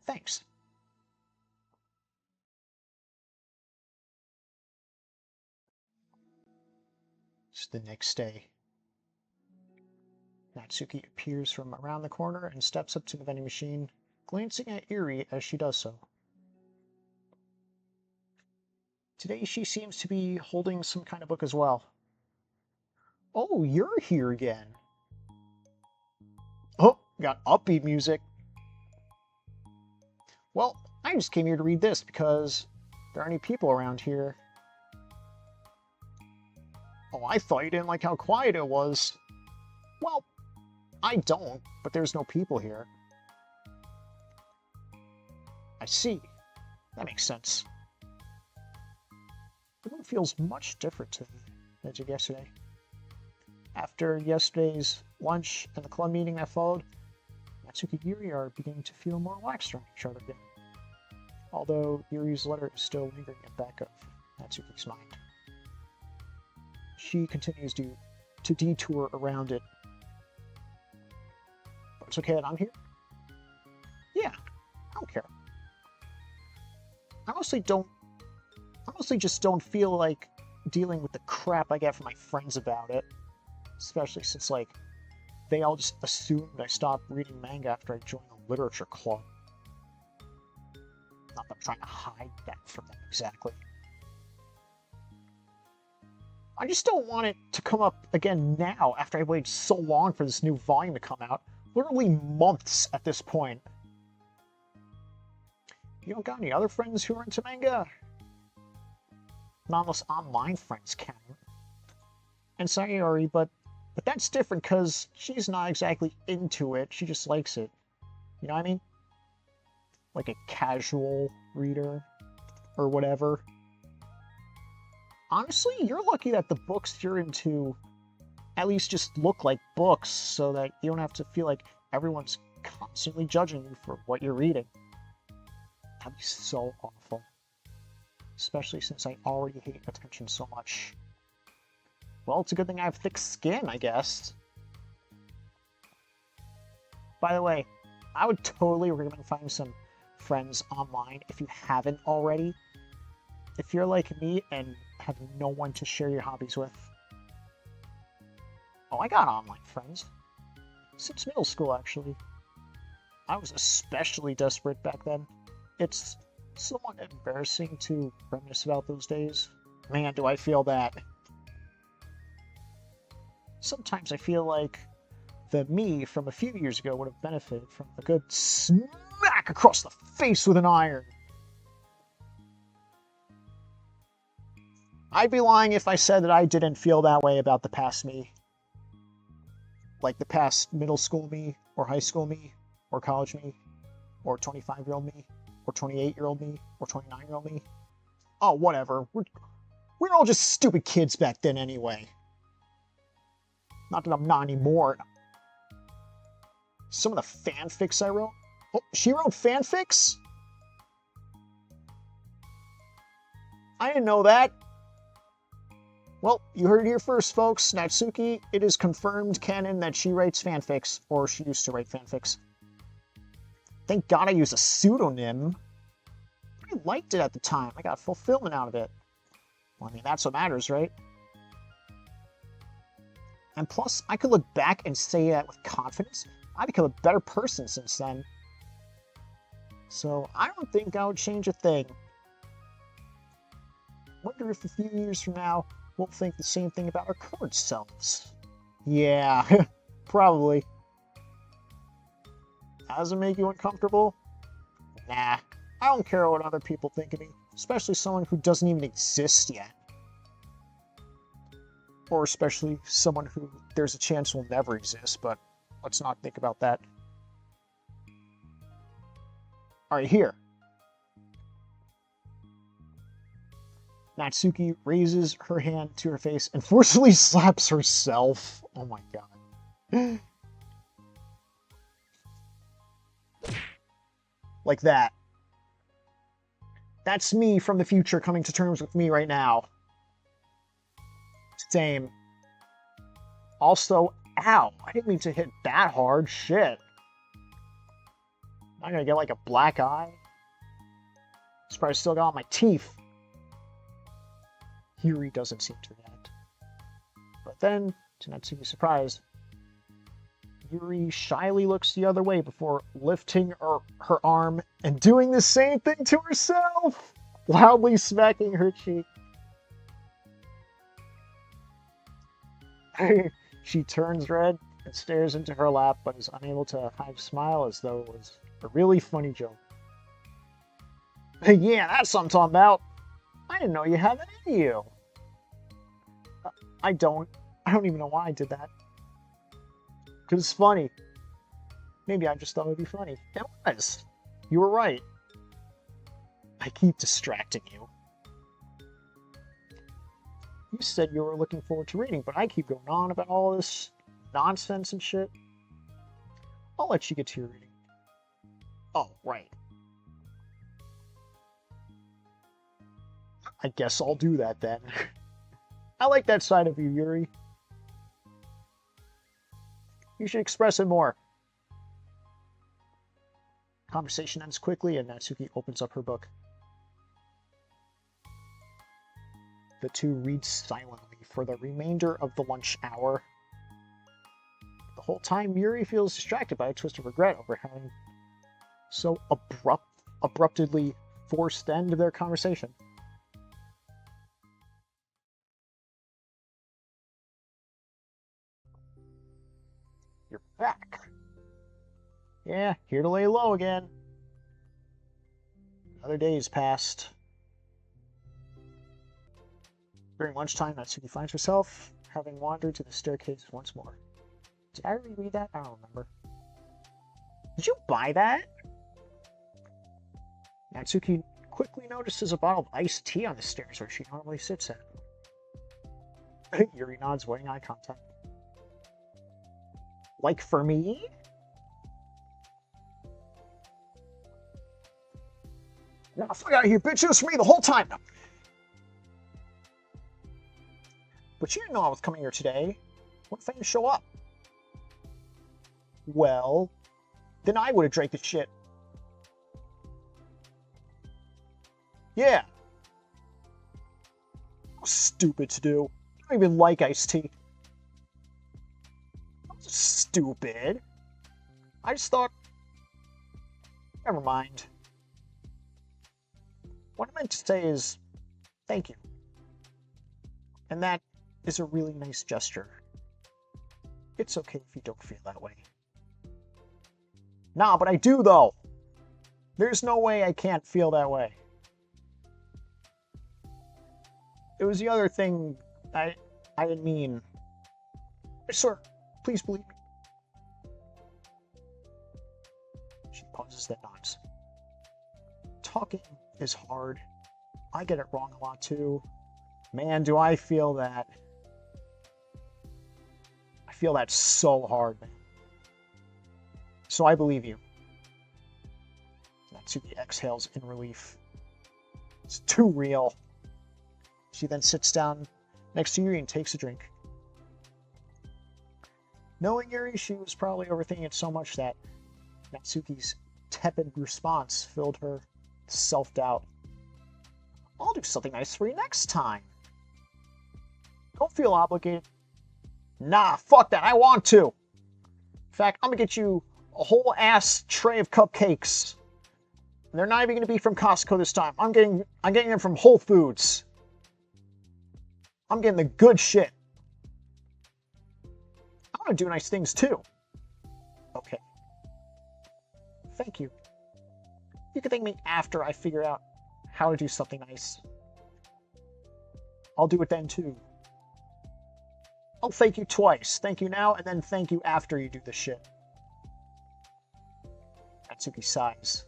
[SPEAKER 1] Thanks. It's the next day. Natsuki appears from around the corner and steps up to the vending machine, glancing at Eri as she does so. Today she seems to be holding some kind of book as well. Oh, you're here again. Oh, got upbeat music. Well, I just came here to read this because there aren't any people around here. Oh, I thought you didn't like how quiet it was. Well, I don't, but there's no people here. I see. That makes sense. The mood feels much different to me than it did yesterday. After yesterday's lunch and the club meeting that followed, Natsuki and Eri are beginning to feel more relaxed around each other again. Although Yuri's letter is still lingering in the back of Natsuki's mind. She continues to detour around it. But it's okay that I'm here? Yeah, I don't care. I mostly just don't feel like dealing with the crap I get from my friends about it. Especially since, like, they all just assumed I stopped reading manga after I joined the literature club. Not that I'm trying to hide that from them exactly. I just don't want it to come up again now after I waited so long for this new volume to come out. Literally months at this point. You don't got any other friends who are into manga? Not unless online friends count. And sorry, Eri, but that's different because she's not exactly into it. She just likes it. You know what I mean? Like a casual reader or whatever. Honestly, you're lucky that the books you're into at least just look like books so that you don't have to feel like everyone's constantly judging you for what you're reading. That'd be so awful. Especially since I already hate attention so much. Well, it's a good thing I have thick skin, I guess. By the way, I would totally recommend finding some friends online if you haven't already. If you're like me and have no one to share your hobbies with. Oh, I got online friends. Since middle school, actually. I was especially desperate back then. It's somewhat embarrassing to reminisce about those days. Man, do I feel that. Sometimes I feel like the me from a few years ago would have benefited from a good smack across the face with an iron. I'd be lying if I said that I didn't feel that way about the past me. Like the past middle school me, or high school me, or college me, or 25-year-old me, or 28-year-old me, or 29-year-old me. Oh, whatever. We're all just stupid kids back then anyway. Not that I'm not anymore. Some of the fanfics I wrote. Oh, she wrote fanfics? I didn't know that. Well, you heard it here first, folks. Natsuki, it is confirmed canon that she writes fanfics, or she used to write fanfics. Thank God I used a pseudonym. I liked it at the time. I got fulfillment out of it. Well, I mean, that's what matters, right? And plus, I could look back and say that with confidence. I become a better person since then. So, I don't think I would change a thing. Wonder if a few years from now, we'll think the same thing about our current selves. Yeah, probably. Does it make you uncomfortable? Nah, I don't care what other people think of me, especially someone who doesn't even exist yet. Or especially someone who there's a chance will never exist, but let's not think about that. Alright, here. Natsuki raises her hand to her face and forcefully slaps herself. Oh my god. Like that. That's me from the future coming to terms with me right now. Same. Also, ow, I didn't mean to hit that hard. Shit. I'm gonna get like a black eye. It's probably still got all my teeth. Yuri doesn't seem to react. But then, to Natsuki's surprise, Yuri shyly looks the other way before lifting her arm and doing the same thing to herself, loudly smacking her cheek. She turns red and stares into her lap, but is unable to hide a smile as though it was a really funny joke. Yeah, that's what I'm talking about. I didn't know you had that in you. I don't even know why I did that. Because it's funny. Maybe I just thought it would be funny. It was. You were right. I keep distracting you. You said you were looking forward to reading, but I keep going on about all this nonsense and shit. I'll let you get to your reading. Oh, right. I guess I'll do that then. I like that side of you, Yuri. You should express it more. Conversation ends quickly and Natsuki opens up her book. The two read silently for the remainder of the lunch hour. The whole time, Yuri feels distracted by a twist of regret over having so abruptly forced the end of their conversation. You're back. Yeah, here to lay low again. Another day's passed. During lunchtime, Natsuki finds herself having wandered to the staircase once more. Did I already read that? I don't remember. Did you buy that? Natsuki quickly notices a bottle of iced tea on the stairs where she normally sits at. Yuri nods, avoiding eye contact. Like for me? Nah, fuck out of here, bitch. It was for me the whole time. But you didn't know I was coming here today. What if I didn't show up? Well, then I would have drank the shit. Yeah. Stupid to do. I don't even like iced tea. Stupid. I just thought... Never mind. What I meant to say is, thank you. And that is a really nice gesture. It's okay if you don't feel that way. Nah, but I do, though. There's no way I can't feel that way. It was the other thing I didn't mean. Sir, please believe me. She pauses, then nods. Talking is hard. I get it wrong a lot, too. Man, do I feel that. I feel that so hard, man. So I believe you. Natsuki exhales in relief. It's too real. She then sits down next to Yuri and takes a drink. Knowing Yuri, she was probably overthinking it so much that Natsuki's tepid response filled her with self-doubt. I'll do something nice for you next time. Don't feel obligated. Nah, fuck that. I want to. In fact, I'm gonna get you a whole ass tray of cupcakes. And they're not even gonna be from Costco this time. I'm getting them from Whole Foods. I'm getting the good shit. I want to do nice things too. Okay. Thank you. You can thank me after I figure out how to do something nice. I'll do it then too. I'll thank you twice. Thank you now, and then thank you after you do the shit. Natsuki sighs.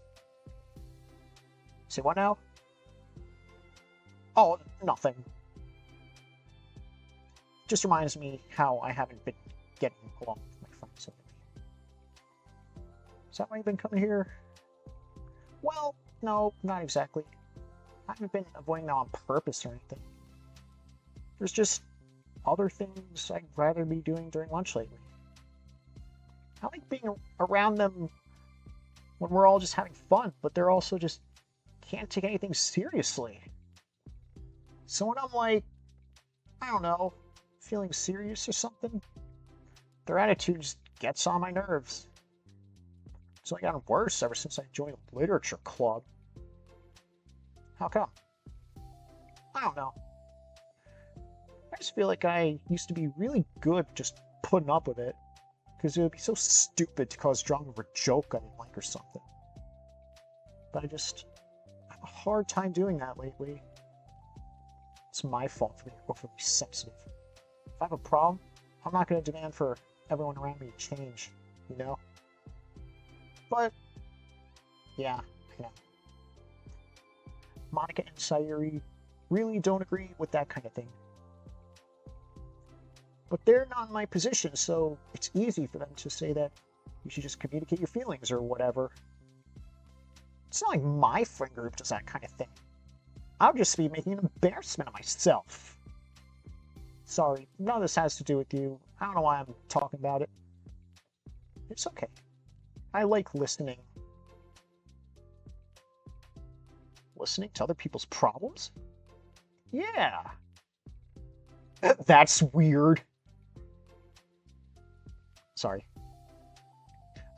[SPEAKER 1] Say what now? Oh, nothing. Just reminds me how I haven't been getting along with my friends lately. Is that why you've been coming here? Well, no, not exactly. I haven't been avoiding them on purpose or anything. There's just other things I'd rather be doing during lunch lately. I like being around them when we're all just having fun, but they're also just can't take anything seriously. So when I'm like, I don't know, feeling serious or something, their attitude just gets on my nerves. It's only gotten worse ever since I joined a literature club. How come? I don't know. I just feel like I used to be really good just putting up with it, because it would be so stupid to cause drama over a joke I didn't like or something. But I just have a hard time doing that lately. It's my fault for being overly sensitive. If I have a problem, I'm not going to demand for everyone around me to change, you know? But, yeah, I know. Monica and Sayuri really don't agree with that kind of thing. But they're not in my position, so it's easy for them to say that you should just communicate your feelings or whatever. It's not like my friend group does that kind of thing. I'll just be making an embarrassment of myself. Sorry, none of this has to do with you. I don't know why I'm talking about it. It's okay. I like listening. Listening to other people's problems? Yeah. That's weird. Sorry.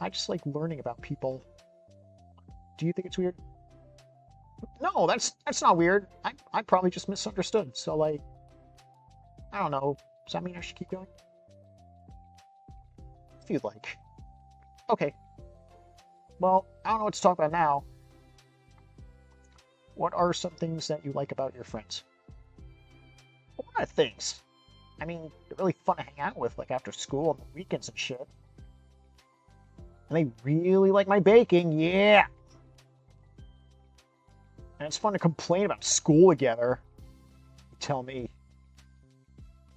[SPEAKER 1] I just like learning about people. Do you think it's weird? No, that's not weird. I probably just misunderstood. So, like, I don't know. Does that mean I should keep going? If you'd like. Okay. Well, I don't know what to talk about now. What are some things that you like about your friends? A lot of things. I mean, they're really fun to hang out with, like after school on the weekends and shit. And they really like my baking, yeah! And it's fun to complain about school together. You tell me.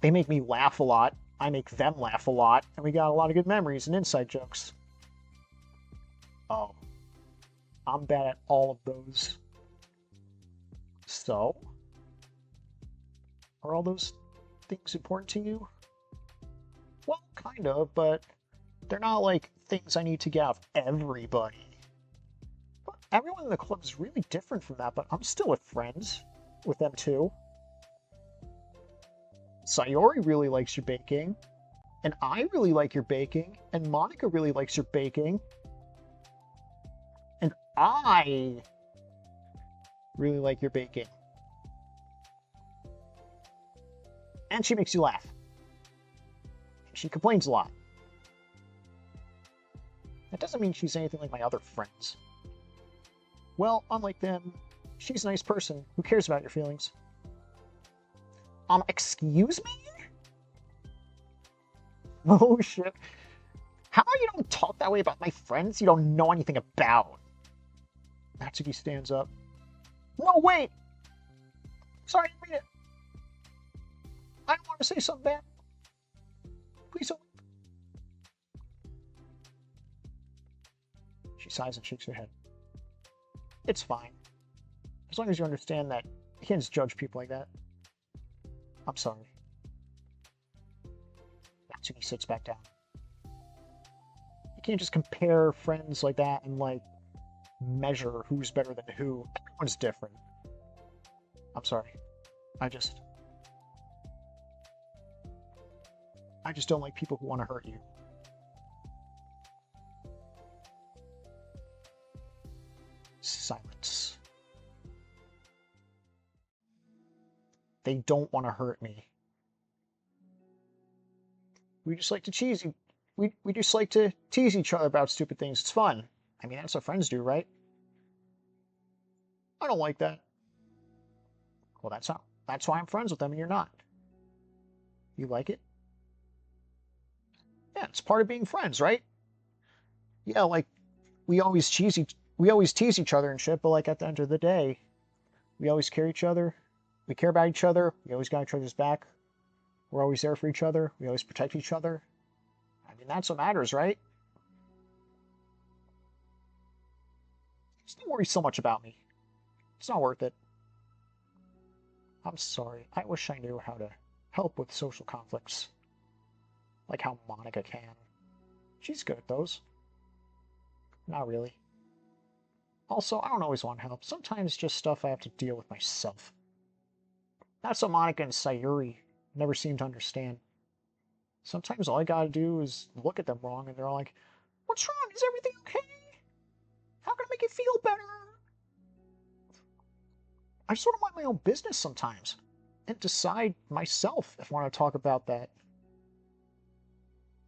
[SPEAKER 1] They make me laugh a lot. I make them laugh a lot. And we got a lot of good memories and inside jokes. Oh. I'm bad at all of those. So? Are all those things important to you? Well, kind of, but they're not like things I need to get off everybody. But everyone in the club is really different from that, but I'm still with friends with them too. Sayori really likes your baking, and I really like your baking, and Monica really likes your baking, and I really like your baking. And she makes you laugh. She complains a lot. That doesn't mean she's anything like my other friends. Well, unlike them, she's a nice person who cares about your feelings. Excuse me? Oh, shit. How about you don't talk that way about my friends you don't know anything about? Natsuki stands up. No, wait! Sorry, I didn't mean it. I don't want to say something bad. Please don't. She sighs and shakes her head. It's fine. As long as you understand that you can't just judge people like that. I'm sorry. Natsuki sits back down. You can't just compare friends like that and, like, measure who's better than who. Everyone's different. I'm sorry. I just don't like people who want to hurt you. Silence. They don't want to hurt me. We just like to tease we just like to tease each other about stupid things. It's fun. I mean, that's what friends do, right? I don't like that. Well, that's why I'm friends with them and you're not. You like it? Yeah, it's part of being friends, right? Yeah, like we always tease each other and shit, but like at the end of the day, we always care each other. We care about each other. We always got each other's back. We're always there for each other. We always protect each other. I mean, that's what matters, right? Just don't worry so much about me. It's not worth it. I'm sorry. I wish I knew how to help with social conflicts. Like how Monica can. She's good at those. Not really. Also, I don't always want help. Sometimes just stuff I have to deal with myself. That's what Monica and Sayuri never seem to understand. Sometimes all I gotta do is look at them wrong and they're all like, "What's wrong? Is everything okay? How can I make you feel better?" I sort of mind my own business sometimes and decide myself if I want to talk about that.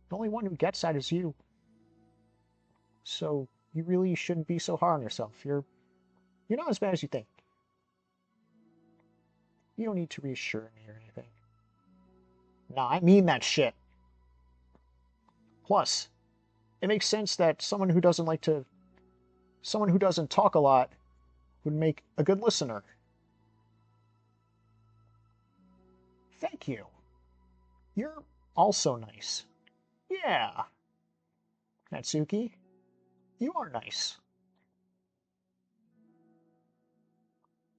[SPEAKER 1] The only one who gets that is you. So you really shouldn't be so hard on yourself. You're not as bad as you think. You don't need to reassure me or anything. Nah, I mean that shit. Plus, it makes sense that someone who doesn't talk a lot would make a good listener. Thank you. You're also nice. Yeah. Natsuki, you are nice.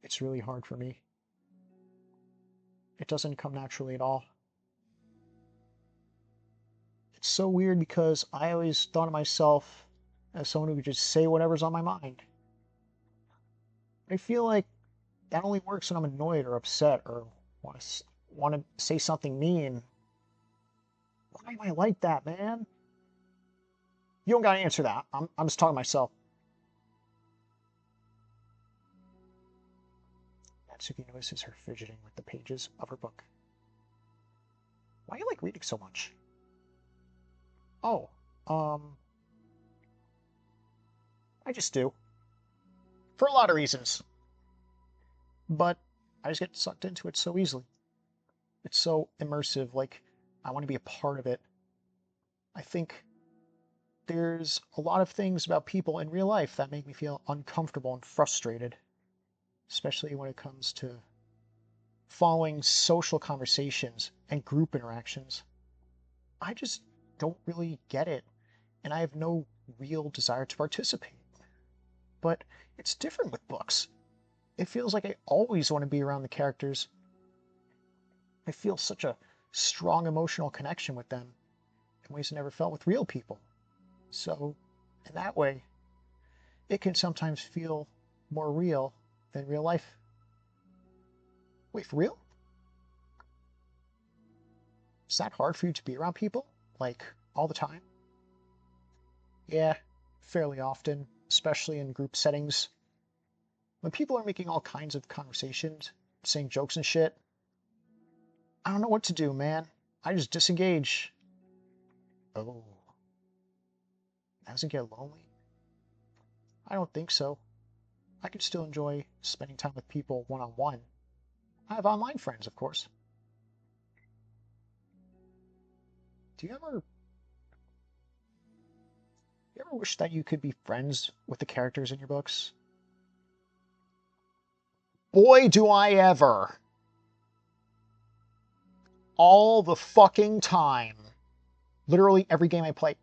[SPEAKER 1] It's really hard for me. It doesn't come naturally at all. It's so weird because I always thought of myself as someone who could just say whatever's on my mind. But I feel like that only works when I'm annoyed or upset or want to say something mean. Why am I like that, man? You don't gotta answer that. I'm just talking to myself. Natsuki notices her fidgeting with the pages of her book. Why do you like reading so much? Oh, I just do. For a lot of reasons. But I just get sucked into it so easily. It's so immersive, like I want to be a part of it. I think there's a lot of things about people in real life that make me feel uncomfortable and frustrated, especially when it comes to following social conversations and group interactions. I just don't really get it, and I have no real desire to participate. But it's different with books. It feels like I always want to be around the characters. I feel such a strong emotional connection with them in ways I never felt with real people. So, in that way, it can sometimes feel more real than real life. Wait, for real? Is that hard for you to be around people? Like, all the time? Yeah, fairly often, especially in group settings. When people are making all kinds of conversations, saying jokes and shit, I don't know what to do, man. I just disengage. Oh, doesn't get lonely? I don't think so. I can still enjoy spending time with people one on one. I have online friends, of course. Do you ever wish that you could be friends with the characters in your books? Boy, do I ever. All the fucking time. Literally every game I play.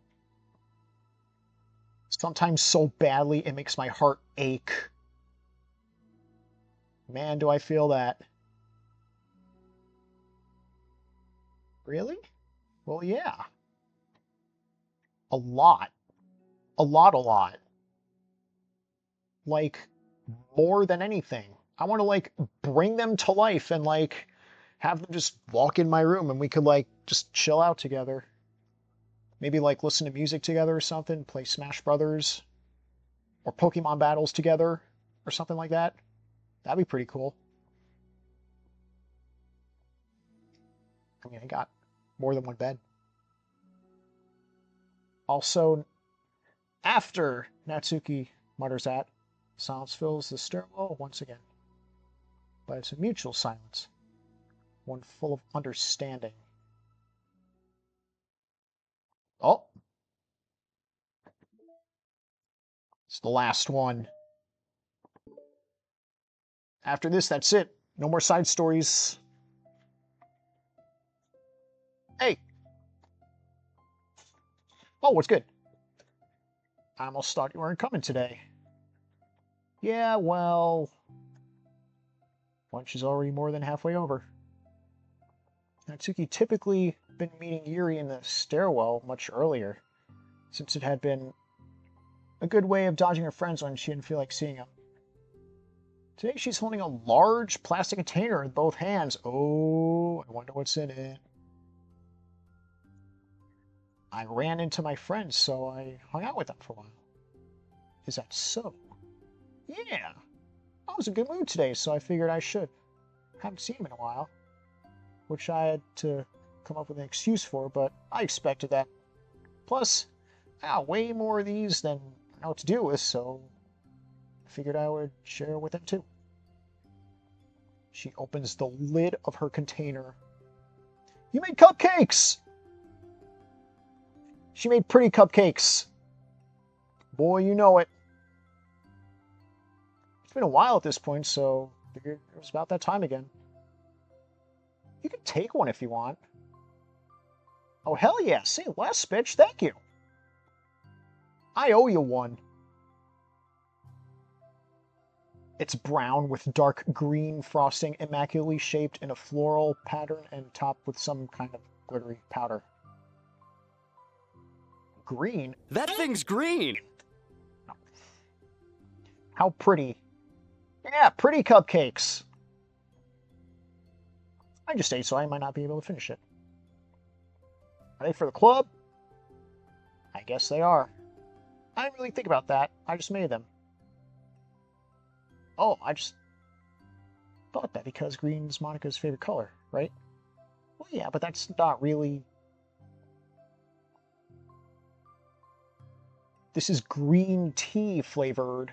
[SPEAKER 1] Sometimes so badly it makes my heart ache. Man, do I feel that. Really? Well, yeah. A lot. A lot. Like, more than anything. I want to, like, bring them to life and, like, have them just walk in my room and we could, like, just chill out together. Maybe, like, listen to music together or something, play Smash Brothers, or Pokemon battles together, or something like that. That'd be pretty cool. I mean, I got more than one bed. Also, after Natsuki mutters that, silence fills the stairwell once again. But it's a mutual silence, one full of understanding. Oh, it's the last one. After this, that's it. No more side stories. Hey! Oh, what's good? I almost thought you weren't coming today. Yeah, well, lunch is already more than halfway over. Natsuki typically been meeting Yuri in the stairwell much earlier, since it had been A good way of dodging her friends when she didn't feel like seeing them. Today she's holding a large plastic container in both hands. Oh, I wonder what's in it. I ran into my friends, so I hung out with them for a while. Is that so? Yeah. I was in a good mood today, so I figured I should. Haven't seen him in a while. Which I had to come up with an excuse for, but I expected that. Plus, I got way more of these than I know what to do with, so I figured I would share with them too. She opens the lid of her container. You made cupcakes! She made pretty cupcakes. Boy, you know it. It's been a while at this point, so I figured it was about that time again. You can take one if you want. Oh, hell yeah. Say less, bitch. Thank you. I owe you one. It's brown with dark green frosting, immaculately shaped in a floral pattern and topped with some kind of glittery powder. Green?
[SPEAKER 2] That thing's green!
[SPEAKER 1] No. How pretty. Yeah, pretty cupcakes. I just ate, so I might not be able to finish it. Are they for the club? I guess they are. I didn't really think about that. I just made them. Oh, I just thought that because green's Monica's favorite color, right? Well, yeah, but that's not really... This is green tea flavored.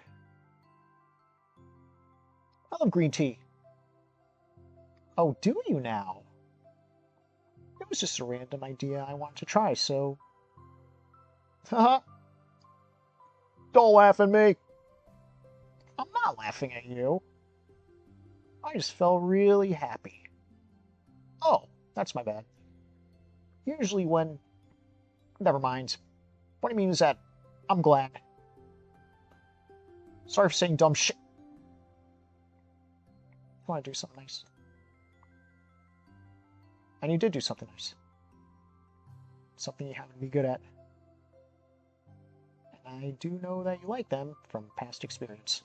[SPEAKER 1] I love green tea. Oh, do you now? It was just a random idea I wanted to try, so... Haha. Don't laugh at me. I'm not laughing at you. I just felt really happy. Oh, that's my bad. Usually when... Never mind. What I mean is that I'm glad. Sorry for saying dumb shit. I want to do something nice. And you did do something nice. Something you happen to be good at. And I do know that you like them from past experience.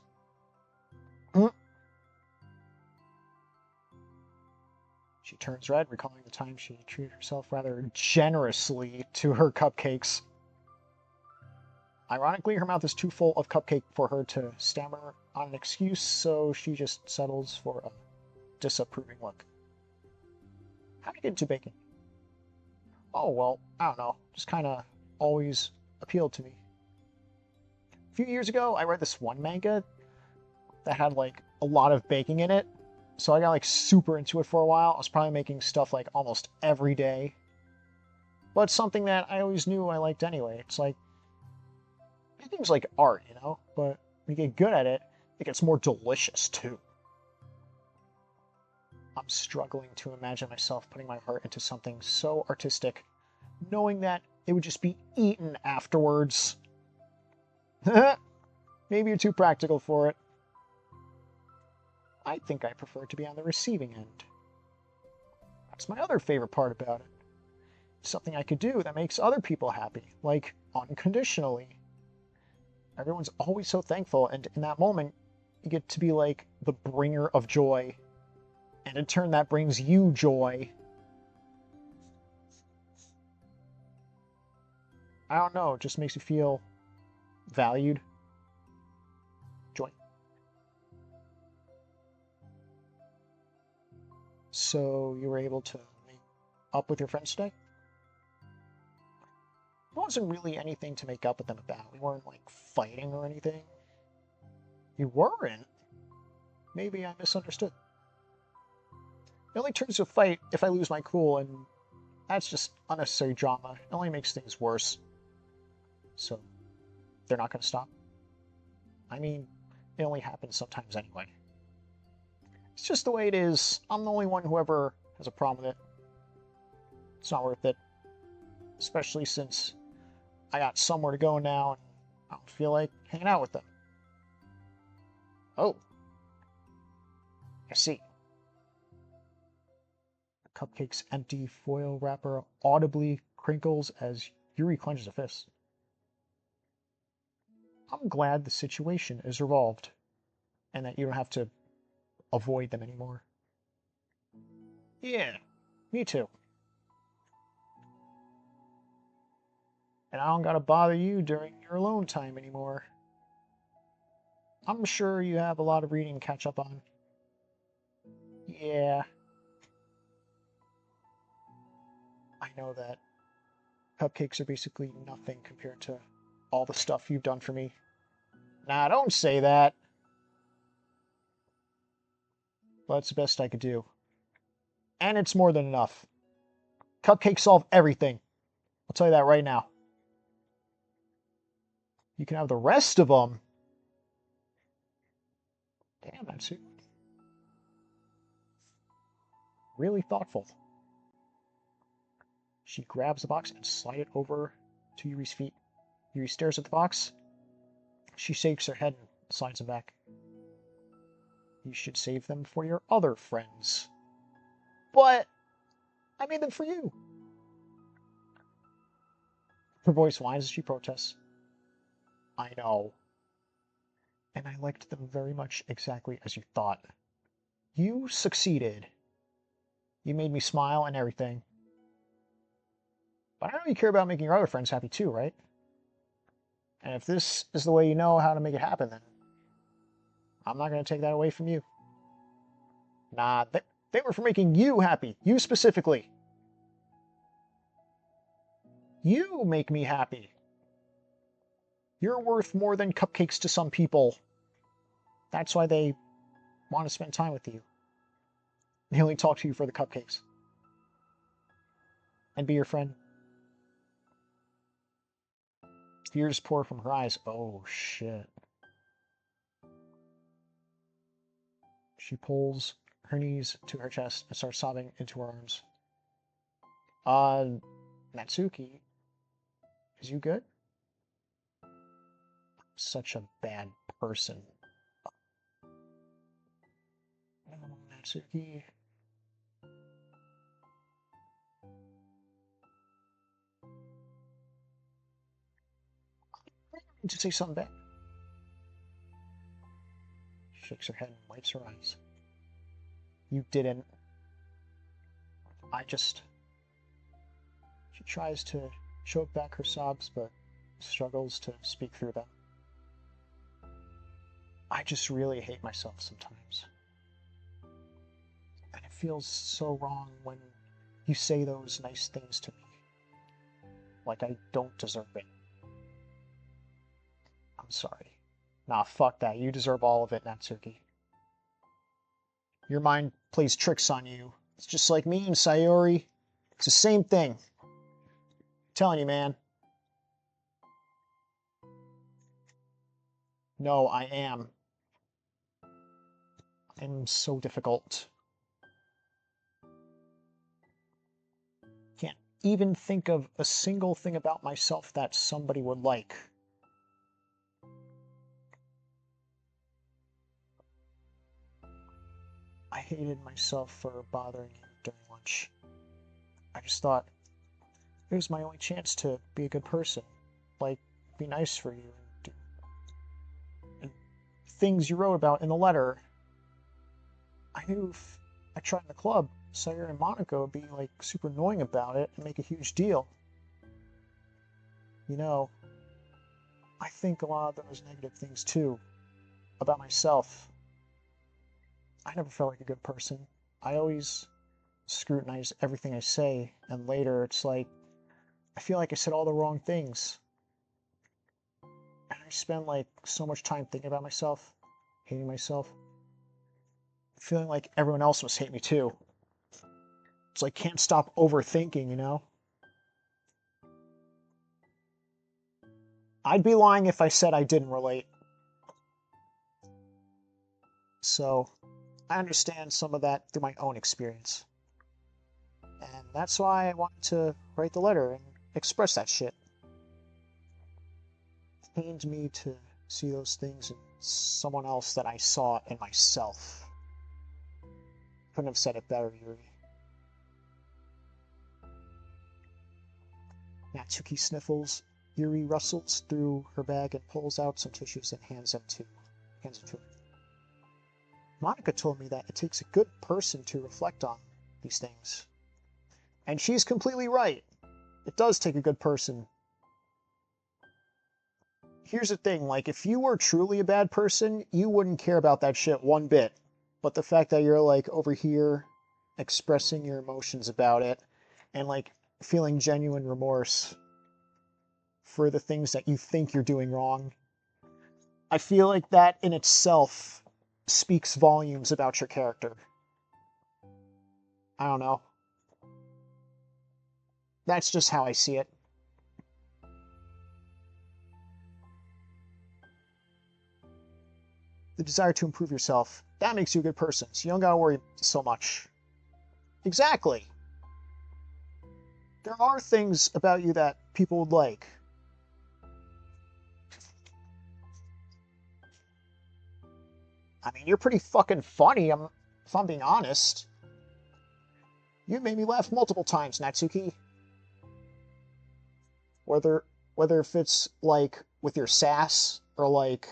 [SPEAKER 1] She turns red, recalling the time she treated herself rather generously to her cupcakes. Ironically, her mouth is too full of cupcake for her to stammer on an excuse, so she just settles for a disapproving look. How did you get into baking? Oh, well, I don't know. Just kind of always appealed to me. A few years ago, I read this one manga that had, like, a lot of baking in it. So I got, like, super into it for a while. I was probably making stuff, like, almost every day. But it's something that I always knew I liked anyway. It's like, baking's like art, you know? But when you get good at it, it gets more delicious, too. I'm struggling to imagine myself putting my heart into something so artistic, knowing that it would just be eaten afterwards. Maybe you're too practical for it. I think I prefer to be on the receiving end. That's my other favorite part about it. It's something I could do that makes other people happy, like unconditionally. Everyone's always so thankful, and in that moment, you get to be like the bringer of joy. And in turn, that brings you joy. I don't know, it just makes you feel valued. Joy. So you were able to make up with your friends today? There wasn't really anything to make up with them about. We weren't, like, fighting or anything. You weren't? Maybe I misunderstood. It only turns to a fight if I lose my cool, and that's just unnecessary drama. It only makes things worse. So, they're not going to stop? I mean, it only happens sometimes anyway. It's just the way it is. I'm the only one who ever has a problem with it. It's not worth it. Especially since I got somewhere to go now, and I don't feel like hanging out with them. Oh. I see. The cupcake's empty foil wrapper audibly crinkles as Yuri clenches a fist. I'm glad the situation is resolved and that you don't have to avoid them anymore. Yeah, me too. And I don't gotta bother you during your alone time anymore. I'm sure you have a lot of reading to catch up on. Yeah. I know that cupcakes are basically nothing compared to all the stuff you've done for me. Nah, don't say that. But it's the best I could do. And it's more than enough. Cupcakes solve everything. I'll tell you that right now. You can have the rest of them. Damn, that's really thoughtful. She grabs the box and slides it over to Yuri's feet. Yuri stares at the box. She shakes her head and slides it back. You should save them for your other friends. But I made them for you. Her voice whines as she protests. I know. And I liked them very much exactly as you thought. You succeeded. You made me smile and everything. But I know you care about making your other friends happy too, right? And if this is the way you know how to make it happen, then I'm not going to take that away from you. Nah, they were for making you happy. You specifically. You make me happy. You're worth more than cupcakes to some people. That's why they want to spend time with you. They only talk to you for the cupcakes. And be your friend. Tears pour from her eyes. Oh, shit. She pulls her knees to her chest and starts sobbing into her arms. Natsuki, is you good? I'm such a bad person. Oh, Natsuki. I need to say something back. She shakes her head and wipes her eyes. You didn't. I just... She tries to choke back her sobs, but struggles to speak through them. I just really hate myself sometimes. And it feels so wrong when you say those nice things to me. Like I don't deserve it. I'm sorry. Nah, fuck that. You deserve all of it, Natsuki. Your mind plays tricks on you. It's just like me and Sayori. It's the same thing. I'm telling you, man. No, I am. I'm so difficult. Can't even think of a single thing about myself that somebody would like. I hated myself for bothering you during lunch. I just thought it was my only chance to be a good person. Like, be nice for you and do and things you wrote about in the letter. I knew if I tried in the club, Sayuri and Monica would be like super annoying about it and make a huge deal. You know, I think a lot of those negative things too about myself. I never felt like a good person. I always scrutinize everything I say, and later it's like I feel like I said all the wrong things. And I spend like so much time thinking about myself, hating myself, feeling like everyone else must hate me too. It's like can't stop overthinking, you know? I'd be lying if I said I didn't relate. So I understand some of that through my own experience. And that's why I wanted to write the letter and express that shit. It pained me to see those things in someone else that I saw in myself. Couldn't have said it better, Yuri. Natsuki sniffles Yuri rustles through her bag and pulls out some tissues and hands them to her. Monica told me that it takes a good person to reflect on these things. And she's completely right. It does take a good person. Here's the thing, like, if you were truly a bad person, you wouldn't care about that shit one bit. But the fact that you're, like, over here expressing your emotions about it and, like, feeling genuine remorse for the things that you think you're doing wrong, I feel like that in itself speaks volumes about your character. I don't know. That's just how I see it. The desire to improve yourself, that makes you a good person, so you don't gotta worry so much. Exactly. There are things about you that people would like. I mean, you're pretty fucking funny, if I'm being honest. You made me laugh multiple times, Natsuki. Whether if it's, like, with your sass, or, like,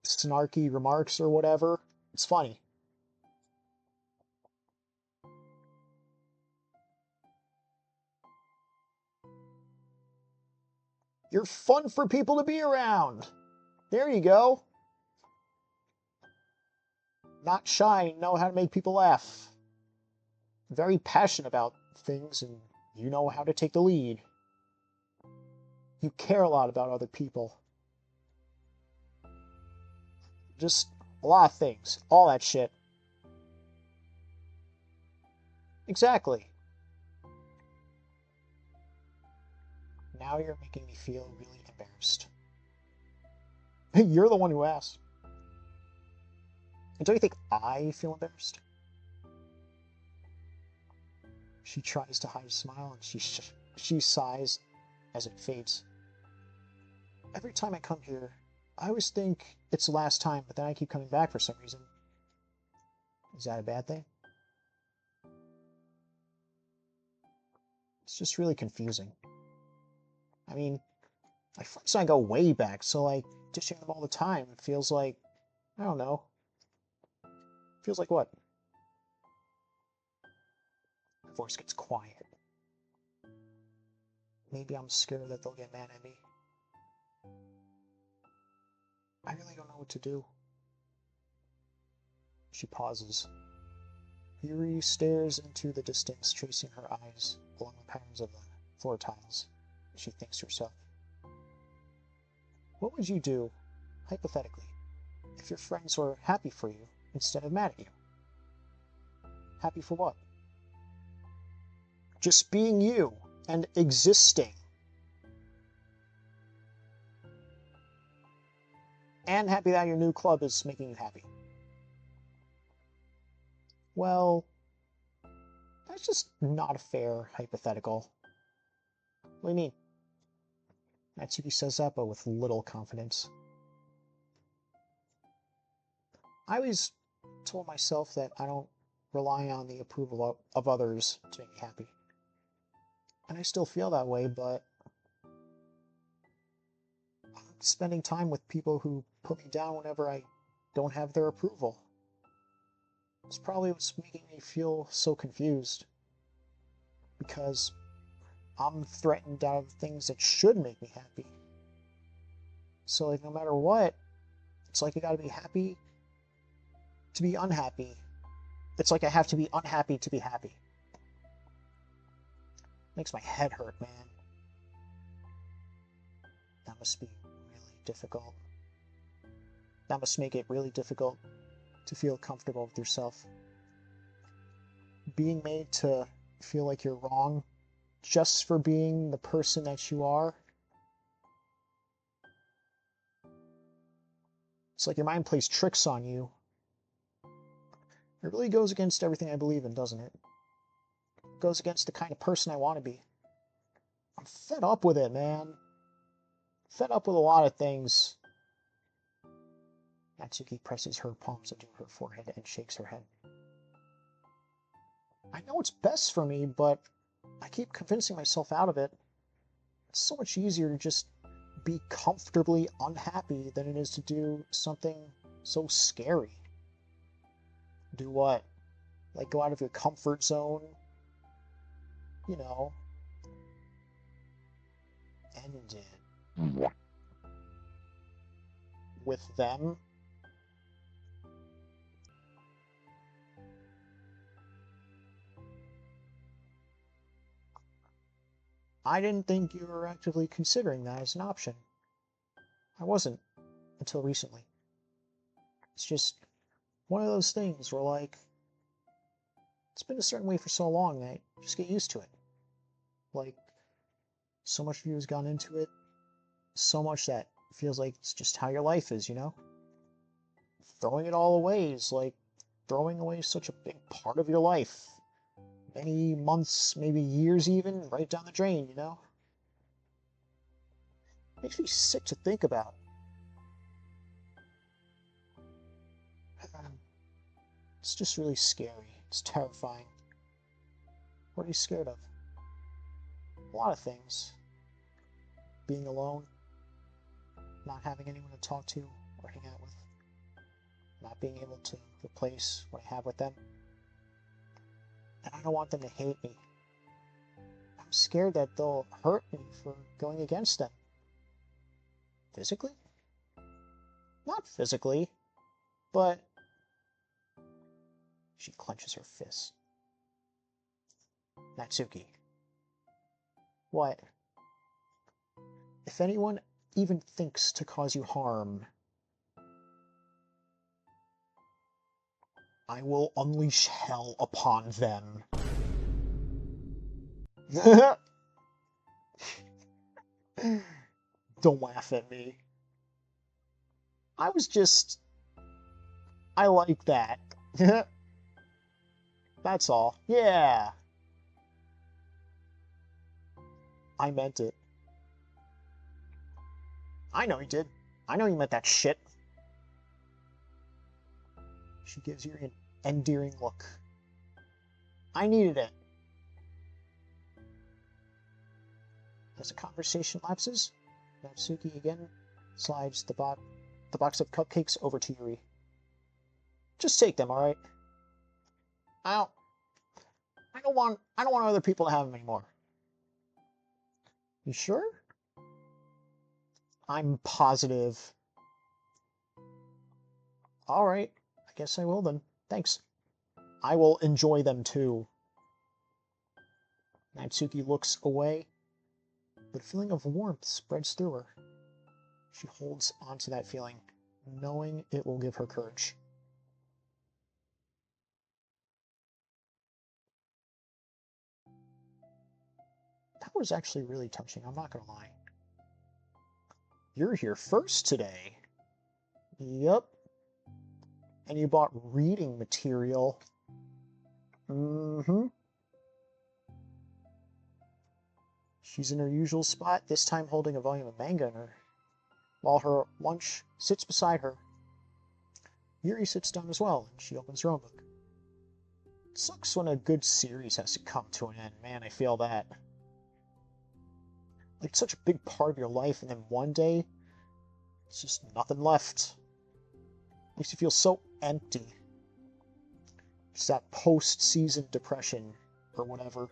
[SPEAKER 1] snarky remarks or whatever, it's funny. You're fun for people to be around. There you go. Not shy, know how to make people laugh. Very passionate about things, and you know how to take the lead. You care a lot about other people. Just a lot of things. All that shit. Exactly. Now you're making me feel really embarrassed. You're the one who asked. And don't you think I feel embarrassed? She tries to hide a smile, and she sighs as it fades. Every time I come here, I always think it's the last time, but then I keep coming back for some reason. Is that a bad thing? It's just really confusing. I mean, my friends and I go way back, so, like, dishing them all the time, it feels like, I don't know. Feels like what? My voice gets quiet. Maybe I'm scared that they'll get mad at me. I really don't know what to do. She pauses. Yuri stares into the distance, tracing her eyes along the patterns of the floor tiles. She thinks to herself. What would you do, hypothetically, if your friends were happy for you instead of mad at you? Happy for what? Just being you and existing. And happy that your new club is making you happy. Well, that's just not a fair hypothetical. What do you mean? Natsuki says that, but with little confidence. I always told myself that I don't rely on the approval of others to make me happy. And I still feel that way, but I'm spending time with people who put me down whenever I don't have their approval. It's probably what's making me feel so confused. Because I'm threatened out of things that should make me happy. So, like, no matter what, it's like I gotta be happy to be unhappy. It's like I have to be unhappy to be happy. Makes my head hurt, man. That must be really difficult. That must make it really difficult to feel comfortable with yourself. Being made to feel like you're wrong just for being the person that you are. It's like your mind plays tricks on you. It really goes against everything I believe in, doesn't it? It goes against the kind of person I want to be. I'm fed up with it, man. Fed up with a lot of things. Natsuki presses her palms into her forehead and shakes her head. I know it's best for me, but I keep convincing myself out of it. It's so much easier to just be comfortably unhappy than it is to do something so scary. Do what? Like, go out of your comfort zone? You know, end it with them? I didn't think you were actively considering that as an option. I wasn't, until recently. It's just one of those things where, like, it's been a certain way for so long that you just get used to it. Like, so much of you has gone into it, so much that it feels like it's just how your life is, you know? Throwing it all away is like throwing away such a big part of your life. Many months, maybe years even, right down the drain, you know? Makes me sick to think about. It's just really scary. It's terrifying. What are you scared of? A lot of things. Being alone. Not having anyone to talk to or hang out with. Not being able to replace what I have with them. And I don't want them to hate me. I'm scared that they'll hurt me for going against them. Physically? Not physically, but... She clenches her fist. Natsuki. What? If anyone even thinks to cause you harm, I will unleash hell upon them. Don't laugh at me. I like that. That's all. Yeah. I meant it. I know you did. I know you meant that shit. She gives you an endearing look. I needed it. As the conversation lapses, Natsuki again slides the box of cupcakes over to Yuri. Just take them, alright? I don't want other people to have them anymore. You sure? I'm positive. Alright, I guess I will then. Thanks. I will enjoy them too. Natsuki looks away, but a feeling of warmth spreads through her. She holds onto that feeling, knowing it will give her courage. That was actually really touching, I'm not gonna lie. You're here first today. Yup. And you bought reading material. Mm-hmm. She's in her usual spot, this time holding a volume of manga in her, while her lunch sits beside her. Yuri sits down as well, and she opens her own book. It sucks when a good series has to come to an end, man, I feel that. Like, it's such a big part of your life, and then one day, it's just nothing left. Makes you feel so empty. It's that post-season depression, or whatever.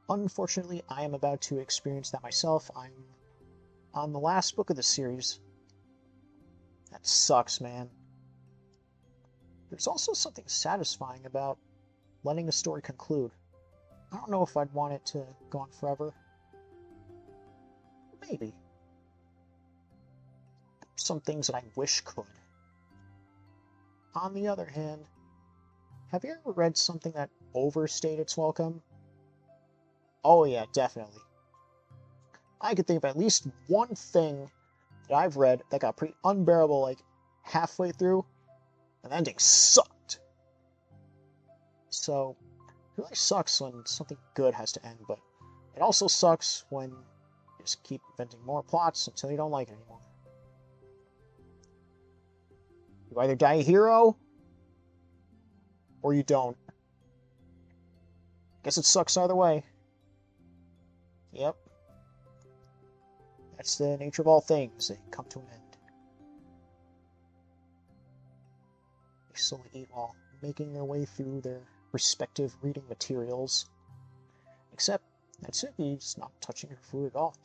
[SPEAKER 1] Unfortunately, I am about to experience that myself. I'm on the last book of the series. That sucks, man. There's also something satisfying about letting a story conclude. I don't know if I'd want it to go on forever. Maybe. Some things that I wish could. On the other hand, have you ever read something that overstayed its welcome? Oh yeah, definitely. I could think of at least one thing that I've read that got pretty unbearable like halfway through, and the ending sucked. So, it really sucks when something good has to end, but it also sucks when you just keep inventing more plots until you don't like it anymore. You either die a hero, or you don't. Guess it sucks either way. Yep. That's the nature of all things. They come to an end. They slowly eat while making their way through their respective reading materials. Except Natsuki's not touching her food at all.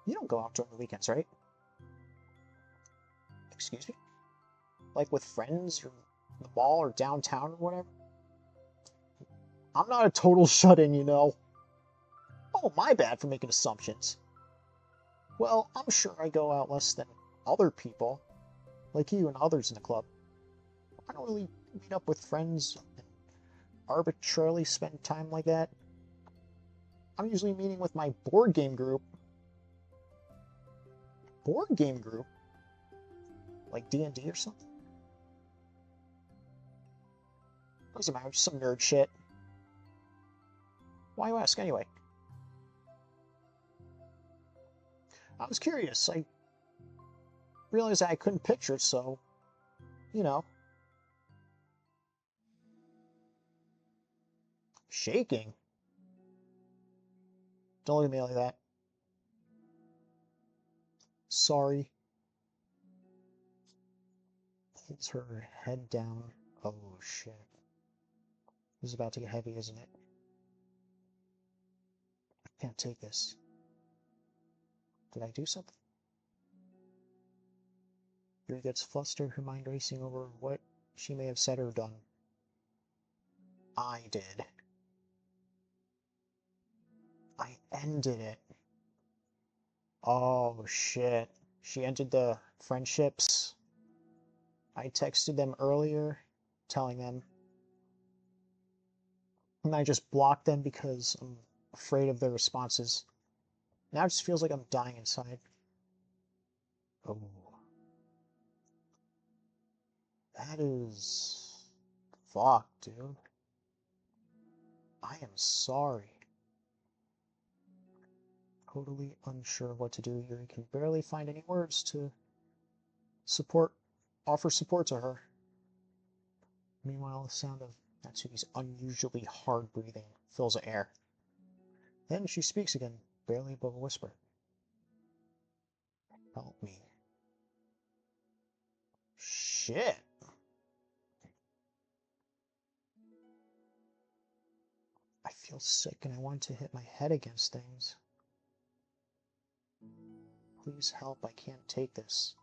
[SPEAKER 1] You don't go out during the weekends, right? Excuse me? Like with friends or the mall or downtown or whatever? I'm not a total shut-in, you know. Oh, my bad for making assumptions. Well, I'm sure I go out less than other people, like you and others in the club. I don't really meet up with friends and arbitrarily spend time like that. I'm usually meeting with my board game group. Board game group? Like D&D or something? Doesn't matter, just some nerd shit. Why you ask anyway? I was curious. I realized I couldn't picture, so, you know. Shaking? Don't look at me like that. Sorry. Pulls her head down. Oh, shit. This is about to get heavy, isn't it? I can't take this. Did I do something? Yuri gets flustered, her mind racing over what she may have said or done. I did. I ended it. Oh, shit. She ended the friendships. I texted them earlier, telling them. And I just blocked them because I'm afraid of their responses. Now it just feels like I'm dying inside. Oh. That is... Fuck, dude. I am sorry. Totally unsure of what to do. Yuri can barely find any words to offer support to her. Meanwhile, the sound of Natsuki's unusually hard breathing fills the air. Then she speaks again, barely above a whisper. Help me. Shit. I feel sick and I want to hit my head against things. Please help, I can't take this.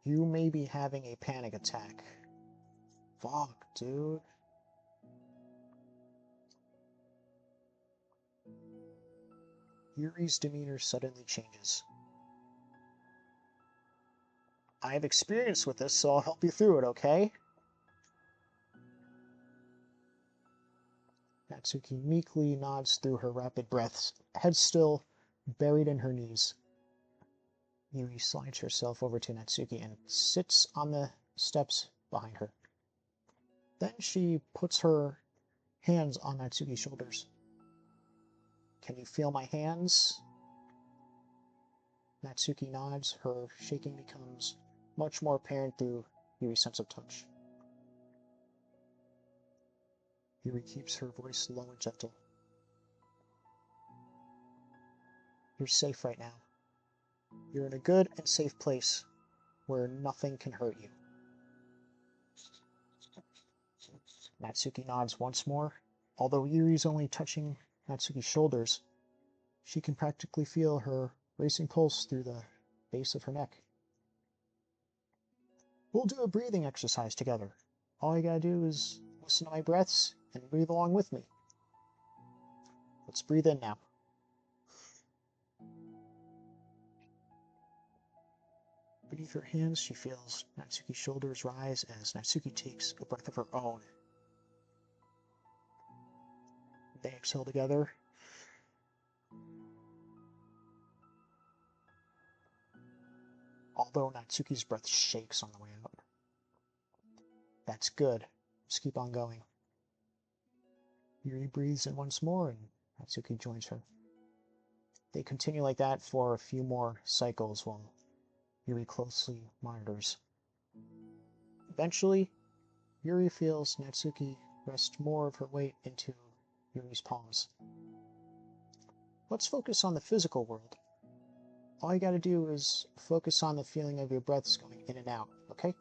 [SPEAKER 1] You may be having a panic attack. Fuck, dude. Yuri's demeanor suddenly changes. I have experience with this, so I'll help you through it, okay? Natsuki meekly nods through her rapid breaths, head still buried in her knees. Yuri slides herself over to Natsuki and sits on the steps behind her. Then she puts her hands on Natsuki's shoulders. Can you feel my hands? Natsuki nods. Her shaking becomes much more apparent through Yuri's sense of touch. Yuri keeps her voice low and gentle. You're safe right now. You're in a good and safe place where nothing can hurt you. Natsuki nods once more. Although Yuri's only touching Natsuki's shoulders, she can practically feel her racing pulse through the base of her neck. We'll do a breathing exercise together. All you gotta do is listen to my breaths and breathe along with me. Let's breathe in now. Beneath her hands, she feels Natsuki's shoulders rise as Natsuki takes a breath of her own. They exhale together. Although Natsuki's breath shakes on the way out. That's good. Just keep on going. Yuri breathes in once more and Natsuki joins her. They continue like that for a few more cycles while Yuri closely monitors. Eventually, Yuri feels Natsuki rest more of her weight into Yuri's palms. Let's focus on the physical world. All you gotta do is focus on the feeling of your breaths going in and out, okay?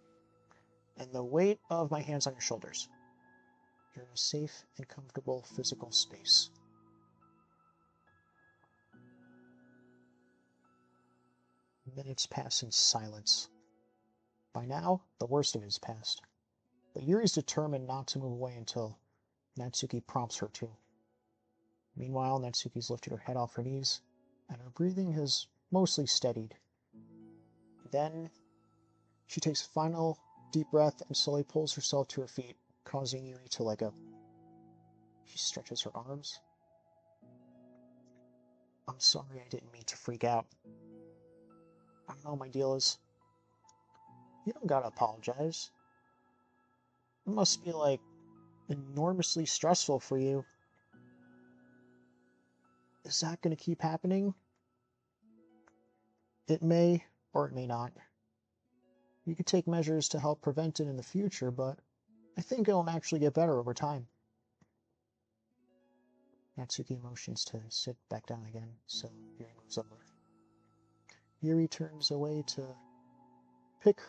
[SPEAKER 1] And the weight of my hands on your shoulders. You're in a safe and comfortable physical space. Minutes pass in silence. By now, the worst of it is past. But Yuri's determined not to move away until Natsuki prompts her to. Meanwhile, Natsuki's lifted her head off her knees, and her breathing has mostly steadied. Then, she takes a final deep breath and slowly pulls herself to her feet, causing Yuri to let go. She stretches her arms. I'm sorry, I didn't mean to freak out. I don't know what my deal is. You don't gotta apologize. It must be, like, enormously stressful for you. Is that gonna keep happening? It may, or it may not. You could take measures to help prevent it in the future, but I think it'll actually get better over time. Natsuki motions to sit back down again, so Yuri moves over. Yuri turns away to pick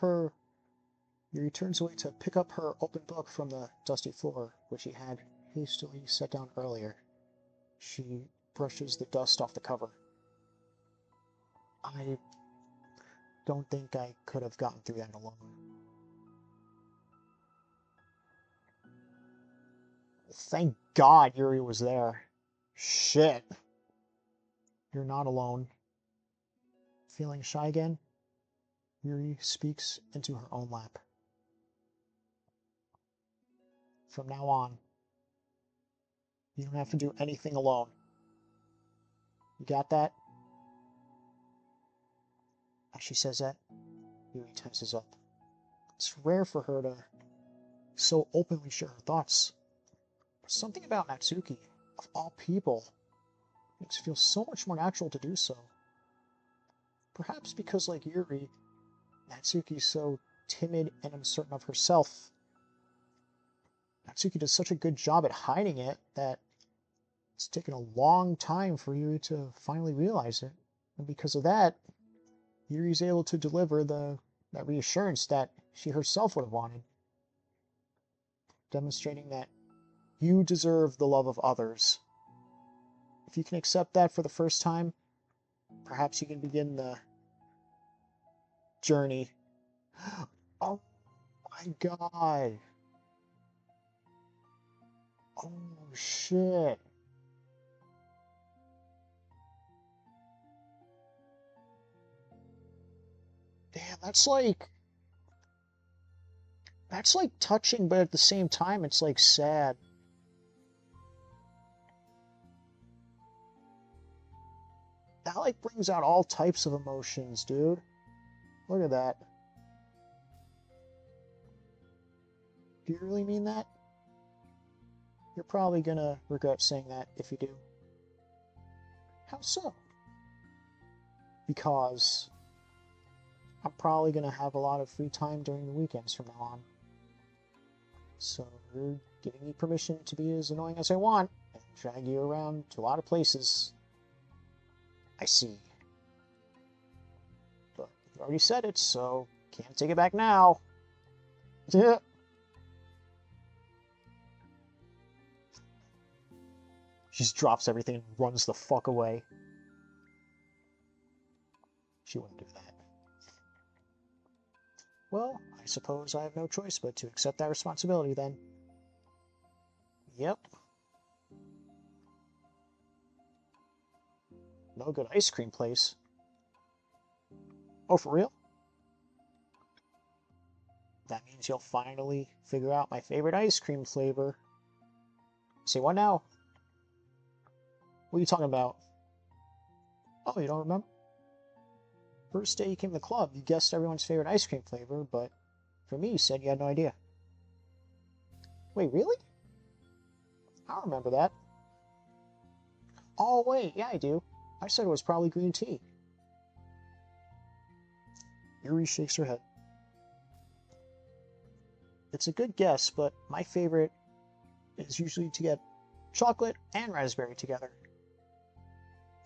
[SPEAKER 1] up her open book from the dusty floor, which he had hastily set down earlier. She brushes the dust off the cover. I don't think I could have gotten through that alone. Thank God Yuri was there. Shit. You're not alone. Feeling shy again? Yuri speaks into her own lap. From now on, you don't have to do anything alone. You got that? As she says that, Yuri tenses up. It's rare for her to so openly share her thoughts. But something about Natsuki, of all people, makes it feel so much more natural to do so. Perhaps because, like Yuri, Natsuki's so timid and uncertain of herself. Natsuki does such a good job at hiding it that it's taken a long time for Yuri to finally realize it. And because of that, Yuri's able to deliver that reassurance that she herself would have wanted. Demonstrating that you deserve the love of others. If you can accept that for the first time, perhaps you can begin the journey. Oh my God. Oh shit. Damn, that's like touching, but at the same time it's like sad. That like brings out all types of emotions, dude. Look at that. Do you really mean that? You're probably gonna regret saying that if you do. How so? Because I'm probably gonna have a lot of free time during the weekends from now on. So you're giving me permission to be as annoying as I want and drag you around to a lot of places. I see. But you already said it, so can't take it back now. Yeah. She just drops everything and runs the fuck away. She wouldn't do that. Well, I suppose I have no choice but to accept that responsibility then. Yep. No good ice cream place. Oh, for real? That means you'll finally figure out my favorite ice cream flavor. Say what now? What are you talking about? Oh, you don't remember? First day you came to the club, you guessed everyone's favorite ice cream flavor, but for me, you said you had no idea. Wait, really? I don't remember that. Oh, wait, yeah, I do. I said it was probably green tea. Yuri shakes her head. It's a good guess, but my favorite is usually to get chocolate and raspberry together.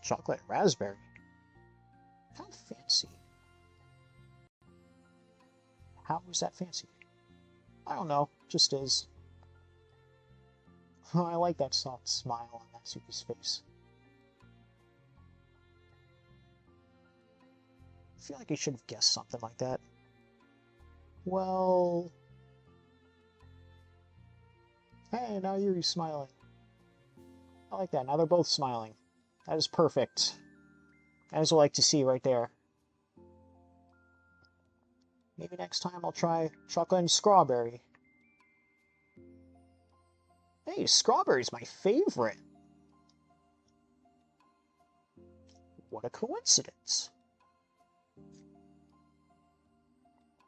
[SPEAKER 1] Chocolate and raspberry? How fancy. How is that fancy? I don't know, just is. I like that soft smile on Natsuki's face. I feel like I should have guessed something like that. Well... Hey, now Yuri's smiling. I like that. Now they're both smiling. That is perfect. That is what I like to see right there. Maybe next time I'll try chocolate and strawberry. Hey, strawberry's my favorite. What a coincidence.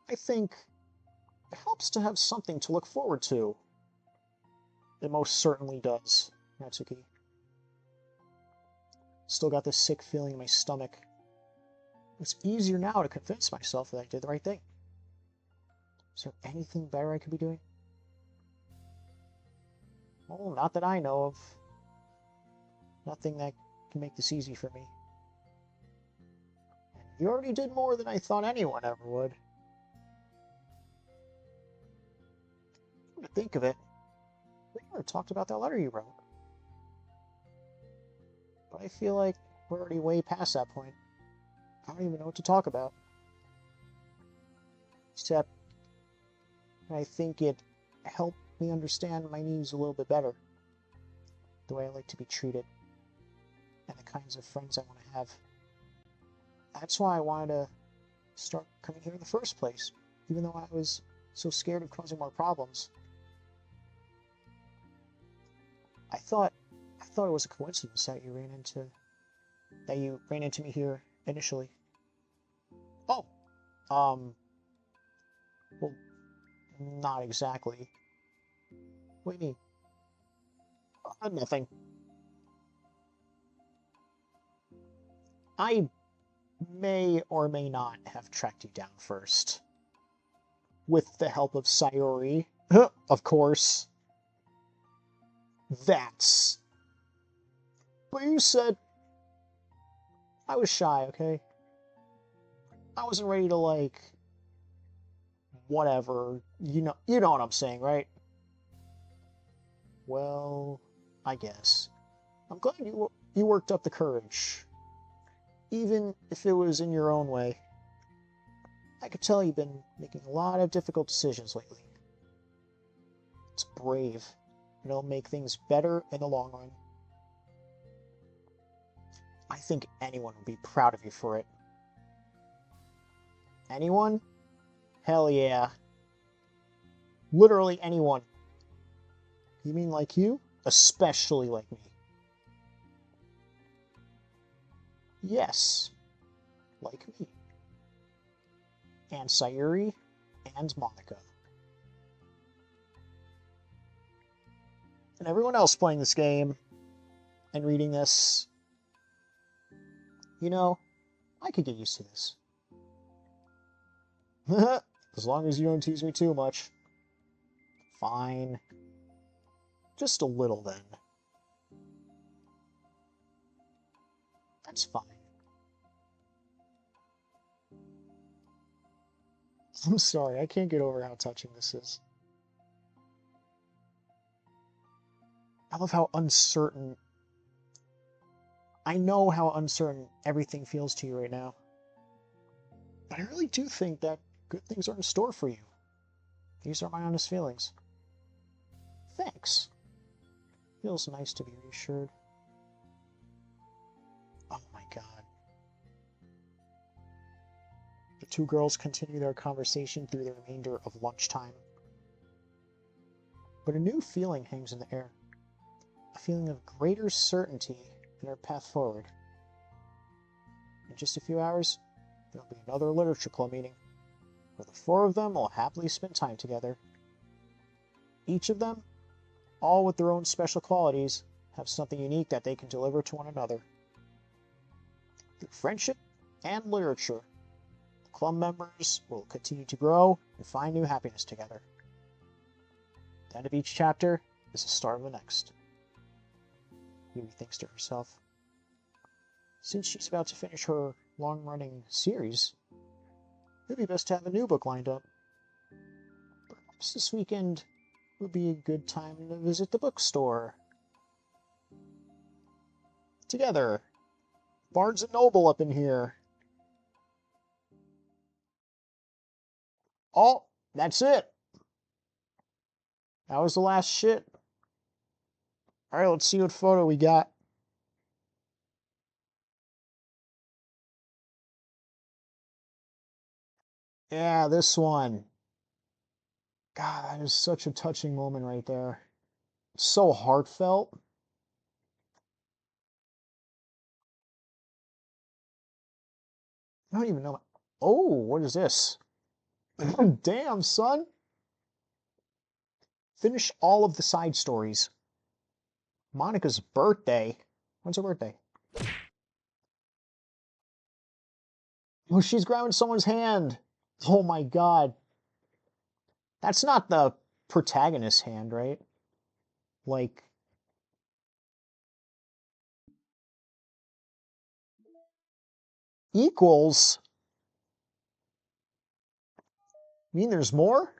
[SPEAKER 1] I think it helps to have something to look forward to. It most certainly does, Natsuki. Still got this sick feeling in my stomach. It's easier now to convince myself that I did the right thing. Is there anything better I could be doing? Well, not that I know of. Nothing that can make this easy for me. And you already did more than I thought anyone ever would. Come to think of it, we never talked about that letter you wrote. But I feel like we're already way past that point. I don't even know what to talk about. Except, I think it helped me understand my needs a little bit better. The way I like to be treated. And the kinds of friends I want to have. That's why I wanted to start coming here in the first place. Even though I was so scared of causing more problems. I thought it was a coincidence that you ran into me here initially. Oh, well, not exactly. What do you mean? Nothing. I may or may not have tracked you down first. With the help of Sayori, of course. That's... But you said... I was shy, okay? I wasn't ready to, like... Whatever. You know what I'm saying, right? Well, I guess. I'm glad you worked up the courage. Even if it was in your own way. I could tell you've been making a lot of difficult decisions lately. It's brave. And it'll make things better in the long run. I think anyone would be proud of you for it. Anyone? Hell yeah. Literally anyone. You mean like you? Especially like me. Yes. Like me. And Sayuri. And Monica. And everyone else playing this game. And reading this. You know, I could get used to this. As long as you don't tease me too much. Fine. Just a little, then. That's fine. I'm sorry, I can't get over how touching this is. I love how uncertain... I know how uncertain everything feels to you right now. But I really do think that good things are in store for you. These are my honest feelings. Thanks. Feels nice to be reassured. Oh my god. The two girls continue their conversation through the remainder of lunchtime. But a new feeling hangs in the air. A feeling of greater certainty in our path forward. In just a few hours, there'll be another literature club meeting, where the four of them will happily spend time together. Each of them, all with their own special qualities, have something unique that they can deliver to one another. Through friendship and literature, the club members will continue to grow and find new happiness together. The end of each chapter is the start of the next. Yuri thinks to herself. Since she's about to finish her long-running series, it'd be best to have a new book lined up. Perhaps this weekend would be a good time to visit the bookstore. Together. Barnes & Noble up in here. Oh, that's it. That was the last shit. Alright, let's see what photo we got. Yeah, this one. God, that is such a touching moment right there. So heartfelt. I don't even know. Oh, what is this? Damn, son. Finish all of the side stories. Monica's birthday. When's her birthday? Oh, she's grabbing someone's hand. Oh my god. That's not the protagonist's hand, right? Like, equals? You mean there's more?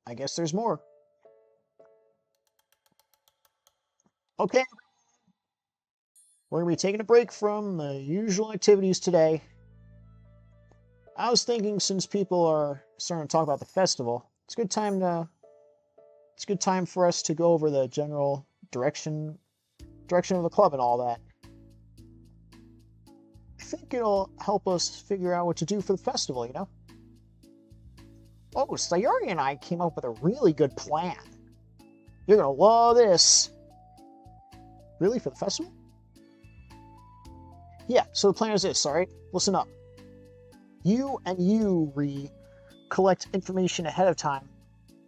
[SPEAKER 1] I guess there's more. Okay. We're going to be taking a break from the usual activities today. I was thinking, since people are starting to talk about the festival, it's a good time for us to go over the general direction of the club and all that. I think it'll help us figure out what to do for the festival, you know? Oh, Sayori and I came up with a really good plan. You're gonna love this. Really, for the festival? Yeah, so the plan is this, alright? Listen up. You and Yuri collect information ahead of time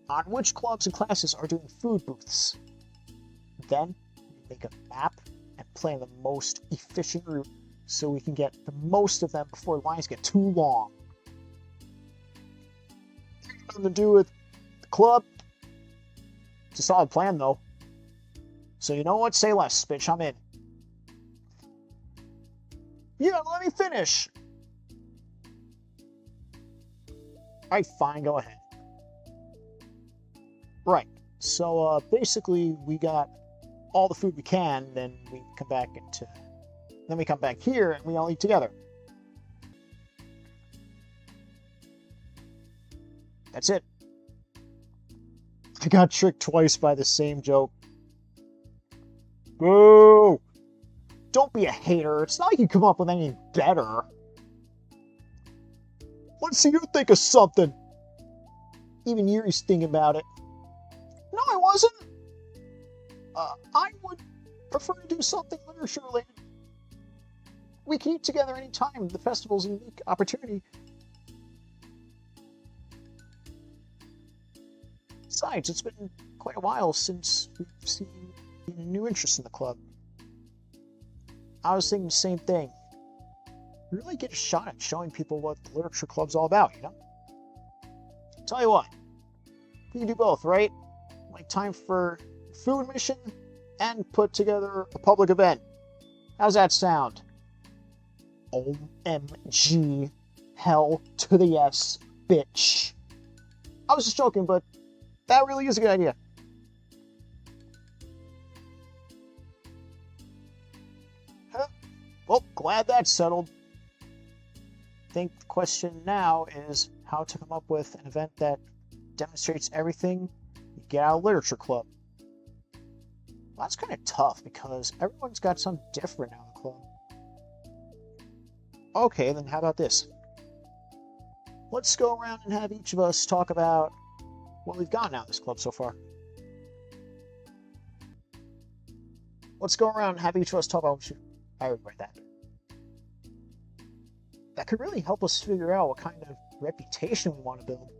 [SPEAKER 1] on which clubs and classes are doing food booths. Then, we make a map and plan the most efficient route so we can get the most of them before lines get too long. Nothing to do with the club. It's a solid plan, though. So you know what? Say less, bitch. I'm in. Yeah, let me finish. Alright, fine. Go ahead. Right. So, basically, we got all the food we can, then we come back here and we all eat together. That's it. I got tricked twice by the same joke. Boo! Don't be a hater. It's not like you come up with anything better. Let's see you think of something. Even Yuri's thinking about it. No, I wasn't. I would prefer to do something literature related. We can eat together anytime. The festival's a unique opportunity. Besides, it's been quite a while since we've seen a new interest in the club. I was thinking the same thing. We really get a shot at showing people what the literature club's all about, you know? Tell you what, we can do both, right? Like time for food mission and put together a public event. How's that sound? OMG. Hell to the yes, bitch. I was just joking, but that really is a good idea. Huh? Well, glad that's settled. I think the question now is how to come up with an event that demonstrates everything you get out of Literature Club. Well, that's kind of tough because everyone's got something different out of the club. Okay, then how about this? Let's go around and have each of us talk about what we've gotten out of this club so far. Let's go around and have each of us talk about what I would write that. That could really help us figure out what kind of reputation we want to build.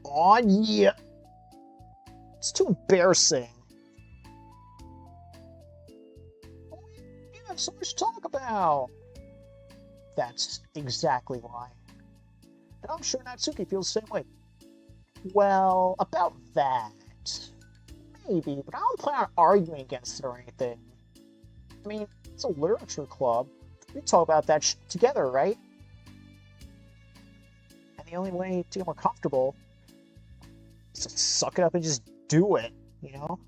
[SPEAKER 1] Aw, yeah. It's too embarrassing. You have so much to talk about. That's exactly why. And I'm sure Natsuki feels the same way. Well, about that. maybe, but I don't plan on arguing against it or anything. I mean, it's a literature club. We talk about that together, right? And the only way to get more comfortable is to suck it up and just do it, you know?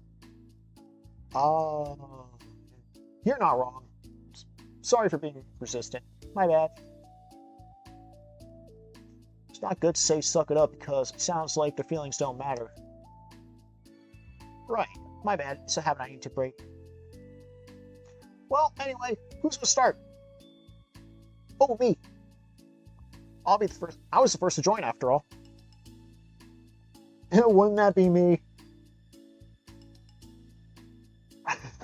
[SPEAKER 1] You're not wrong. Sorry for being resistant. My bad. It's not good to say suck it up because it sounds like the feelings don't matter. Right. My bad. It's a habit I need to break. Well, anyway, who's gonna start? Oh, me. I'll be the first. I was the first to join, after all. Wouldn't that be me?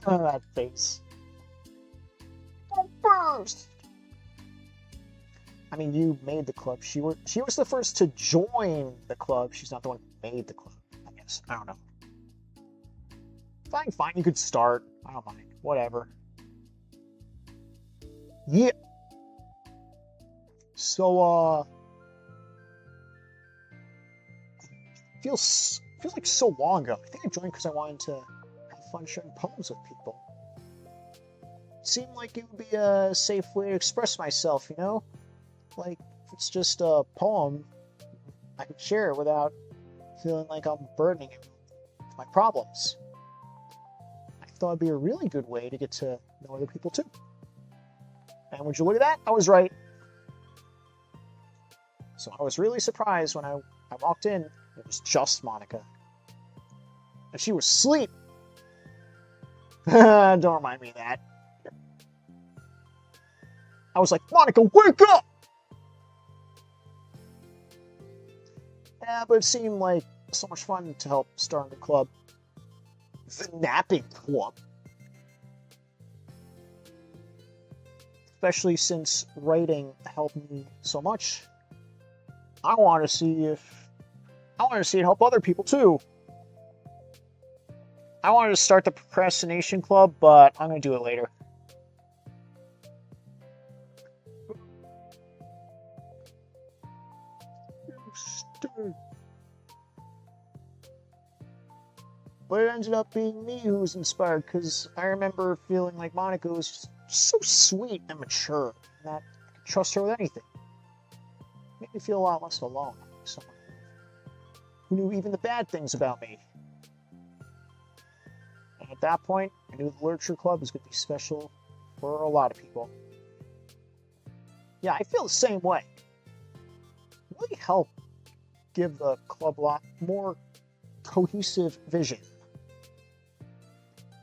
[SPEAKER 1] That face. First. I mean, you made the club. She was the first to join the club. She's not the one who made the club, I guess. I don't know. Fine. You could start. I don't mind. Whatever. Yeah. So, feels like so long ago. I think I joined because I wanted to have fun sharing poems with people. It seemed like it would be a safe way to express myself, you know? Like, if it's just a poem, I can share it without feeling like I'm burdening it with my problems. I thought it'd be a really good way to get to know other people too. And would you look at that? I was right. So I was really surprised when I walked in. It was just Monica. And she was asleep. Don't remind me of that. I was like, Monica, wake up! Yeah, but it seemed like so much fun to help start the club. The napping club. Especially since writing helped me so much. I want to see it help other people too. I wanted to start the procrastination club, but I'm going to do it later. But it ended up being me who was inspired, because I remember feeling like Monica was just so sweet and mature, and that I could trust her with anything. It made me feel a lot less alone. Someone who knew even the bad things about me. And at that point, I knew the Literature Club was going to be special for a lot of people. Yeah, I feel the same way. It really helped give the club a lot more cohesive vision.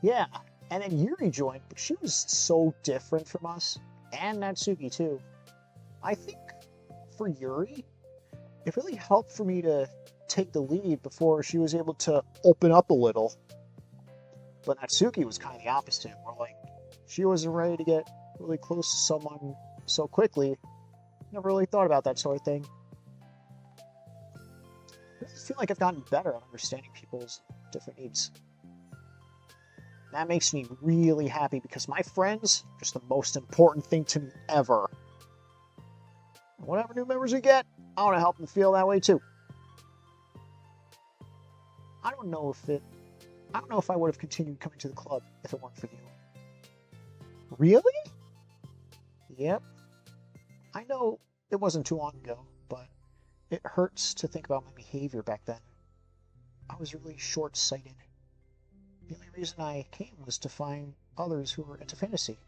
[SPEAKER 1] Yeah, and then Yuri joined, but she was so different from us, and Natsuki too. I think for Yuri, it really helped for me to take the lead before she was able to open up a little. But Natsuki was kind of the opposite, where like she wasn't ready to get really close to someone so quickly. Never really thought about that sort of thing. I feel like I've gotten better at understanding people's different needs. That makes me really happy because my friends are just the most important thing to me ever. And whatever new members we get, I want to help them feel that way too. I don't know if I would have continued coming to the club if it weren't for you. Really? Yep. I know it wasn't too long ago, but it hurts to think about my behavior back then. I was really short-sighted. The only reason I came was to find others who were into fantasy.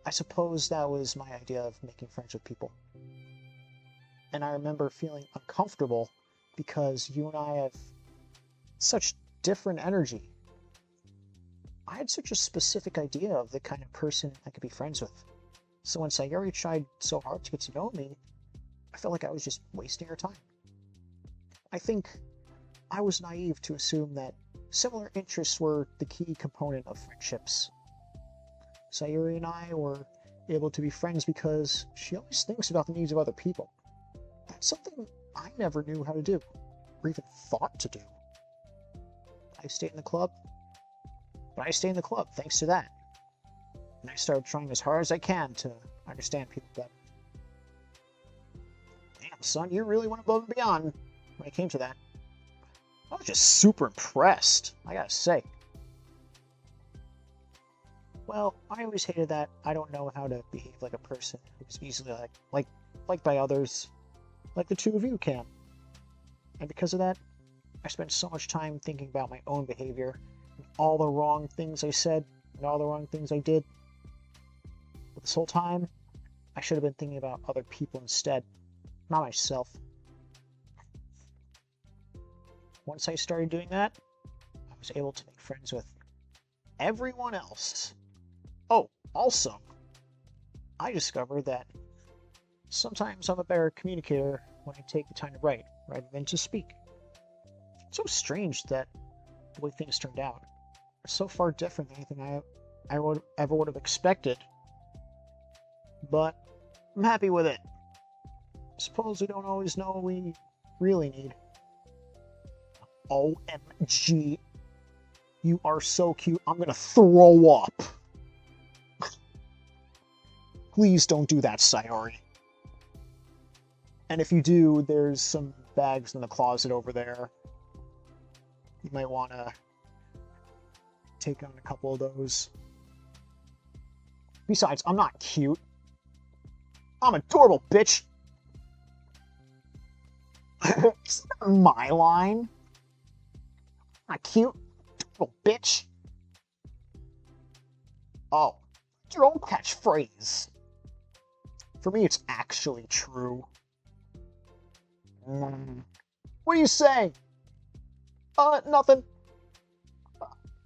[SPEAKER 1] I suppose that was my idea of making friends with people. And I remember feeling uncomfortable because you and I have such different energy. I had such a specific idea of the kind of person I could be friends with. So when Sayuri tried so hard to get to know me, I felt like I was just wasting her time. I think I was naive to assume that similar interests were the key component of friendships. Sayuri and I were able to be friends because she always thinks about the needs of other people. That's something I never knew how to do, or even thought to do. I stayed in the club, but I stayed in the club thanks to that. And I started trying as hard as I can to understand people better. Damn, son, you really went above and beyond when it came to that. I was just super impressed, I gotta say. Well, I always hated that I don't know how to behave like a person who's easily liked by others, like the two of you can. And because of that, I spent so much time thinking about my own behavior, and all the wrong things I said, and all the wrong things I did. But this whole time, I should have been thinking about other people instead, not myself. Once I started doing that, I was able to make friends with everyone else. Oh, also, I discovered that sometimes I'm a better communicator when I take the time to write rather than to speak. It's so strange that the way things turned out are so far different than anything I would have expected. But I'm happy with it. Suppose we don't always know what we really need. OMG. You are so cute. I'm gonna throw up. Please don't do that, Sayori. And if you do, there's some bags in the closet over there. You might want to take on a couple of those. Besides, I'm not cute. I'm adorable, bitch. It's not my line. Not cute, adorable bitch. Oh, your own catchphrase. For me, it's actually true. What do you say? Nothing.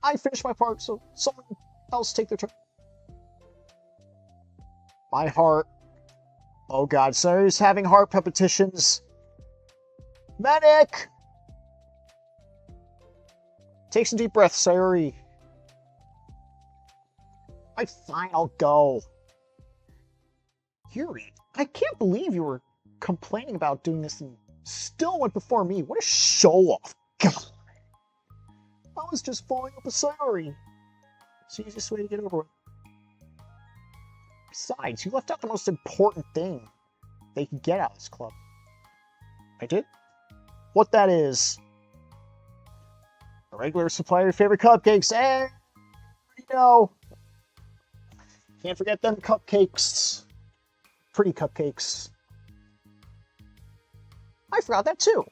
[SPEAKER 1] I finished my part, so someone else take their turn. My heart. Oh god, Sayori's having heart palpitations. Medic! Take some deep breaths, Sayori. Fine, I'll go. Yuri, I can't believe you were complaining about doing this and still went before me. What a show-off. God. I was just following up with Sayori. It's the easiest way to get over it. Besides, you left out the most important thing they could get out of this club. I did? What that is? A regular supply of your favorite cupcakes. You know. Can't forget them cupcakes. Pretty cupcakes. I forgot that too.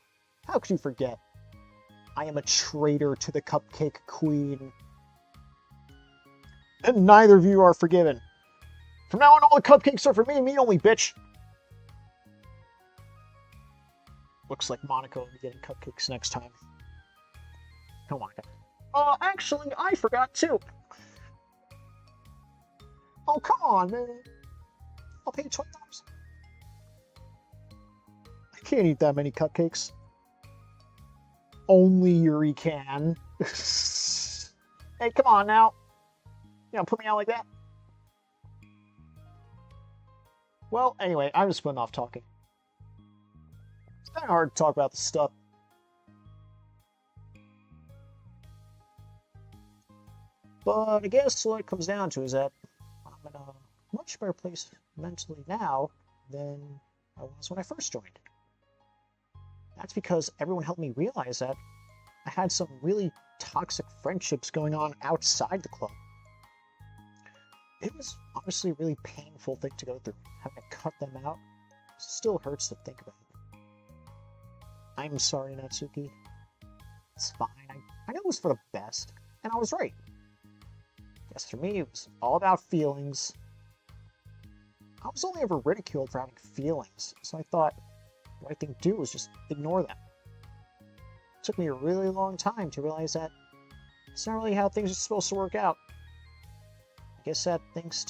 [SPEAKER 1] How could you forget? I am a traitor to the Cupcake Queen. And neither of you are forgiven. From now on, all the cupcakes are for me and me only, bitch. Looks like Monaco will be getting cupcakes next time. Come on. Actually, I forgot too. Oh, come on, man. I'll pay you $20. I can't eat that many cupcakes. Only Yuri can. Hey, come on now. You don't put me out like that. Well, anyway, I'm just putting off talking. It's kind of hard to talk about this stuff. But I guess what it comes down to is that I'm in a much better place mentally now than I was when I first joined. That's because everyone helped me realize that I had some really toxic friendships going on outside the club. It was honestly a really painful thing to go through. Having to cut them out still hurts to think about. I'm sorry, Natsuki. It's fine. I know it was for the best, and I was right. Yes, for me, it was all about feelings. I was only ever ridiculed for having feelings, so I thought the right thing to do was just ignore them. It took me a really long time to realize that it's not really how things are supposed to work out. I guess that's thanks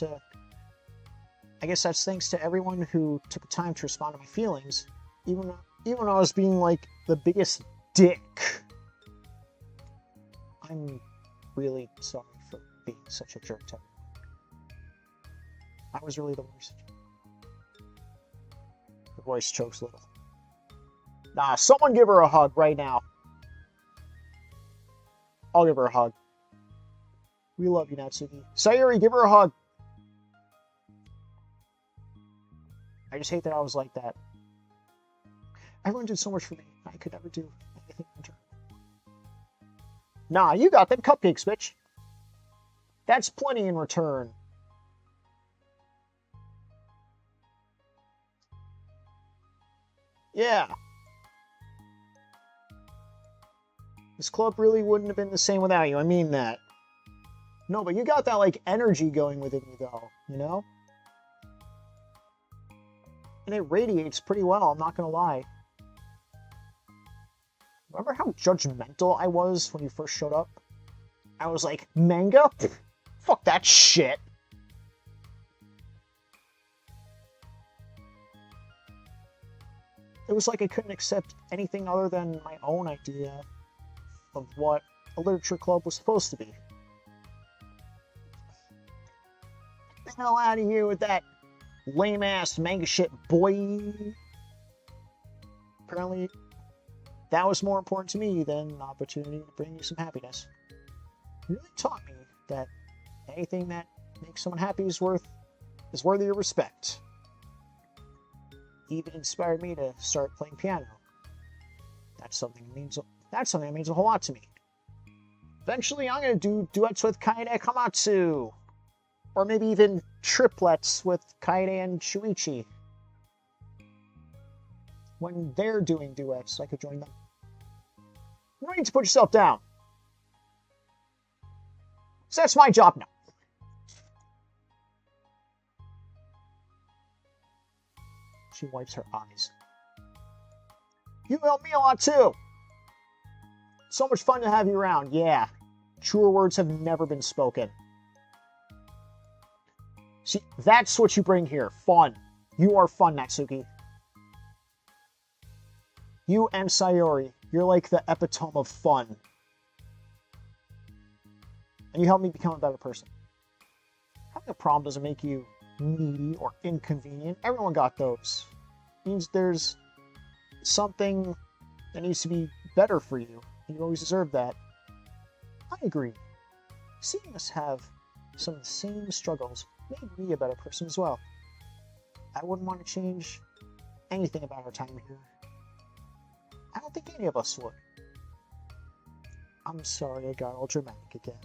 [SPEAKER 1] to everyone who took the time to respond to my feelings, even when I was being like the biggest dick. I'm really sorry for being such a jerk to everyone. I was really the worst. Her voice chokes a little. Nah, someone give her a hug right now. I'll give her a hug. We love you, Natsuki. Sayori, give her a hug. I just hate that I was like that. Everyone did so much for me. I could never do anything in return. Nah, you got them cupcakes, bitch. That's plenty in return. Yeah. This club really wouldn't have been the same without you. I mean that. No, but you got that, like, energy going within you, though. You know? And it radiates pretty well, I'm not gonna lie. Remember how judgmental I was when you first showed up? I was like, manga? Fuck that shit. It was like I couldn't accept anything other than my own idea of what a literature club was supposed to be. Get the hell out of here with that lame-ass manga shit, boy. Apparently, that was more important to me than an opportunity to bring you some happiness. You really taught me that anything that makes someone happy is worthy of respect. Even inspired me to start playing piano. That's something that means a whole lot to me. Eventually, I'm gonna do duets with Kaede Kamatsu, or maybe even triplets with Kaede and Shuichi. When they're doing duets, I could join them. You don't need to put yourself down. So that's my job now. She wipes her eyes. You helped me a lot too. So much fun to have you around. Yeah, truer words have never been spoken. See, that's what you bring here. Fun. You are fun, Natsuki. You and Sayori, you're like the epitome of fun. And you help me become a better person. Having a problem doesn't make you needy or inconvenient. Everyone got those. It means there's something that needs to be better for you. And you always deserve that. I agree. Seeing us have some of the same struggles made me a better person as well. I wouldn't want to change anything about our time here. I don't think any of us would. I'm sorry I got all dramatic again.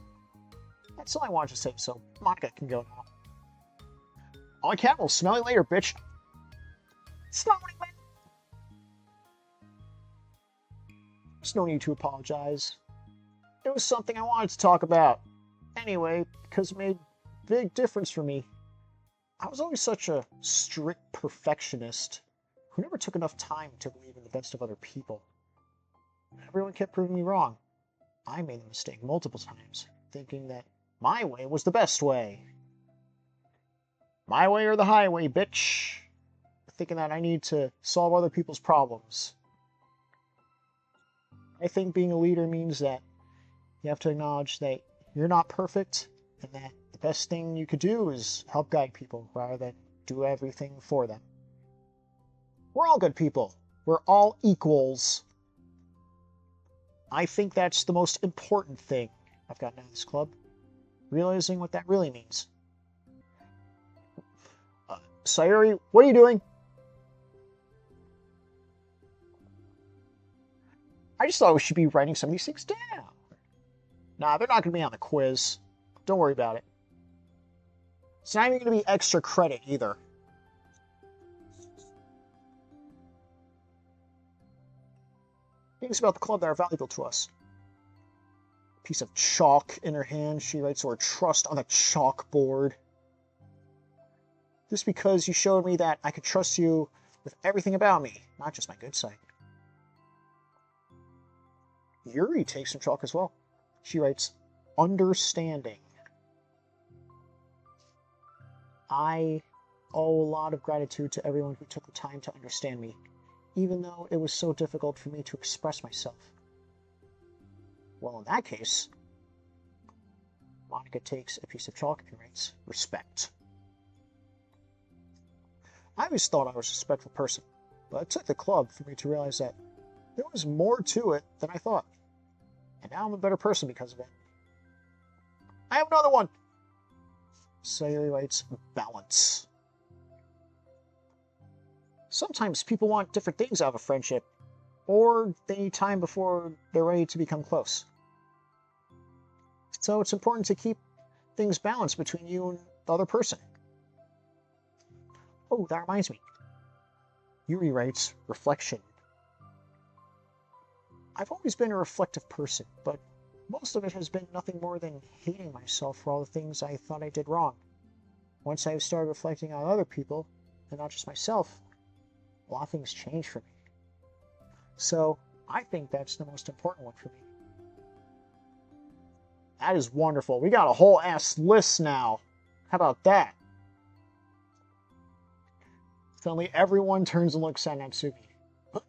[SPEAKER 1] That's all I wanted to say, so Monica can go now. On cat, we'll smell you later, bitch. Smell what he went. There's no need to apologize. It was something I wanted to talk about. Anyway, because it made a big difference for me. I was always such a strict perfectionist who never took enough time to believe in the best of other people. Everyone kept proving me wrong. I made the mistake multiple times, thinking that my way was the best way. My way or the highway, bitch. Thinking that I need to solve other people's problems. I think being a leader means that you have to acknowledge that you're not perfect, and that the best thing you could do is help guide people rather than do everything for them. We're all good people. We're all equals. I think that's the most important thing I've gotten out of this club. Realizing what that really means. Sayori, what are you doing? I just thought we should be writing some of these things down. Nah, they're not going to be on the quiz. Don't worry about it. It's not even going to be extra credit either. Things about the club that are valuable to us. A piece of chalk in her hand, she writes the word trust on the chalkboard. Just because you showed me that I could trust you with everything about me, not just my good side. Yuri takes some chalk as well. She writes, understanding. I owe a lot of gratitude to everyone who took the time to understand me, even though it was so difficult for me to express myself. Well, in that case, Monica takes a piece of chalk and writes, respect. I always thought I was a respectful person, but it took the club for me to realize that there was more to it than I thought. And now I'm a better person because of it. I have another one! Sayori writes, balance. Sometimes people want different things out of a friendship, or they need time before they're ready to become close. So it's important to keep things balanced between you and the other person. Oh, that reminds me. Yuri writes, reflection. I've always been a reflective person, but most of it has been nothing more than hating myself for all the things I thought I did wrong. Once I started reflecting on other people, and not just myself, a lot of things changed for me. So, I think that's the most important one for me. That is wonderful. We got a whole ass list now. How about that? Suddenly everyone turns and looks at Natsuki.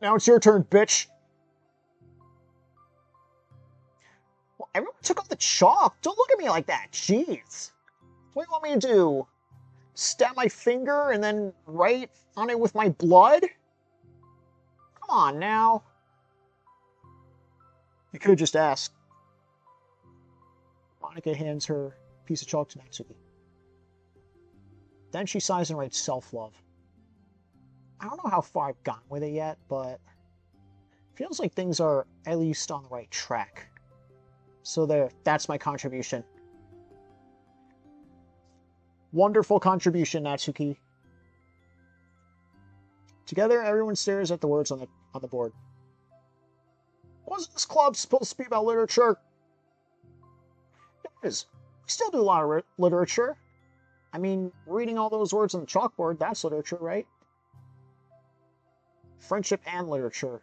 [SPEAKER 1] Now it's your turn, bitch! Well, everyone took off the chalk. Don't look at me like that. Jeez. What do you want me to do? Stab my finger and then write on it with my blood? Come on now. You could have just asked. Monica hands her piece of chalk to Natsuki. Then she sighs and writes self-love. I don't know how far I've gotten with it yet, but it feels like things are at least on the right track. So that's my contribution. Wonderful contribution, Natsuki. Together, everyone stares at the words on the board. Wasn't this club supposed to be about literature? It is. We still do a lot of literature. I mean, reading all those words on the chalkboard, that's literature, right? Friendship and literature.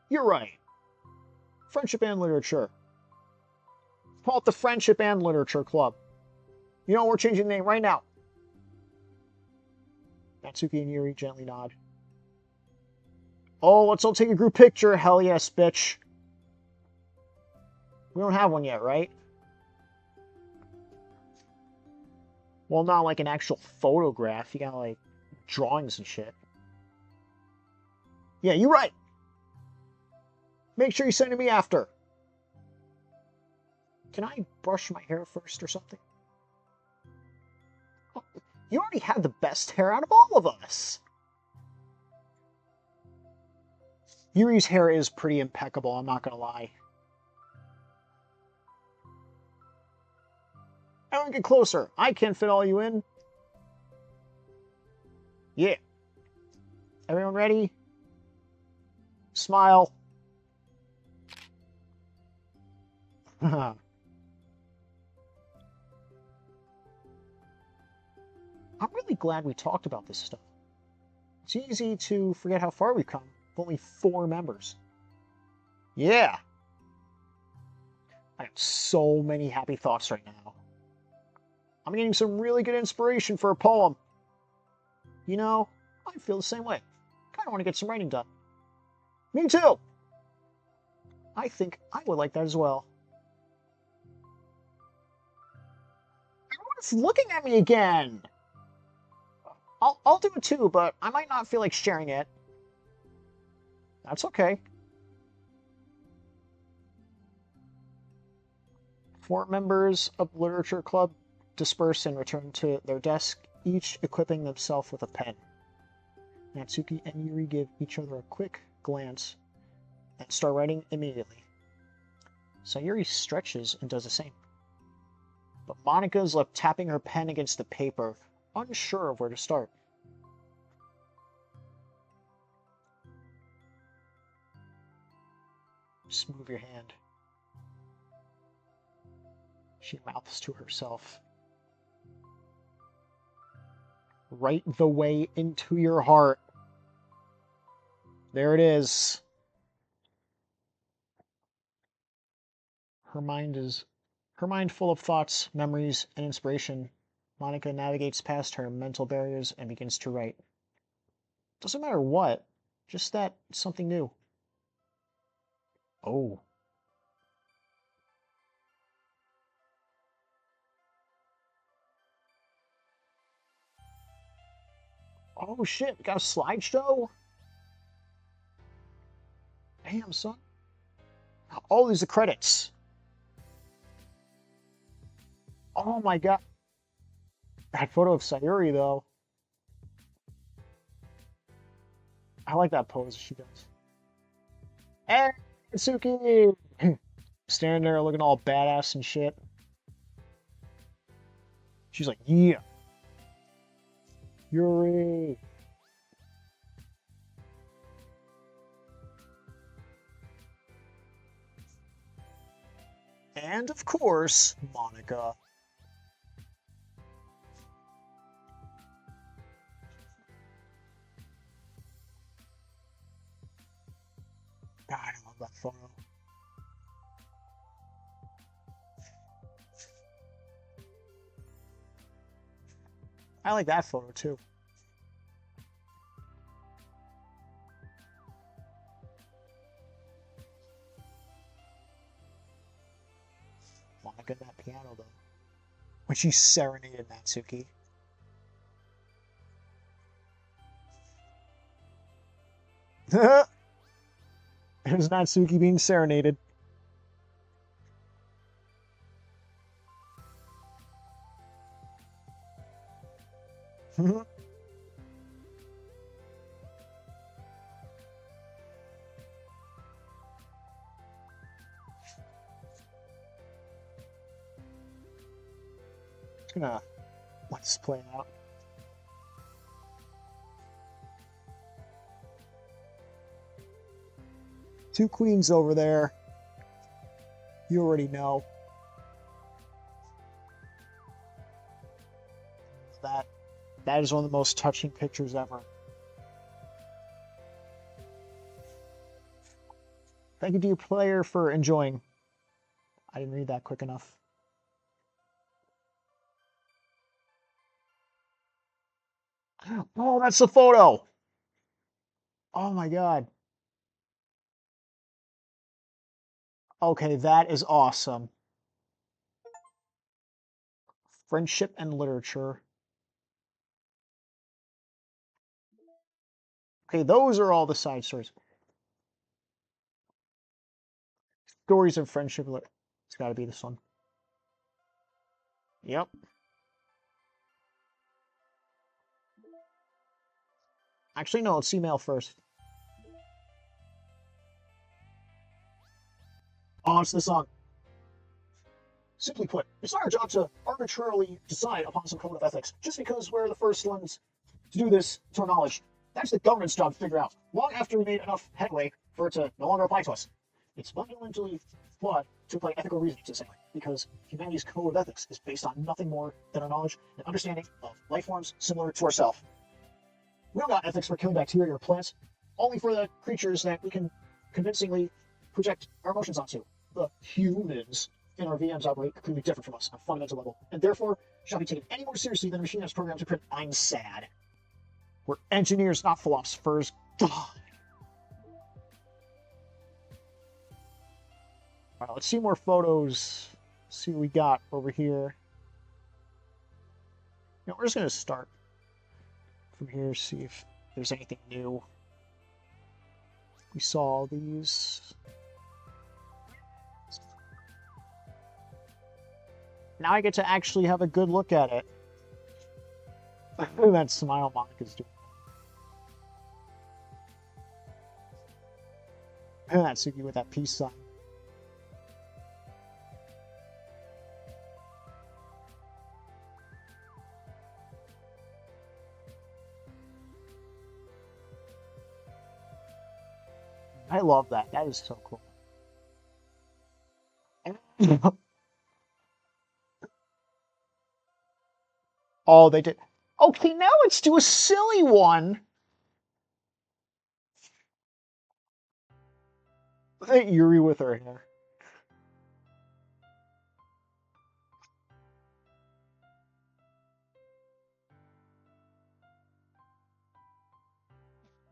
[SPEAKER 1] You're right. Friendship and literature. Call it the Friendship and Literature Club. You know, we're changing the name right now. Natsuki and Yuri gently nod. Oh, let's all take a group picture. Hell yes, bitch. We don't have one yet, right? Well, not like an actual photograph. You got, like, drawings and shit. Yeah, you're right. Make sure you send it to me after. Can I brush my hair first or something? Oh, you already have the best hair out of all of us. Yuri's hair is pretty impeccable, I'm not gonna lie. Everyone get closer. I can't fit all you in. Yeah. Everyone ready? Smile. I'm really glad we talked about this stuff. It's easy to forget how far we've come with only 4 members. Yeah! I have so many happy thoughts right now. I'm getting some really good inspiration for a poem. You know, I feel the same way. Kinda want to get some writing done. Me too! I think I would like that as well. Everyone's looking at me again! I'll do it too, but I might not feel like sharing it. That's okay. 4 members of the Literature Club disperse and return to their desk, each equipping themselves with a pen. Natsuki and Yuri give each other a quick glance and start writing immediately. Sayuri stretches and does the same. But Monica is left tapping her pen against the paper, unsure of where to start. Just move your hand. She mouths to herself. Right the way into your heart. There it is. Her mind full of thoughts, memories, and inspiration. Monica navigates past her mental barriers and begins to write. Doesn't matter what, just that something new. Oh. Oh shit, we got a slideshow? Damn, son. Oh, these are credits. Oh my god. That photo of Sayuri, though. I like that pose she does. Hey, Natsuki! Standing there looking all badass and shit. She's like, yeah. Yuri. And of course, Monica. God, I love that photo. I like that photo too. Monica and that piano though. When she serenaded Natsuki. There's Natsuki being serenaded. Gonna let this play out. Two queens over there. You already know. That is one of the most touching pictures ever. Thank you to your player for enjoying. I didn't read that quick enough. Oh, that's the photo. Oh my god. Okay, that is awesome. Friendship and literature. Okay, those are all the side stories. Stories of friendship. It's got to be this one. Yep. Actually, no, let's see mail first. Oh, it's this song. Simply put, it's not our job to arbitrarily decide upon some code of ethics just because we're the first ones to do this to our knowledge. That's the government's job to figure out, long after we made enough headway for it to no longer apply to us. It's fundamentally flawed to apply ethical reasoning to this anyway, because humanity's code of ethics is based on nothing more than our knowledge and understanding of life forms similar to ourselves. We don't got ethics for killing bacteria or plants, only for the creatures that we can convincingly project our emotions onto. The humans in our VMs operate completely different from us on a fundamental level, and therefore shall be taken any more seriously than a machine that's programmed to print "I'm sad." We're engineers, not philosophers. God. All right, let's see more photos. Let's see what we got over here. You know, we're just going to start from here, see if there's anything new. We saw all these. Now I get to actually have a good look at it. That smile Monica's doing. And that Suki with that peace sign. I love that. That is so cool. Oh, they did. Okay, now let's do a silly one. Look at Yuri with her hair.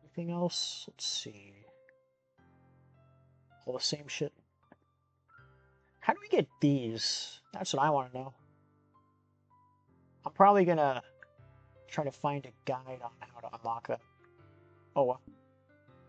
[SPEAKER 1] Anything else? Let's see. All the same shit. How do we get these? That's what I want to know. I'm probably gonna try to find a guide on how to unlock them. Oh, well.